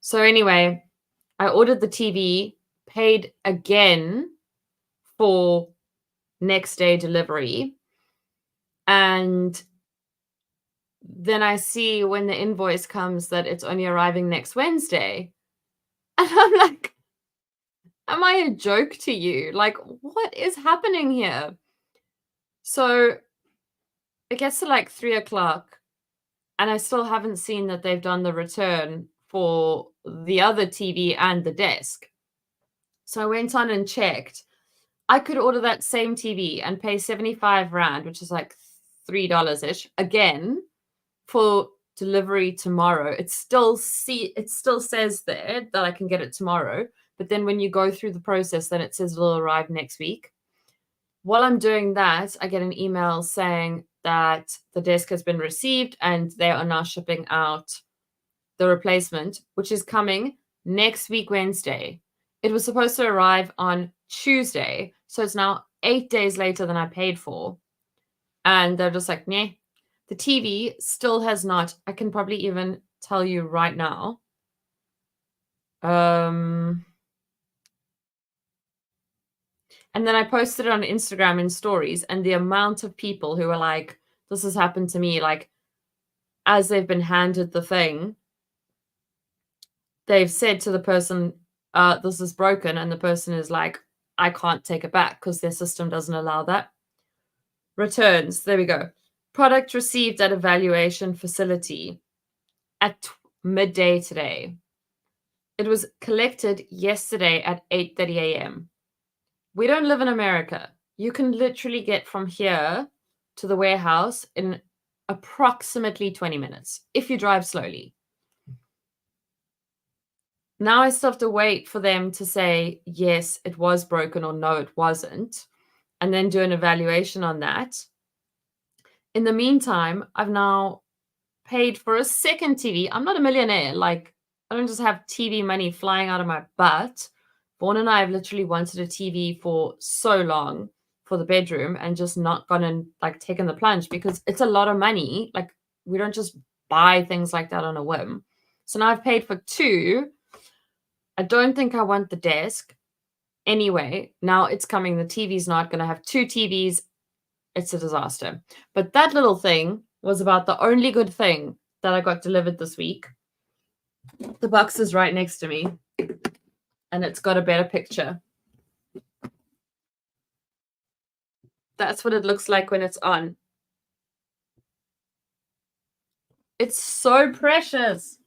So anyway, I ordered the TV, paid again for next day delivery. And then I see when the invoice comes that it's only arriving next Wednesday. And I'm like, am I a joke to you? Like, what is happening here? So it gets to like 3 o'clock and I still haven't seen that they've done the return for the other TV and the desk. So I went on and checked. I could order that same TV and pay 75 Rand, which is like $3-ish, again for delivery tomorrow. It still says there that I can get it tomorrow. But then when you go through the process, then it says it'll arrive next week. While I'm doing that, I get an email saying that the desk has been received and they are now shipping out the replacement, which is coming next week, Wednesday. It was supposed to arrive on Tuesday. So it's now 8 days later than I paid for. And they're just like, nah. The TV still has not, I can probably even tell you right now. And then I posted it on Instagram in stories, and the amount of people who are like, this has happened to me, like, as they've been handed the thing, they've said to the person, this is broken, and the person is like, I can't take it back because their system doesn't allow that. Returns, there we go. Product received at evaluation facility at midday today. It was collected yesterday at 8:30 a.m. We don't live in America. You can literally get from here to the warehouse in approximately 20 minutes if you drive slowly. Now I still have to wait for them to say, yes, it was broken, or no, it wasn't, and then do an evaluation on that. In the meantime, I've now paid for a second TV. I'm not a millionaire. Like, I don't just have TV money flying out of my butt. Vaughn and I have literally wanted a TV for so long for the bedroom and just not gone and like taken the plunge because it's a lot of money. Like, we don't just buy things like that on a whim. So now I've paid for two. I don't think I want the desk. Anyway, now it's coming. The TV's not going to have two TVs. It's a disaster. But that little thing was about the only good thing that I got delivered this week. The box is right next to me, and it's got a better picture. That's what it looks like when it's on. It's so precious.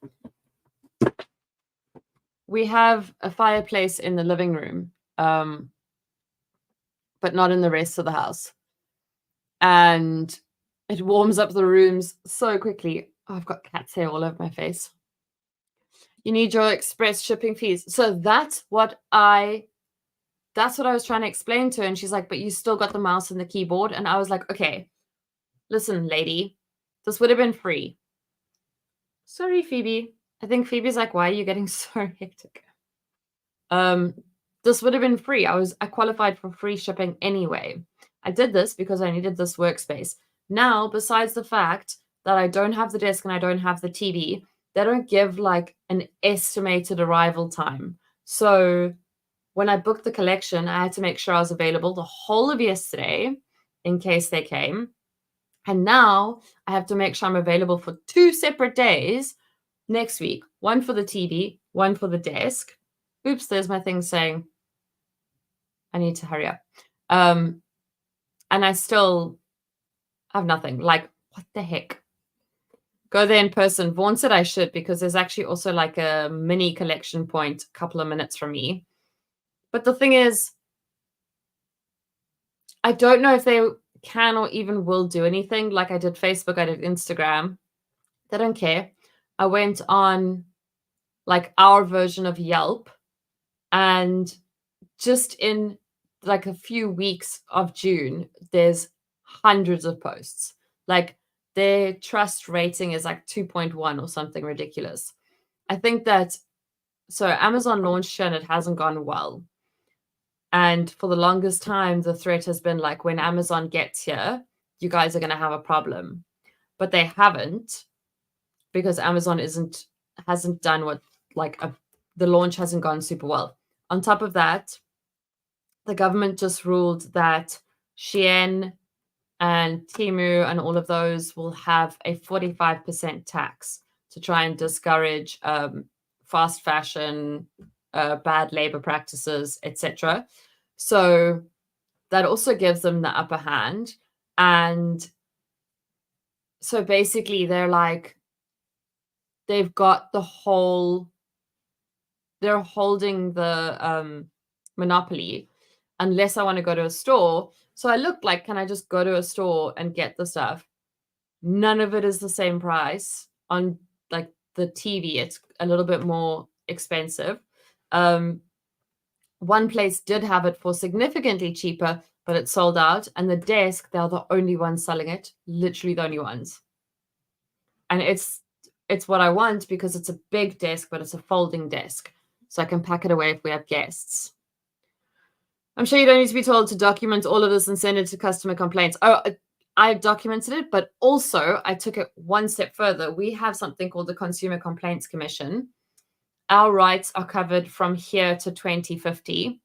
We have a fireplace in the living room, but not in the rest of the house. And it warms up the rooms so quickly. Oh, I've got cat's hair all over my face. You need your express shipping fees. So that's what I was trying to explain to her. And she's like, but you still got the mouse and the keyboard. And I was like, okay, listen, lady, this would have been free. Sorry, Phoebe. I think Phoebe's like, why are you getting so hectic? This would have been free. I qualified for free shipping anyway. I did this because I needed this workspace. Now, besides the fact that I don't have the desk and I don't have the TV, they don't give like an estimated arrival time. So when I booked the collection, I had to make sure I was available the whole of yesterday in case they came. And now I have to make sure I'm available for 2 separate days next week. One for the TV, one for the desk. Oops, there's my thing saying I need to hurry up. and I still have nothing. Like, what the heck? Go there in person. Vaughn said I should, because there's actually also like a mini collection point a couple of minutes from me. But the thing is, I don't know if they can or even will do anything. Like I did Facebook, I did Instagram. They don't care. I went on like our version of Yelp, and just in like a few weeks of June, there's hundreds of posts. Like their trust rating is like 2.1 or something ridiculous. I think that, so Amazon launched here and it hasn't gone well. And for the longest time, the threat has been like, when Amazon gets here, you guys are going to have a problem. But they haven't, because Amazon hasn't done what, like the launch hasn't gone super well. On top of that, the government just ruled that Shein and Temu and all of those will have a 45% tax to try and discourage fast fashion, bad labor practices, etc. So that also gives them the upper hand. And so basically they're like, they've got the whole, they're holding the monopoly unless I want to go to a store. So I looked like, can I just go to a store and get the stuff? None of it is the same price. On like the TV, it's a little bit more expensive. One place did have it for significantly cheaper, but it sold out. And the desk, they're the only ones selling it, literally the only ones. And it's what I want, because it's a big desk, but it's a folding desk. So I can pack it away if we have guests. I'm sure you don't need to be told to document all of this and send it to customer complaints. Oh, I documented it, but also I took it one step further. We have something called the Consumer Complaints Commission. Our rights are covered from here to 2050.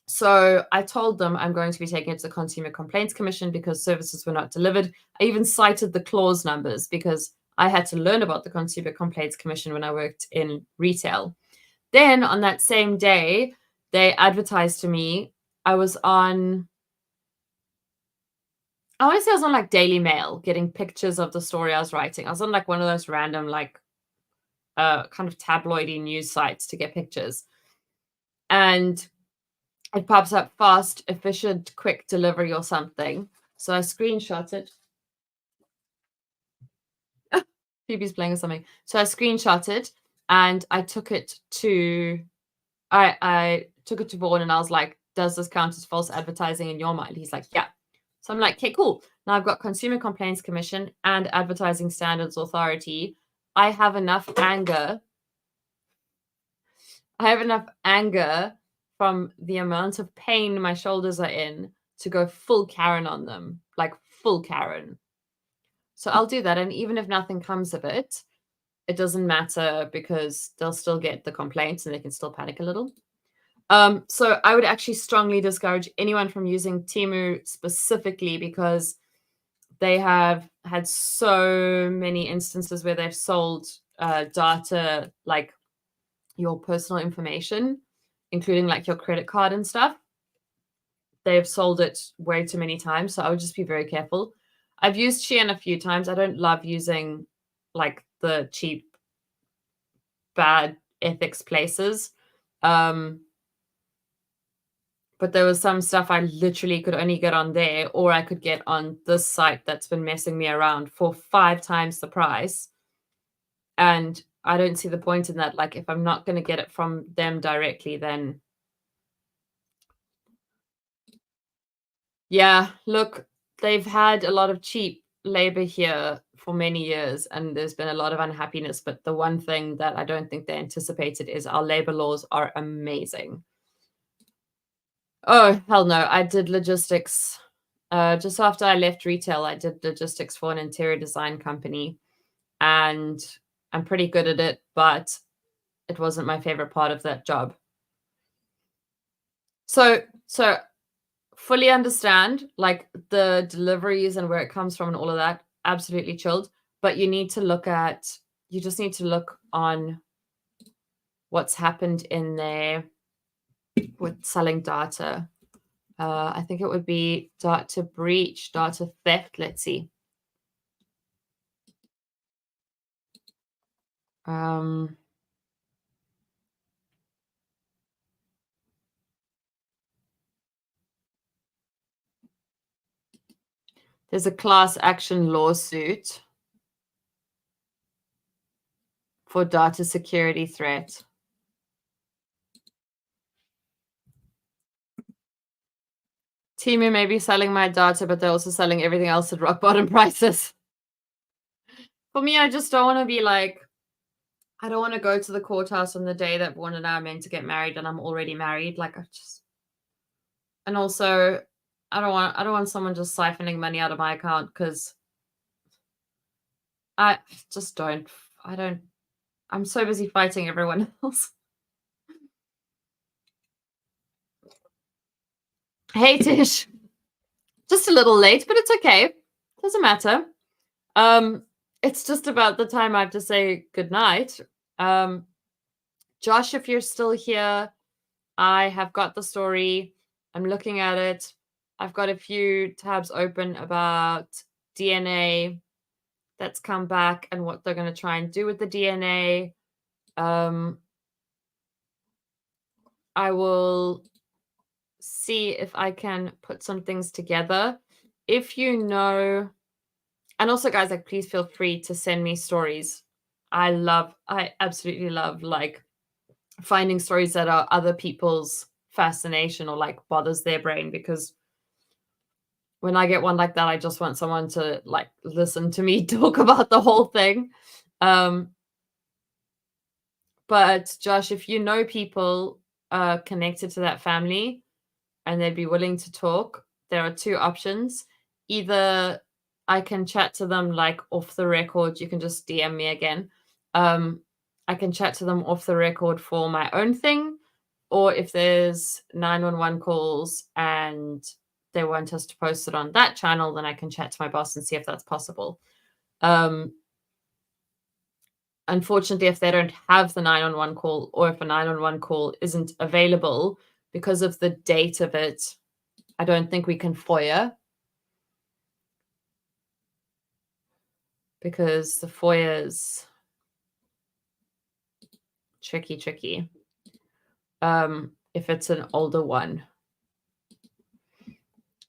So I told them I'm going to be taking it to the Consumer Complaints Commission because services were not delivered. I even cited the clause numbers because I had to learn about the Consumer Complaints Commission when I worked in retail. Then on that same day, they advertised to me. I was on, I want to say I was on like Daily Mail, getting pictures of the story I was writing. I was on like one of those random like kind of tabloidy news sites to get pictures. And it pops up fast, efficient, quick delivery or something. So I screenshot it. Phoebe's playing with something. So I screenshot it and I took it to, I took it to Vaughn and I was like, does this count as false advertising in your mind? He's like, yeah. So I'm like, okay, cool. Now I've got Consumer Complaints Commission and Advertising Standards Authority. I have enough anger. I have enough anger from the amount of pain my shoulders are in to go full Karen on them, like full Karen. So I'll do that. And even if nothing comes of it, it doesn't matter because they'll still get the complaints and they can still panic a little. So I would actually strongly discourage anyone from using Temu specifically because they have had so many instances where they've sold data, like your personal information, including like your credit card and stuff. They've sold it way too many times. So I would just be very careful. I've used Shein a few times. I don't love using like the cheap, bad ethics places. But there was some stuff I literally could only get on there, or I could get on this site that's been messing me around for 5 times the price. And I don't see the point in that. Like, if I'm not going to get it from them directly, then yeah, look, they've had a lot of cheap labor here for many years, and there's been a lot of unhappiness. But the one thing that I don't think they anticipated is our labor laws are amazing. Oh, hell no. I did logistics. Just after I left retail, I did logistics for an interior design company. And I'm pretty good at it, but it wasn't my favorite part of that job. So fully understand like the deliveries and where it comes from and all of that, absolutely chilled. But you need to look at, you just need to look on what's happened in there with selling data. I think it would be data breach, data theft. Let's see. There's a class action lawsuit for data security threat. Temu may be selling my data, but they're also selling everything else at rock bottom prices. For me, I just don't want to be like, I don't want to go to the courthouse on the day that Vaughn and I are meant to get married and I'm already married. Like, and also I don't want someone just siphoning money out of my account, because I just don't. I'm so busy fighting everyone else. Hey Tish. Just a little late, but it's okay. Doesn't matter. It's just about the time I have to say goodnight. Josh, if you're still here, I have got the story. I'm looking at it. I've got a few tabs open about DNA that's come back and what they're going to try and do with the DNA. I will see if I can put some things together. If you know, and also guys, like, please feel free to send me stories. I absolutely love like finding stories that are other people's fascination or like bothers their brain, because when I get one like that, I just want someone to like listen to me talk about the whole thing. But Josh, if you know people connected to that family and they'd be willing to talk, there are two options. Either I can chat to them like off the record. You can just DM me again. I can chat to them off the record for my own thing, or if there's 911 calls and they want us to post it on that channel, then I can chat to my boss and see if that's possible. Unfortunately, if they don't have the 911 call, or if a 911 call isn't available because of the date of it, I don't think we can FOIA, because the FOIA is tricky. If it's an older one.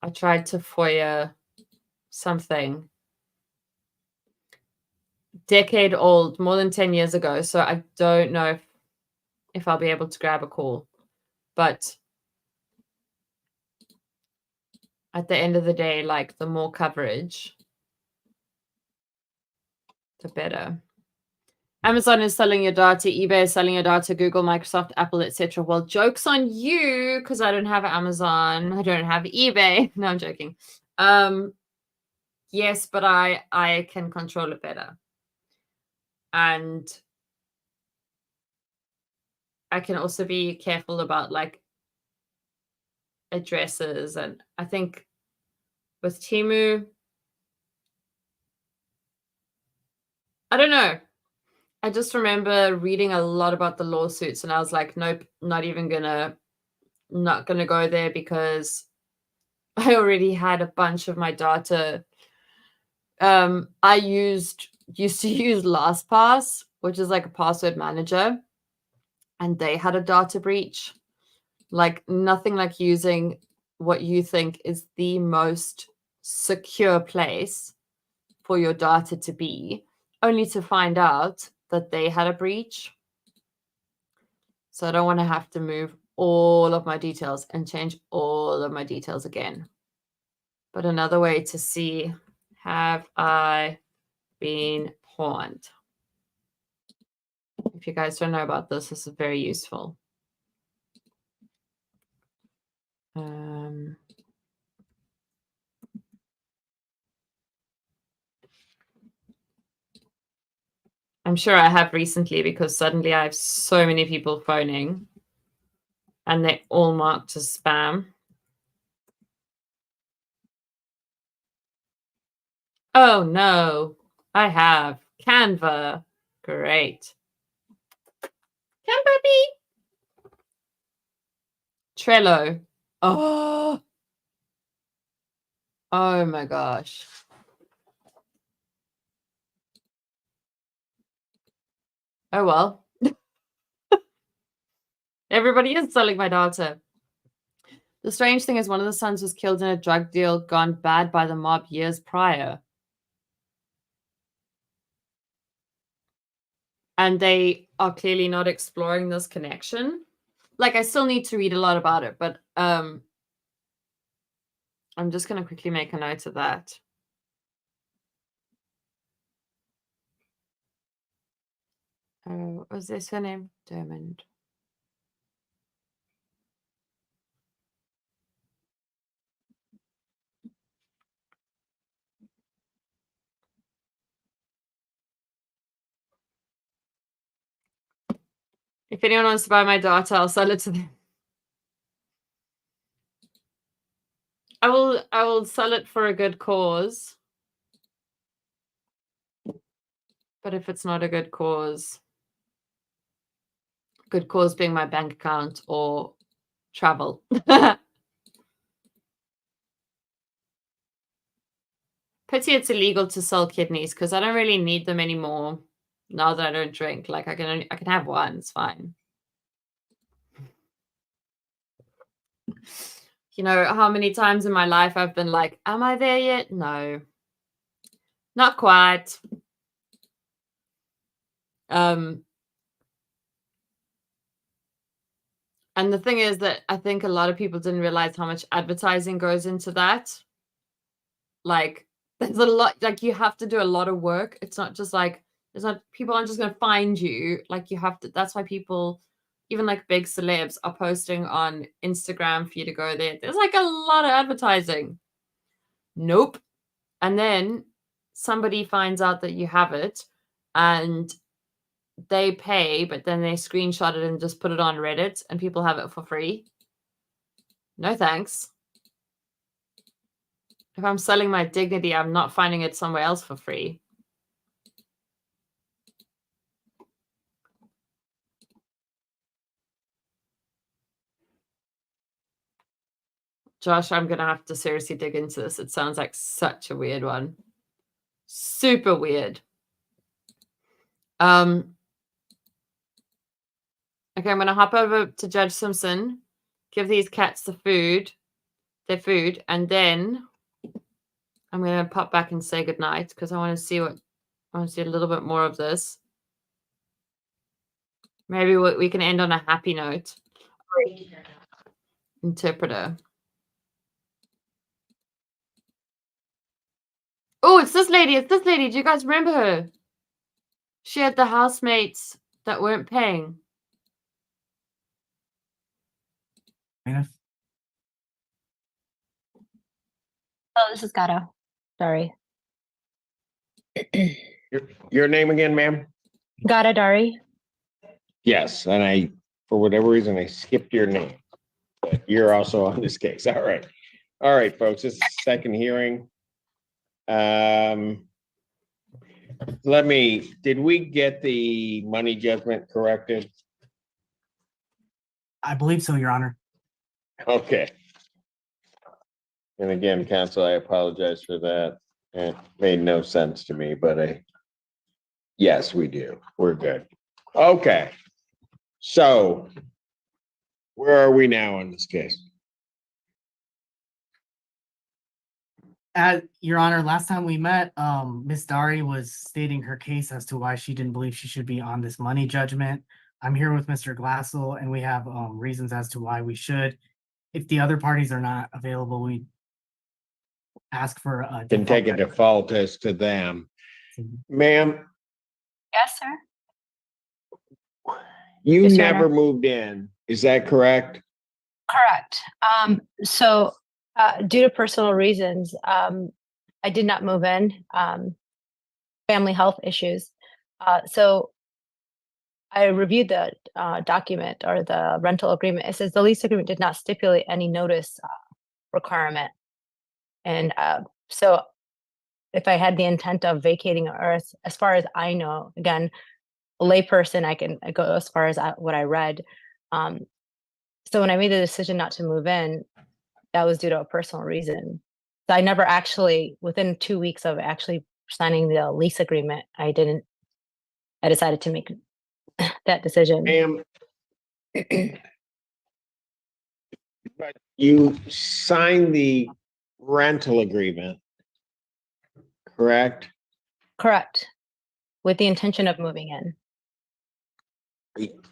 I tried to FOIA something decade old, more than 10 years ago. So I don't know if I'll be able to grab a call. But at the end of the day, like, the more coverage, the better. Amazon is selling your data, eBay is selling your data, Google, Microsoft, Apple, etc. Well, joke's on you, because I don't have Amazon. I don't have eBay. No, I'm joking. Yes, but I can control it better. And I can also be careful about like addresses. And I think with Temu, I don't know. I just remember reading a lot about the lawsuits and I was like, nope, not gonna go there, because I already had a bunch of my data. I used to use LastPass, which is like a password manager, and they had a data breach. Like, nothing like using what you think is the most secure place for your data to be, only to find out that they had a breach. So I don't want to have to move all of my details and change all of my details again. But another way to see, have I been pawned? If you guys don't know about this, this is very useful. I'm sure I have recently, because suddenly I have so many people phoning and they're all marked as spam. Oh no, I have Canva. Great. Canva. Trello. Oh, Oh my gosh. Oh well. Everybody is selling my data. The strange thing is one of the sons was killed in a drug deal gone bad by the mob years prior. And they are clearly not exploring this connection. Like, I still need to read a lot about it, but I'm just going to quickly make a note of that. What was this her name? Dermond. If anyone wants to buy my data, I'll sell it to them. I will sell it for a good cause. But if it's not a good cause being my bank account or travel. Pity it's illegal to sell kidneys because I don't really need them anymore now that I don't drink. Like I can have one, it's fine. You know how many times in my life I've been like, am I there yet? No. Not quite. And the thing is that I think a lot of people didn't realize how much advertising goes into that. Like, there's a lot, like, you have to do a lot of work. It's not just like, people aren't just going to find you. Like, you have to, that's why people, even like big celebs, are posting on Instagram for you to go there. There's like a lot of advertising. Nope. And then somebody finds out that you have it and they pay, but then they screenshot it and just put it on Reddit and people have it for free. No thanks. If I'm selling my dignity, I'm not finding it somewhere else for free. Josh, I'm going to have to seriously dig into this. It sounds like such a weird one. Super weird. Okay, I'm going to hop over to Judge Simpson, give these cats their food, and then I'm going to pop back and say goodnight because I want to see a little bit more of this. Maybe we can end on a happy note. Interpreter. Oh, it's this lady. It's this lady. Do you guys remember her? She had the housemates that weren't paying. Oh, this is Gato. Sorry. Your name again, ma'am? Gata Dari. Yes, and for whatever reason, I skipped your name. But you're also on this case. All right. All right, folks, this is the second hearing. Did we get the money judgment corrected? I believe so, Your Honor. Okay. And again, counsel, I apologize for that. It made no sense to me, but yes, we do. We're good. Okay. So where are we now on this case? Your Honor, last time we met, Ms. Dari was stating her case as to why she didn't believe she should be on this money judgment. I'm here with Mr. Glassel, and we have reasons as to why we should. If the other parties are not available, we ask for a Can take a default as to them. Ma'am, Yes, sir. you Yes, Your never Honor. moved in. Is that correct? Correct. Due to personal reasons, I did not move in, family health issues. So I reviewed the document or the rental agreement. It says the lease agreement did not stipulate any notice requirement. And so if I had the intent of vacating, or as far as I know, again, a layperson, I can go as far as what I read. So when I made the decision not to move in, that was due to a personal reason. So I never actually, within 2 weeks of actually signing the lease agreement, I decided to make that decision. Ma'am, but you signed the rental agreement, correct? Correct. With the intention of moving in.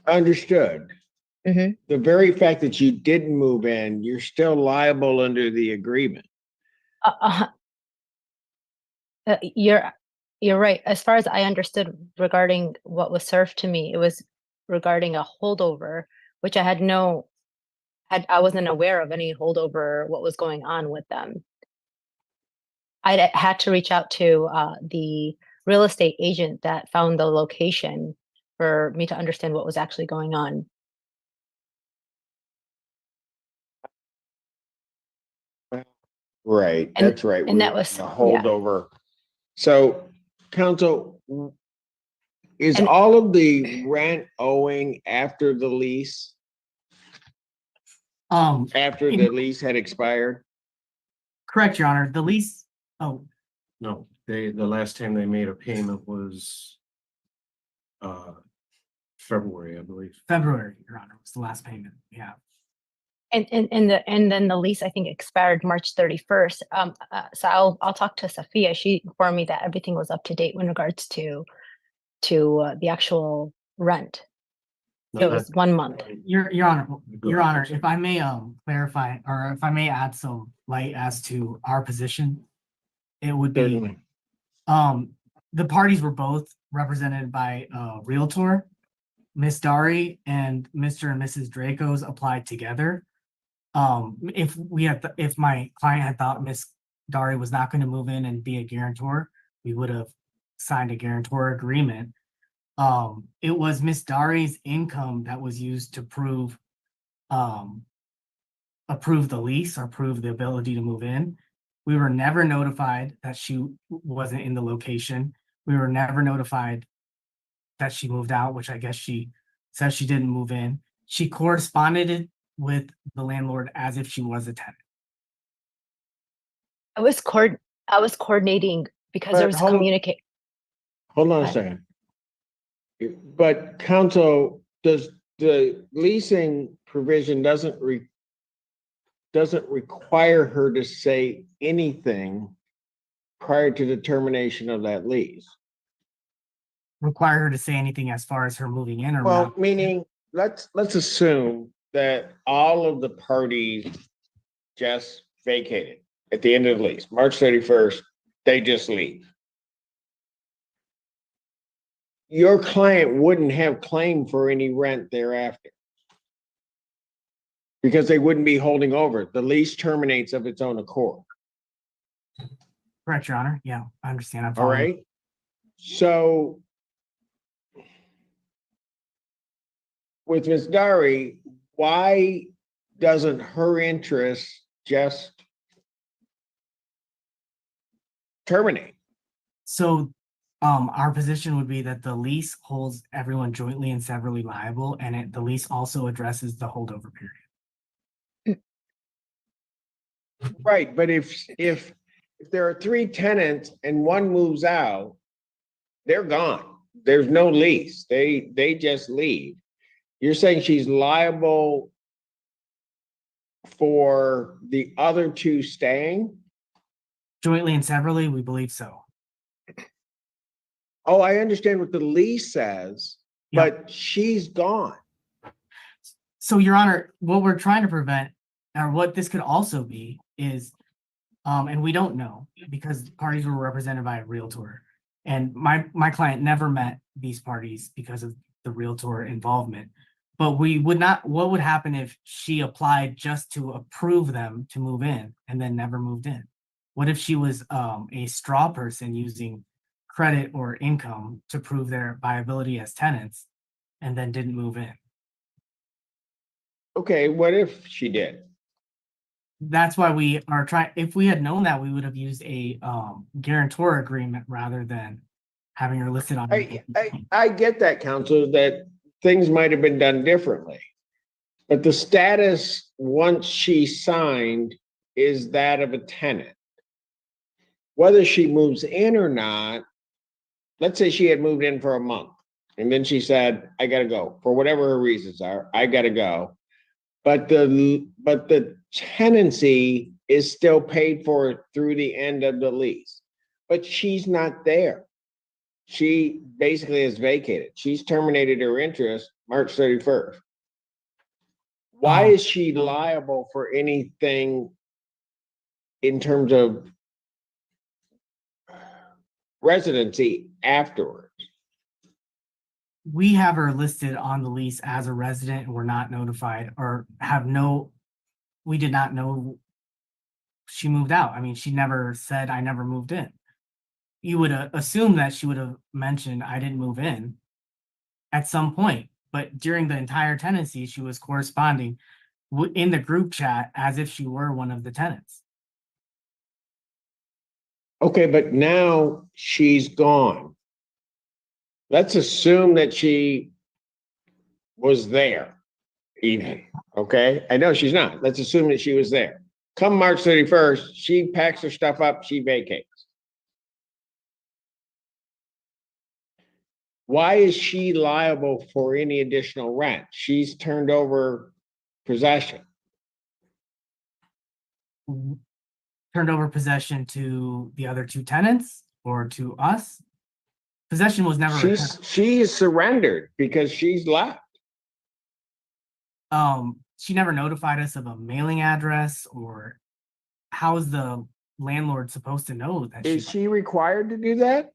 Understood. Mhm. The very fact that you didn't move in, you're still liable under the agreement. You're right. As far as I understood regarding what was served to me, it was regarding a holdover, which I wasn't aware of any holdover, what was going on with them. I had to reach out to the real estate agent that found the location for me to understand what was actually going on. Right, And- that's right. and that we- was- the yeah. holdover. So, counsel, is And- all of the rent owing after the lease? After in- the lease had expired? Correct, Your Honor. The lease, No, the last time they made a payment was February, I believe. February, Your Honor, was the last payment. Yeah. And then the lease, I think, expired March 31st. So I'll talk to Sophia. She informed me that everything was up to date in regards to the actual rent. So it was 1 month. Your Honor, if I may clarify, or if I may add some light as to our position, it would be Certainly. the parties were both represented by a Realtor. Miss Dari and Mr. and Mrs. Draco's applied together. If my client had thought Miss Dari was not going to move in and be a guarantor, we would have signed a guarantor agreement. It was Miss Dari's income that was used to approve the lease or approve the ability to move in. We were never notified that she wasn't in the location. We were never notified that she moved out, which I guess she says she didn't move in. She corresponded with the landlord as if she was a tenant. I was coordinating because there But was hold- communicate. Hold on a Right. second. But counsel, does the leasing provision doesn't require her to say anything prior to the termination of that lease? Require her to say anything as far as her moving in or Well, not. meaning, let's assume that all of the parties just vacated at the end of the lease, March 31st, they just leave. Your client wouldn't have claim for any rent thereafter. Because they wouldn't be holding over. The lease terminates of its own accord. Correct, Your Honor. Yeah, I understand. I'm All following. right? So with Ms. Dari, why doesn't her interest just terminate? So, our position would be that the lease holds everyone jointly and severally liable, and the lease also addresses the holdover period. Right, but if there are 3 tenants and one moves out, they're gone. There's no lease. They just leave. You're saying she's liable for the other 2 staying? Jointly and severally, we believe so. Oh, I understand what the lease says, but she's gone. So, Your Honor, what we're trying to prevent, or what this could also be, is, and we don't know because parties were represented by a Realtor, and my client never met these parties because of the Realtor involvement. But we would not. What would happen if she applied just to approve them to move in and then never moved in? What if she was a straw person using credit or income to prove their viability as tenants and then didn't move in? Okay, what if she did? That's why we are trying. If we had known that, we would have used a guarantor agreement rather than having her listed on. I get that, counsel, that things might have been done differently. But the status, once she signed, is that of a tenant. whether she moves in or not, let's say she had moved in for a month and then she said, I gotta go for whatever her reasons are, I gotta go. But the tenancy is still paid for through the end of the lease, but she's not there. She basically is vacated. She's terminated her interest March 31st. Why is she liable for anything in terms of residency afterwards? We have her listed on the lease as a resident and we're not notified or we did not know she moved out. I mean, she never said, I never moved in. You would assume that she would have mentioned, I didn't move in at some point, but during the entire tenancy, she was corresponding in the group chat as if she were one of the tenants. Okay, but now she's gone. Let's assume that she was there even, okay? I know she's not. Let's assume that she was there. Come March 31st, she packs her stuff up, she vacates. Why is she liable for any additional rent? She's turned over possession. Turned over possession to the other two tenants or to us? Possession was never returned. She is surrendered because she's left. She never notified us of a mailing address, or how is the landlord supposed to know that Is she required to do that?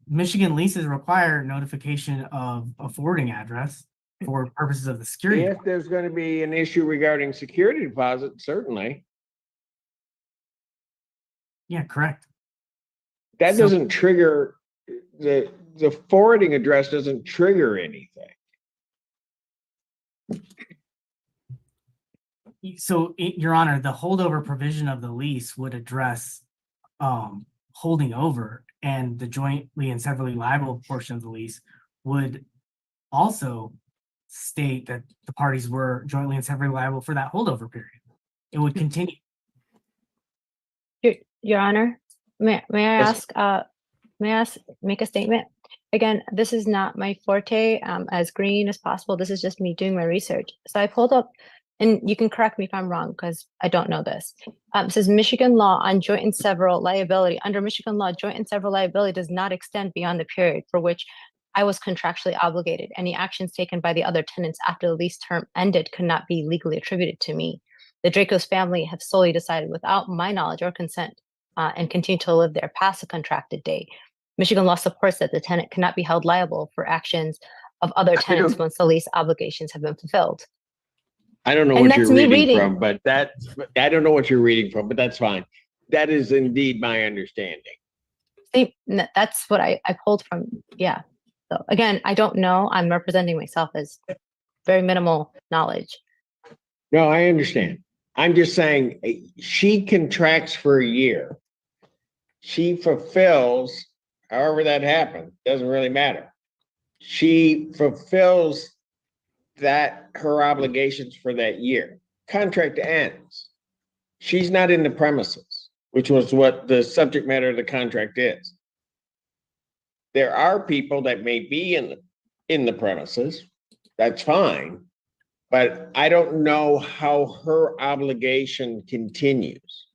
Michigan leases require notification of a forwarding address for purposes of the security. If there's going to be an issue regarding security deposit, certainly. Yeah, correct. That doesn't trigger the forwarding address doesn't trigger anything. So, Your Honor, the holdover provision of the lease would address holding over, and the jointly and severally liable portion of the lease would also state that the parties were jointly and severally liable for that holdover period. It would continue. Your Honor, may I ask, make a statement? Again, this is not my forte, as green as possible. This is just me doing my research. So I pulled up, and you can correct me if I'm wrong, because I don't know this. It says Michigan law on joint and several liability. Under Michigan law, joint and several liability does not extend beyond the period for which I was contractually obligated. Any actions taken by the other tenants after the lease term ended could not be legally attributed to me. The Draco's family have solely decided without my knowledge or consent and continue to live there past the contracted date. Michigan law supports that the tenant cannot be held liable for actions of other tenants once the lease obligations have been fulfilled. I don't know And what you're that's me reading reading. from, but I don't know what you're reading from, but that's fine. That is indeed my understanding. That's what I pulled from. Yeah. So again, I don't know. I'm representing myself as very minimal knowledge. No, I understand. I'm just saying she contracts for a year. She fulfills, however that happened, doesn't really matter. She fulfills her obligations for that year. Contract ends. She's not in the premises, which was what the subject matter of the contract is. There are people that may be in the premises. That's fine. But I don't know how her obligation continues.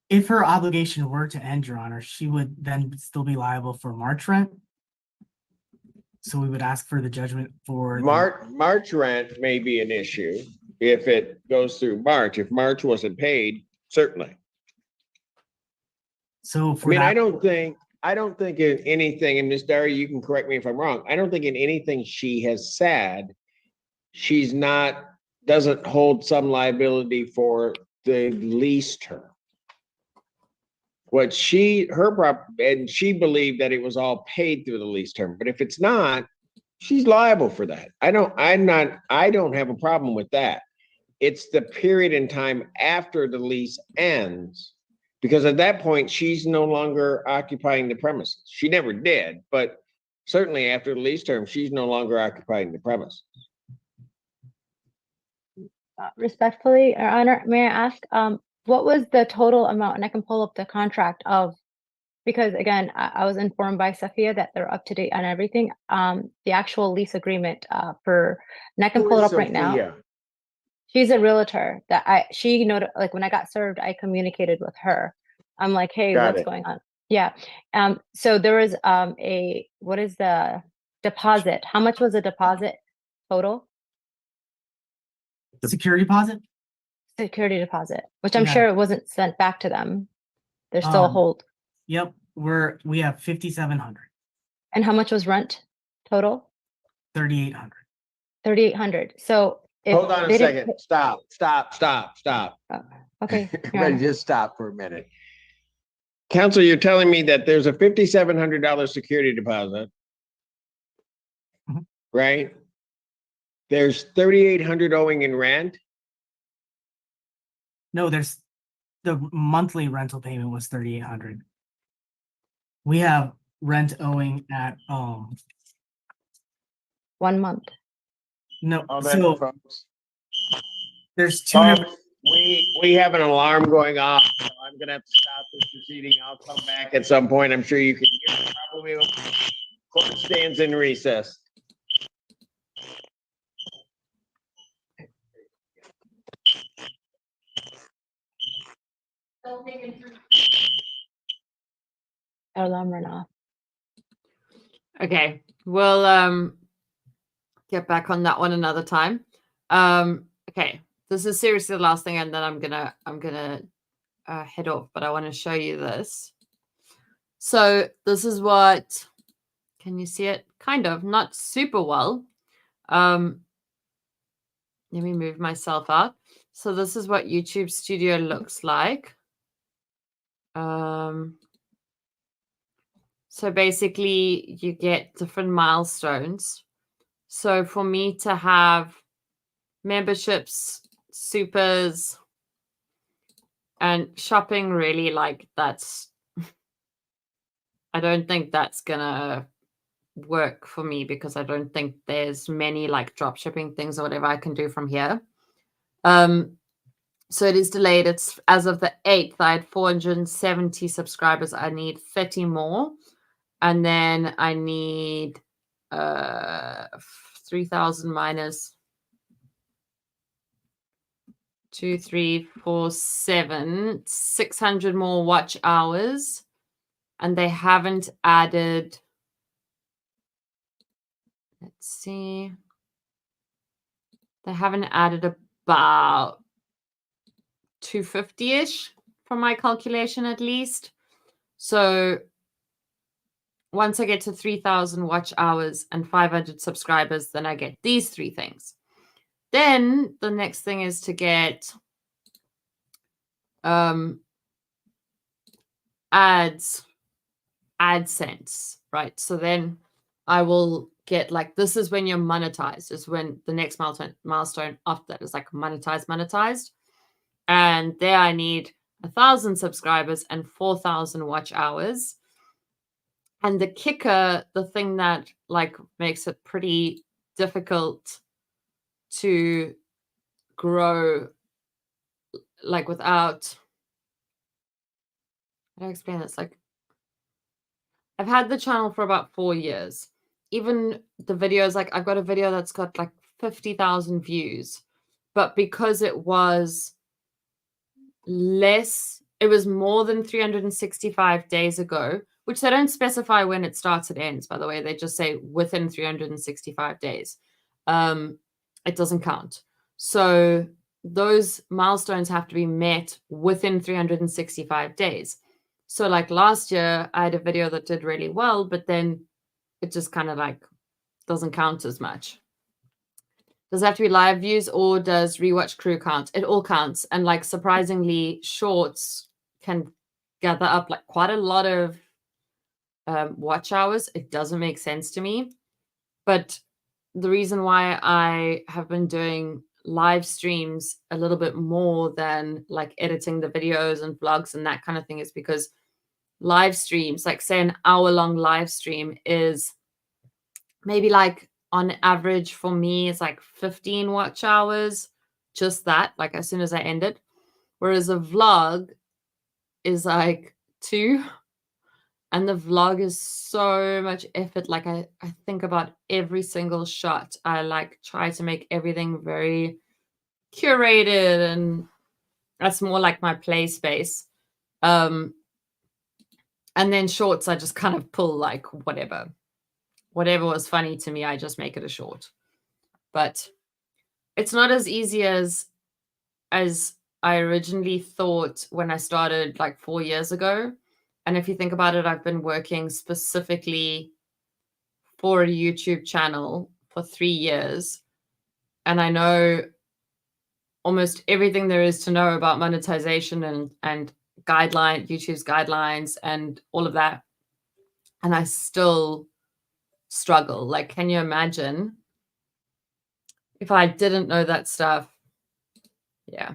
If her obligation were to end, Your Honor, she would then still be liable for March rent. So we would ask for the judgment for March rent may be an issue if it goes through March. If March wasn't paid, certainly. So I mean, I don't think in anything, and Ms. Dari, you can correct me if I'm wrong. I don't think in anything she has said, doesn't hold some liability for the lease term. And she believed that it was all paid through the lease term, but if it's not, she's liable for that. I don't have a problem with that. It's the period in time after the lease ends, because at that point, she's no longer occupying the premises. She never did, but certainly after the lease term, she's no longer occupying the premises. Respectfully, Your Honor, may I ask, what was the total amount? And I can pull up the contract of, because again, I was informed by Sophia that they're up to date on everything. The actual lease agreement for, and I can Who pull it is up right now. Sophia? She's a realtor that she noted, like when I got served, I communicated with her. I'm like, hey, Got what's it. going on? Yeah. So there was what is the deposit? How much was the deposit total? The security deposit? Security deposit, which I'm Yeah. sure it wasn't sent back to them. There's still a hold. Yep, we have 5,700, And how much was rent total? 3,800. 3,800. So if Hold on a they didn't second. Stop. okay. Everybody just stop for a minute. Counsel, you're telling me that there's a $5,700 security deposit, Mhm. right? There's 3,800 owing in rent. No, there's the monthly rental payment was 3,800. We have rent owing at 1 month. no, Hold on, so folks. there's two Folks, different. we have an alarm going off, so I'm gonna have to stop this proceeding. I'll come back at some point. I'm sure you can hear it. Probably court stands in recess. Alarm run off. Okay, we'll get back on that one another time. Okay, this is seriously the last thing, and then I'm gonna head off. But I want to show you this. So this is what. Can you see it? Kind of, not super well. Let me move myself out. So this is what YouTube Studio looks like. So basically you get different milestones. So for me to have memberships, supers, and shopping, really, like that's, I don't think that's gonna work for me because I don't think there's many like drop shipping things or whatever I can do from here. So it is delayed. It's as of the 8th, I had 470 subscribers. I need 30 more. And then I need 3,000 minus 2, 3, 4, 7, 600 more watch hours. And they haven't added, let's see, they haven't added about 250-ish from my calculation at least. So once I get to 3,000 watch hours and 500 subscribers, then I get these three things. Then the next thing is to get AdSense, right? So then I will get like, this is when you're monetized, is when the next milestone after that is like monetized. And there I need 1,000 subscribers and 4,000 watch hours. And the kicker, the thing that like makes it pretty difficult to grow like without, how do I explain this? Like, I've had the channel for about 4 years. Even the videos, like I've got a video that's got like 50,000 views, but because it was less, it was more than 365 days ago, which they don't specify when it starts and ends, by the way. They just say within 365 days. It doesn't count. So those milestones have to be met within 365 days. So like last year, I had a video that did really well, but then it just kind of like doesn't count as much. Does it have to be live views or does rewatch crew count? It all counts. And like surprisingly, shorts can gather up like quite a lot of watch hours. It doesn't make sense to me. But the reason why I have been doing live streams a little bit more than like editing the videos and vlogs and that kind of thing is because live streams, like say an hour-long live stream is maybe like on average for me, it's like 15 watch hours, just that, like as soon as I end it. Whereas a vlog is like 2, and the vlog is so much effort. Like I think about every single shot. I like try to make everything very curated, and that's more like my play space. And then shorts, I just kind of pull like whatever was funny to me, I just make it a short. But it's not as easy as I originally thought when I started like 4 years ago. And if you think about it, I've been working specifically for a YouTube channel for 3 years. And I know almost everything there is to know about monetization and YouTube's guidelines and all of that. And I still struggle. Like, can you imagine if I didn't know that stuff? Yeah.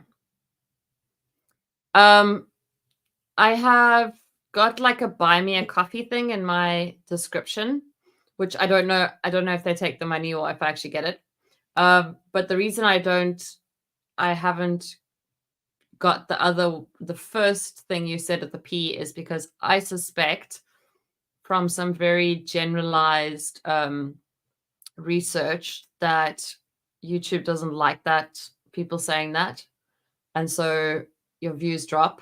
I have got like a buy me a coffee thing in my description, which I don't know if they take the money or if I actually get it. But the reason I haven't got the first thing you said at the P is because I suspect from some very generalized research that YouTube doesn't like that, people saying that. And so your views drop.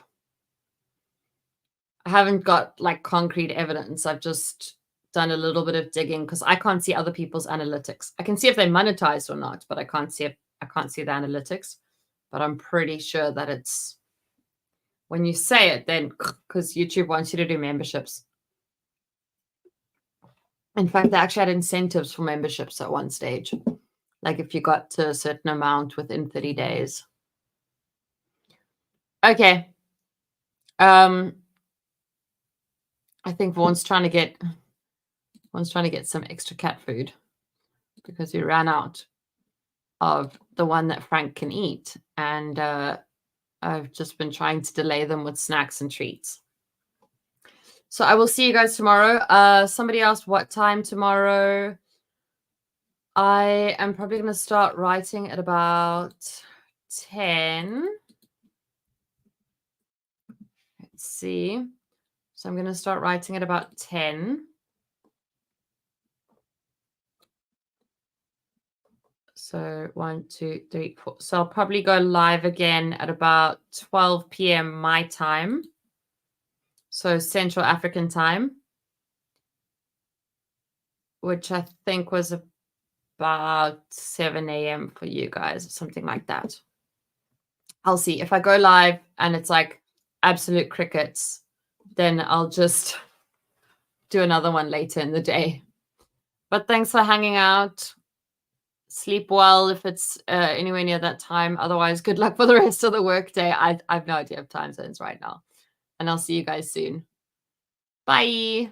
I haven't got like concrete evidence. I've just done a little bit of digging because I can't see other people's analytics. I can see if they monetized or not, but I can't see the analytics. But I'm pretty sure that it's when you say it, then because YouTube wants you to do memberships. In fact, they actually had incentives for memberships at one stage. Like if you got to a certain amount within 30 days. Okay. I think Vaughn's trying to get some extra cat food because we ran out of the one that Frank can eat. And I've just been trying to delay them with snacks and treats. So I will see you guys tomorrow. Somebody asked what time tomorrow. I am probably going to start writing at about 10. Let's see. So I'm going to start writing at about 10. So 1, 2, 3, 4. So I'll probably go live again at about 12 p.m. my time. So Central African time, which I think was about 7 a.m. for you guys or something like that. I'll see. If I go live and it's like absolute crickets, then I'll just do another one later in the day. But thanks for hanging out. Sleep well if it's anywhere near that time. Otherwise, good luck for the rest of the workday. I have no idea of time zones right now. And I'll see you guys soon. Bye.